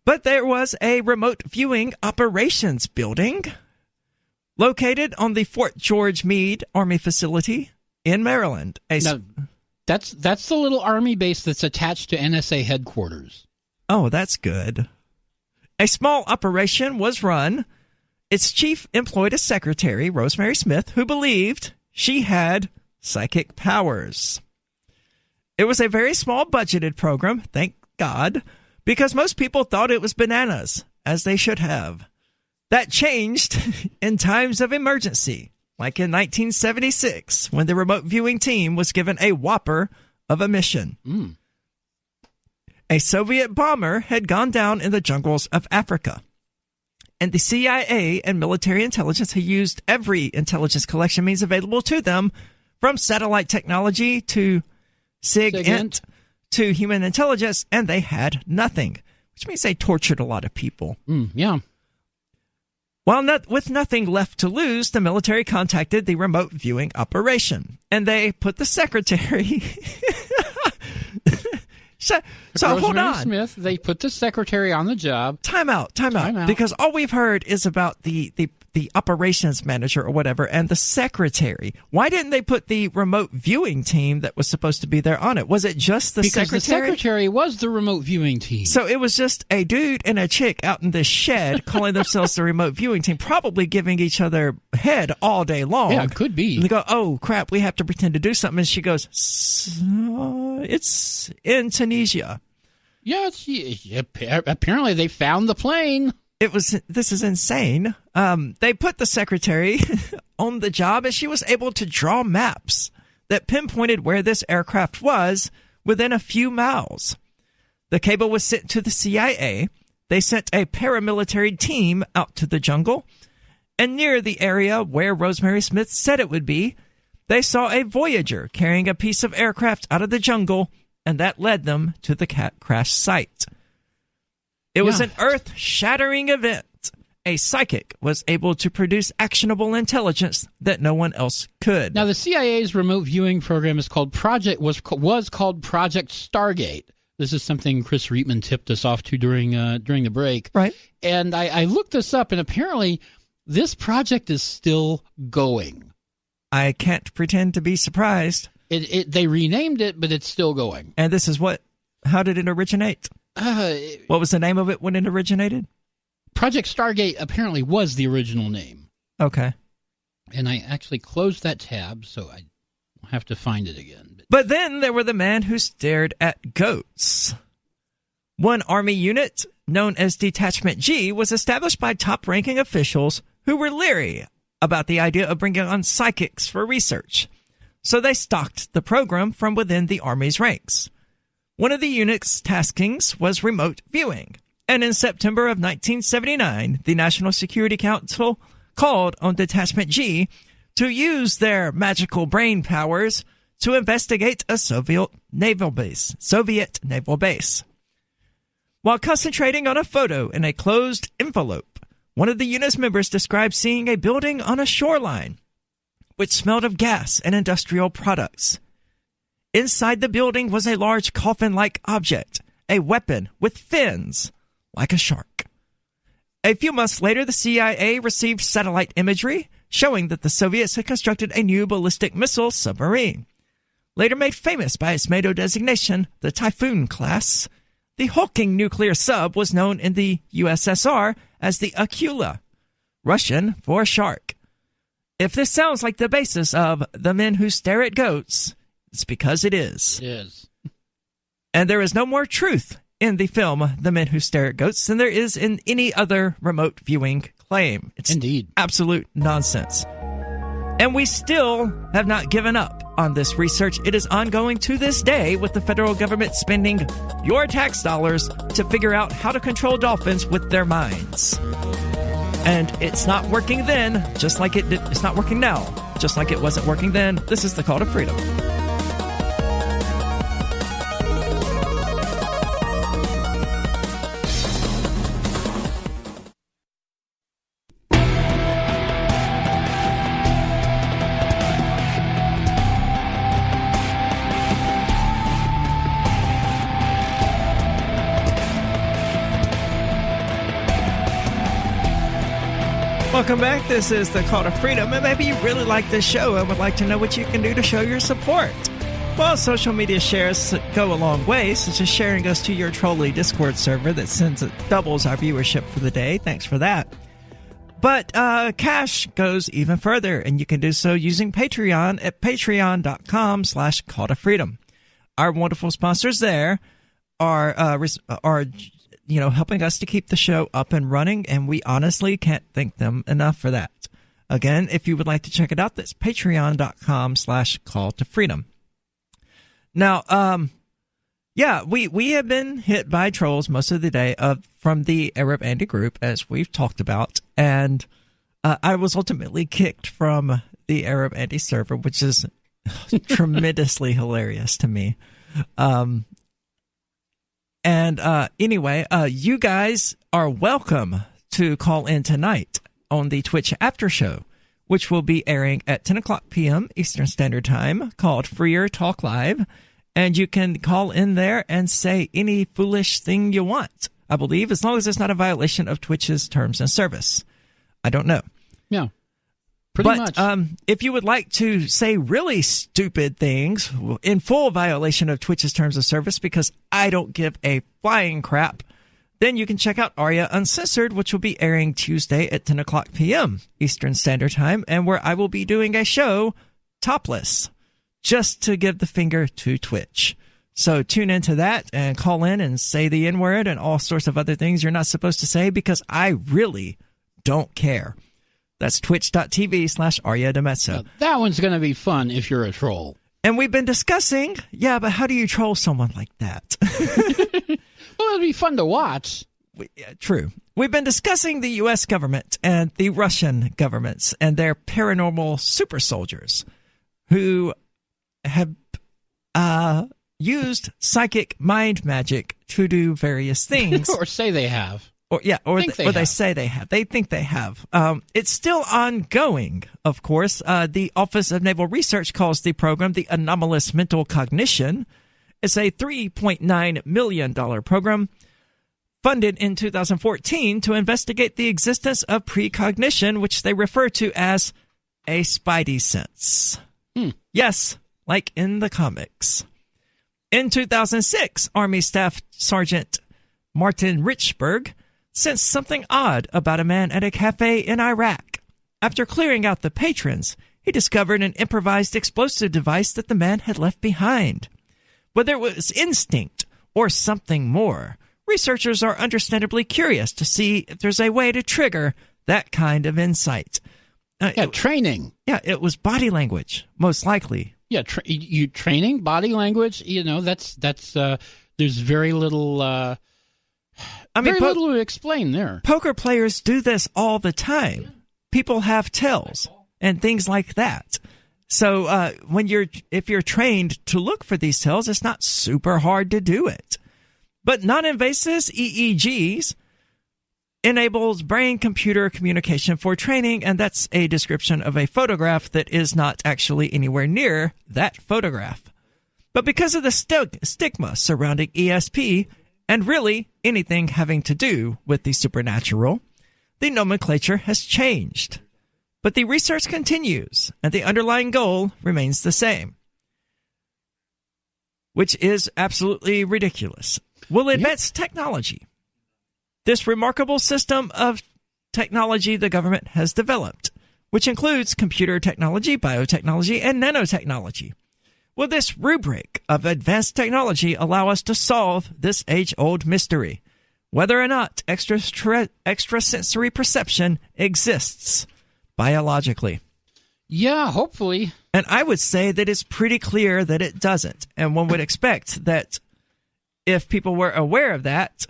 [SPEAKER 1] But there was a remote viewing operations building located on the Fort George Meade Army facility in Maryland.
[SPEAKER 2] That's the little Army base that's attached to NSA headquarters.
[SPEAKER 1] Oh, that's good. A small operation was run. Its chief employed a secretary, Rosemary Smith, who believed she had psychic powers. It was a very small budgeted program, thank God, because most people thought it was bananas, as they should have. That changed in times of emergency. Like in 1976, when the remote viewing team was given a whopper of a mission. A Soviet bomber had gone down in the jungles of Africa. And the CIA and military intelligence had used every intelligence collection means available to them, from satellite technology to SIGINT to human intelligence, and they had nothing, which means they tortured a lot of people.
[SPEAKER 2] Yeah.
[SPEAKER 1] With nothing left to lose, the military contacted the remote viewing operation, and they put the secretary. so hold on.
[SPEAKER 2] Smith, they put the secretary on the job.
[SPEAKER 1] Time out. Because all we've heard is about the operations manager or whatever and the secretary. Why didn't they put the remote viewing team that was supposed to be there on it? Was it just the secretary?
[SPEAKER 2] Because the secretary was the remote viewing team.
[SPEAKER 1] So it was just a dude and a chick out in this shed calling themselves the remote viewing team, probably giving each other head all day long.
[SPEAKER 2] Yeah, it could be.
[SPEAKER 1] And they go, oh, crap, we have to pretend to do something. And she goes, sorry. It's in Tunisia.
[SPEAKER 2] Yeah, apparently they found the plane.
[SPEAKER 1] This is insane. They put the secretary on the job, and she was able to draw maps that pinpointed where this aircraft was within a few miles. The cable was sent to the CIA. They sent a paramilitary team out to the jungle, and near the area where Rosemary Smith said it would be, they saw a Voyager carrying a piece of aircraft out of the jungle, and that led them to the crash site. It was an earth-shattering event. A psychic was able to produce actionable intelligence that no one else could.
[SPEAKER 2] Now, the CIA's remote viewing program was called Project Stargate. This is something Chris Reitman tipped us off to during the break.
[SPEAKER 1] Right.
[SPEAKER 2] And I looked this up, and apparently this project is still going.
[SPEAKER 1] I can't pretend to be surprised.
[SPEAKER 2] They renamed it, but it's still going.
[SPEAKER 1] And this is how did it originate? What was the name of it when it originated?
[SPEAKER 2] Project Stargate apparently was the original name.
[SPEAKER 1] Okay.
[SPEAKER 2] And I actually closed that tab, so I have to find it again.
[SPEAKER 1] But then there were the men who stared at goats. One Army unit, known as Detachment G, was established by top-ranking officials who were leery about the idea of bringing on psychics for research. So they stocked the program from within the Army's ranks. One of the unit's taskings was remote viewing. And in September of 1979, the National Security Council called on Detachment G to use their magical brain powers to investigate a Soviet naval base. While concentrating on a photo in a closed envelope, one of the unit's members described seeing a building on a shoreline, which smelled of gas and industrial products. Inside the building was a large coffin-like object, a weapon with fins, like a shark. A few months later, the CIA received satellite imagery showing that the Soviets had constructed a new ballistic missile submarine. Later made famous by its NATO designation, the Typhoon class, the hulking nuclear sub was known in the USSR as the Akula, Russian for shark. If this sounds like the basis of The Men Who Stare at Goats, it's because it is.
[SPEAKER 2] It is.
[SPEAKER 1] And there is no more truth in the film The Men Who Stare at Goats than there is in any other remote viewing claim. It's
[SPEAKER 2] indeed
[SPEAKER 1] absolute nonsense. And we still have not given up on this research. It is ongoing to this day, with the federal government spending your tax dollars to figure out how to control dolphins with their minds. And it's not working then, just like it did. It's not working now, just like it wasn't working then. This is the Call to Freedom. Welcome back. This is the Call to Freedom, and maybe you really like this show and would like to know what you can do to show your support. Well, social media shares go a long way, such as sharing us to your trolley Discord server that doubles our viewership for the day. Thanks for that. But cash goes even further, and you can do so using Patreon at patreon.com/Call to Freedom. Our wonderful sponsors there are helping us to keep the show up and running, and we honestly can't thank them enough for that. Again, if you would like to check it out, that's patreon.com/Call to Freedom. Now, we have been hit by trolls most of the day from the Arab Andy group, as we've talked about, and I was ultimately kicked from the Arab Andy server, which is tremendously hilarious to me. Anyway, you guys are welcome to call in tonight on the Twitch After Show, which will be airing at 10 o'clock p.m. Eastern Standard Time, called Freer Talk Live. And you can call in there and say any foolish thing you want, I believe, as long as it's not a violation of Twitch's terms and service. I don't know.
[SPEAKER 2] Yeah. Pretty much.
[SPEAKER 1] If you would like to say really stupid things in full violation of Twitch's terms of service, because I don't give a flying crap, then you can check out Aria Uncensored, which will be airing Tuesday at 10 o'clock p.m. Eastern Standard Time, and where I will be doing a show topless, just to give the finger to Twitch. So tune into that and call in and say the N-word and all sorts of other things you're not supposed to say, because I really don't care. That's twitch.tv/Aria Demezzo.
[SPEAKER 2] That one's going to be fun if you're a troll.
[SPEAKER 1] And we've been discussing, but how do you troll someone like that?
[SPEAKER 2] Well, it'll be fun to watch.
[SPEAKER 1] True. We've been discussing the U.S. government and the Russian governments and their paranormal super soldiers who have used psychic mind magic to do various things.
[SPEAKER 2] Or say they have.
[SPEAKER 1] Or they say they have. They think they have. It's still ongoing, of course. The Office of Naval Research calls the program the Anomalous Mental Cognition. It's a $3.9 million program funded in 2014 to investigate the existence of precognition, which they refer to as a spidey sense. Yes, like in the comics. In 2006, Army Staff Sergeant Martin Richburg sensed something odd about a man at a cafe in Iraq. After clearing out the patrons, he discovered an improvised explosive device that the man had left behind. Whether it was instinct or something more, researchers are understandably curious to see if there's a way to trigger that kind of insight.
[SPEAKER 2] Training.
[SPEAKER 1] Yeah, it was body language, most likely.
[SPEAKER 2] Yeah, training, body language, that's there's very little little to explain there.
[SPEAKER 1] Poker players do this all the time. People have tells and things like that. So if you're trained to look for these tells, it's not super hard to do it. But non-invasive EEGs enables brain-computer communication for training, and that's a description of a photograph that is not actually anywhere near that photograph. But because of the stigma surrounding ESP, and really anything having to do with the supernatural, the nomenclature has changed. But the research continues, and the underlying goal remains the same, which is absolutely ridiculous. Will advance technology. This remarkable system of technology the government has developed, which includes computer technology, biotechnology, and nanotechnology. Will this rubric of advanced technology allow us to solve this age-old mystery, whether or not extrasensory perception exists biologically?
[SPEAKER 2] Yeah, hopefully.
[SPEAKER 1] And I would say that it's pretty clear that it doesn't. And one would expect that if people were aware of that,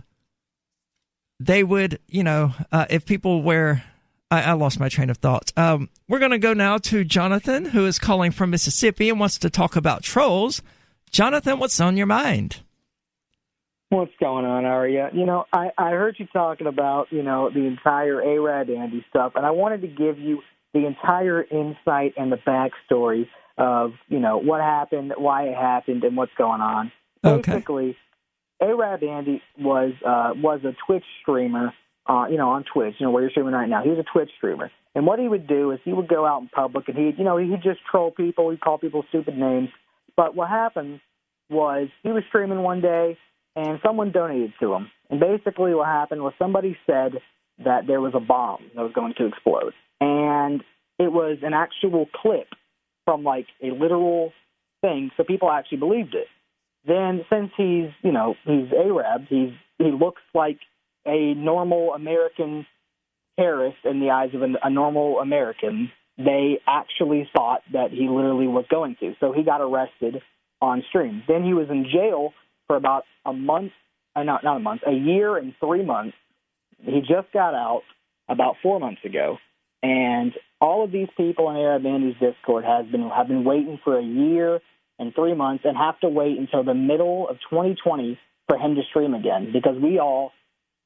[SPEAKER 1] they would, if people were... I lost my train of thought. We're going to go now to Jonathan, who is calling from Mississippi and wants to talk about trolls. Jonathan, what's on your mind?
[SPEAKER 11] What's going on, Aria? I heard you talking about, the entire Arab Andy stuff, and I wanted to give you the entire insight and the backstory of, what happened, why it happened, and what's going on.
[SPEAKER 1] Okay.
[SPEAKER 11] Basically, Arab Andy was a Twitch streamer, on Twitch, where you're streaming right now. He was a Twitch streamer. And what he would do is he would go out in public and he'd just troll people. He'd call people stupid names. But what happened was he was streaming one day and someone donated to him. And basically what happened was somebody said that there was a bomb that was going to explode. And it was an actual clip from like a literal thing, so people actually believed it. Then since he's Arab, he looks like a normal American terrorist in the eyes of a normal American. They actually thought that he literally was going to. So he got arrested on stream. Then he was in jail for about a year and 3 months. He just got out about 4 months ago. And all of these people in Arab Andy's Discord have been waiting for a year and 3 months and have to wait until the middle of 2020 for him to stream again, because we all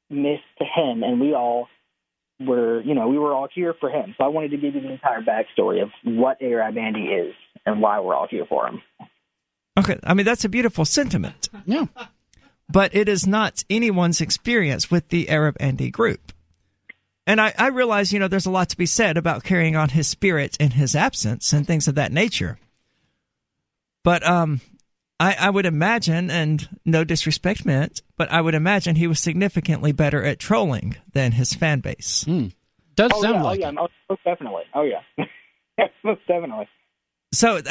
[SPEAKER 11] missed him and we all were, we were all here for him. So I wanted to give you the entire backstory of what Arab Andy is and why we're all here for him.
[SPEAKER 1] Okay, I mean, that's a beautiful sentiment.
[SPEAKER 2] Yeah.
[SPEAKER 1] But it is not anyone's experience with the Arab Andy group. And I realize, there's a lot to be said about carrying on his spirit in his absence and things of that nature. But I would imagine, and no disrespect meant, but I would imagine he was significantly better at trolling than his fan base.
[SPEAKER 2] Does sound like it.
[SPEAKER 11] Most definitely. Oh, yeah. Most definitely.
[SPEAKER 1] So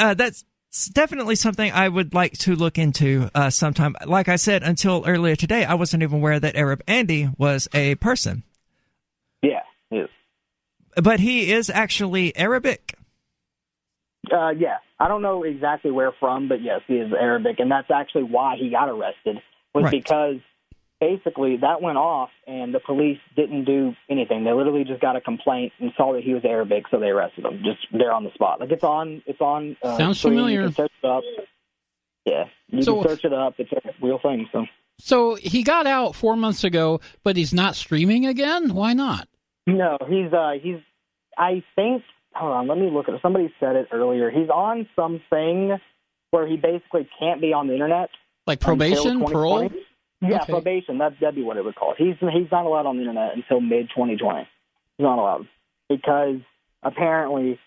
[SPEAKER 1] It's definitely something I would like to look into sometime. Like I said, until earlier today, I wasn't even aware that Arab Andy was a person.
[SPEAKER 11] Yeah, he is.
[SPEAKER 1] But he is actually Arabic.
[SPEAKER 11] Yeah, I don't know exactly where from, but yes, he is Arabic, and that's actually why he got arrested, was
[SPEAKER 1] Right.
[SPEAKER 11] because basically that went off, and the police didn't do anything. They literally just got a complaint and saw that he was Arabic, so they arrested him just there on the spot. Like it's on.
[SPEAKER 2] Sounds
[SPEAKER 11] screen.
[SPEAKER 2] familiar.
[SPEAKER 11] You can search it up. Yeah, you can search it up. It's a real thing.
[SPEAKER 2] So he got out 4 months ago, but he's not streaming again? Why not?
[SPEAKER 11] No, he's. I think. Hold on, let me look at it. Somebody said it earlier. He's on something where he basically can't be on the internet.
[SPEAKER 2] Like probation, parole?
[SPEAKER 11] Yeah,
[SPEAKER 2] Okay.
[SPEAKER 11] probation. That'd be what it would call it. He's not allowed on the internet until mid-2020. He's not allowed because apparently,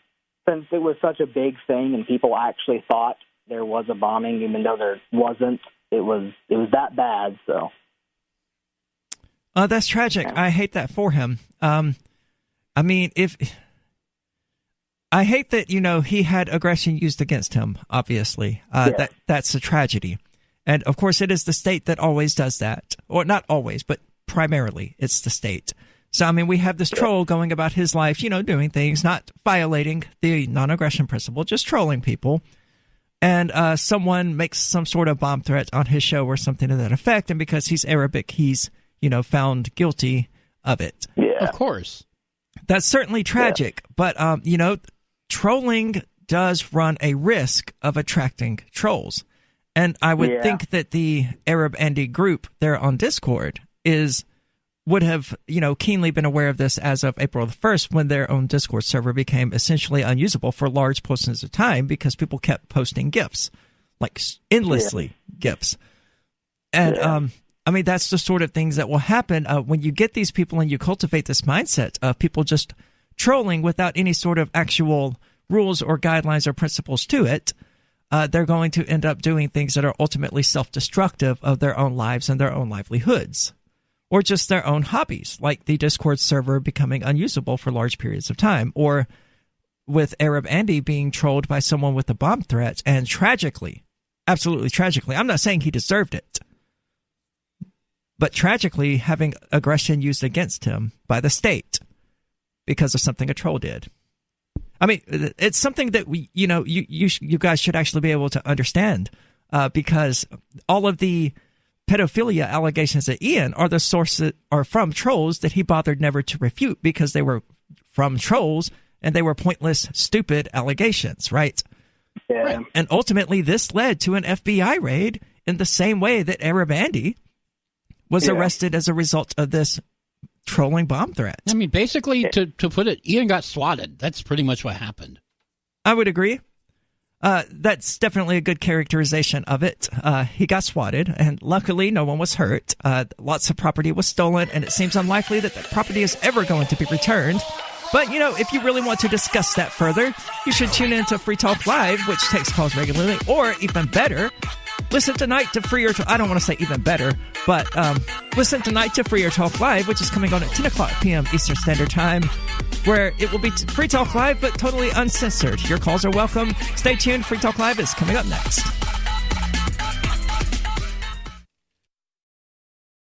[SPEAKER 11] since it was such a big thing and people actually thought there was a bombing, even though there wasn't, it was that bad. So.
[SPEAKER 1] That's tragic. I hate that for him. I hate that, he had aggression used against him, obviously. That's a tragedy. And, of course, it is the state that always does that. Or not always, but primarily it's the state. So, we have this troll going about his life, doing things, not violating the non-aggression principle, just trolling people. And someone makes some sort of bomb threat on his show or something to that effect. And because he's Arabic, he's, found guilty of it.
[SPEAKER 11] Yeah.
[SPEAKER 2] Of course.
[SPEAKER 1] That's certainly tragic. But, trolling does run a risk of attracting trolls. And I would think that the Arab Andy group there on Discord would have, keenly been aware of this as of April the 1st when their own Discord server became essentially unusable for large portions of time because people kept posting GIFs, like endlessly GIFs. And, that's the sort of things that will happen when you get these people and you cultivate this mindset of people just trolling without any sort of actual rules or guidelines or principles to it. They're going to end up doing things that are ultimately self-destructive of their own lives and their own livelihoods, or just their own hobbies, like the Discord server becoming unusable for large periods of time, or with Arab Andy being trolled by someone with a bomb threat, and tragically, absolutely tragically, I'm not saying he deserved it, but tragically having aggression used against him by the state because of something a troll did. It's something that you guys should actually be able to understand because all of the pedophilia allegations that Ian are the sources are from trolls that he bothered never to refute because they were from trolls and they were pointless, stupid allegations, right?
[SPEAKER 11] Yeah.
[SPEAKER 1] Right. And ultimately, this led to an FBI raid in the same way that Arab Andy was arrested as a result of this trolling bomb threat.
[SPEAKER 2] Basically, to put it, Ian got swatted. That's pretty much what happened.
[SPEAKER 1] I would agree. That's definitely a good characterization of it. He got swatted, and luckily no one was hurt. Lots of property was stolen, and it seems unlikely that that property is ever going to be returned. But, if you really want to discuss that further, you should tune in to Free Talk Live, which takes calls regularly, or even better, listen tonight to Freer Talk. I don't want to say even better, but listen tonight to Freer Talk Live, which is coming on at 10 o'clock p.m. Eastern Standard Time, where it will be Free Talk Live, but totally uncensored. Your calls are welcome. Stay tuned. Free Talk Live is coming up next.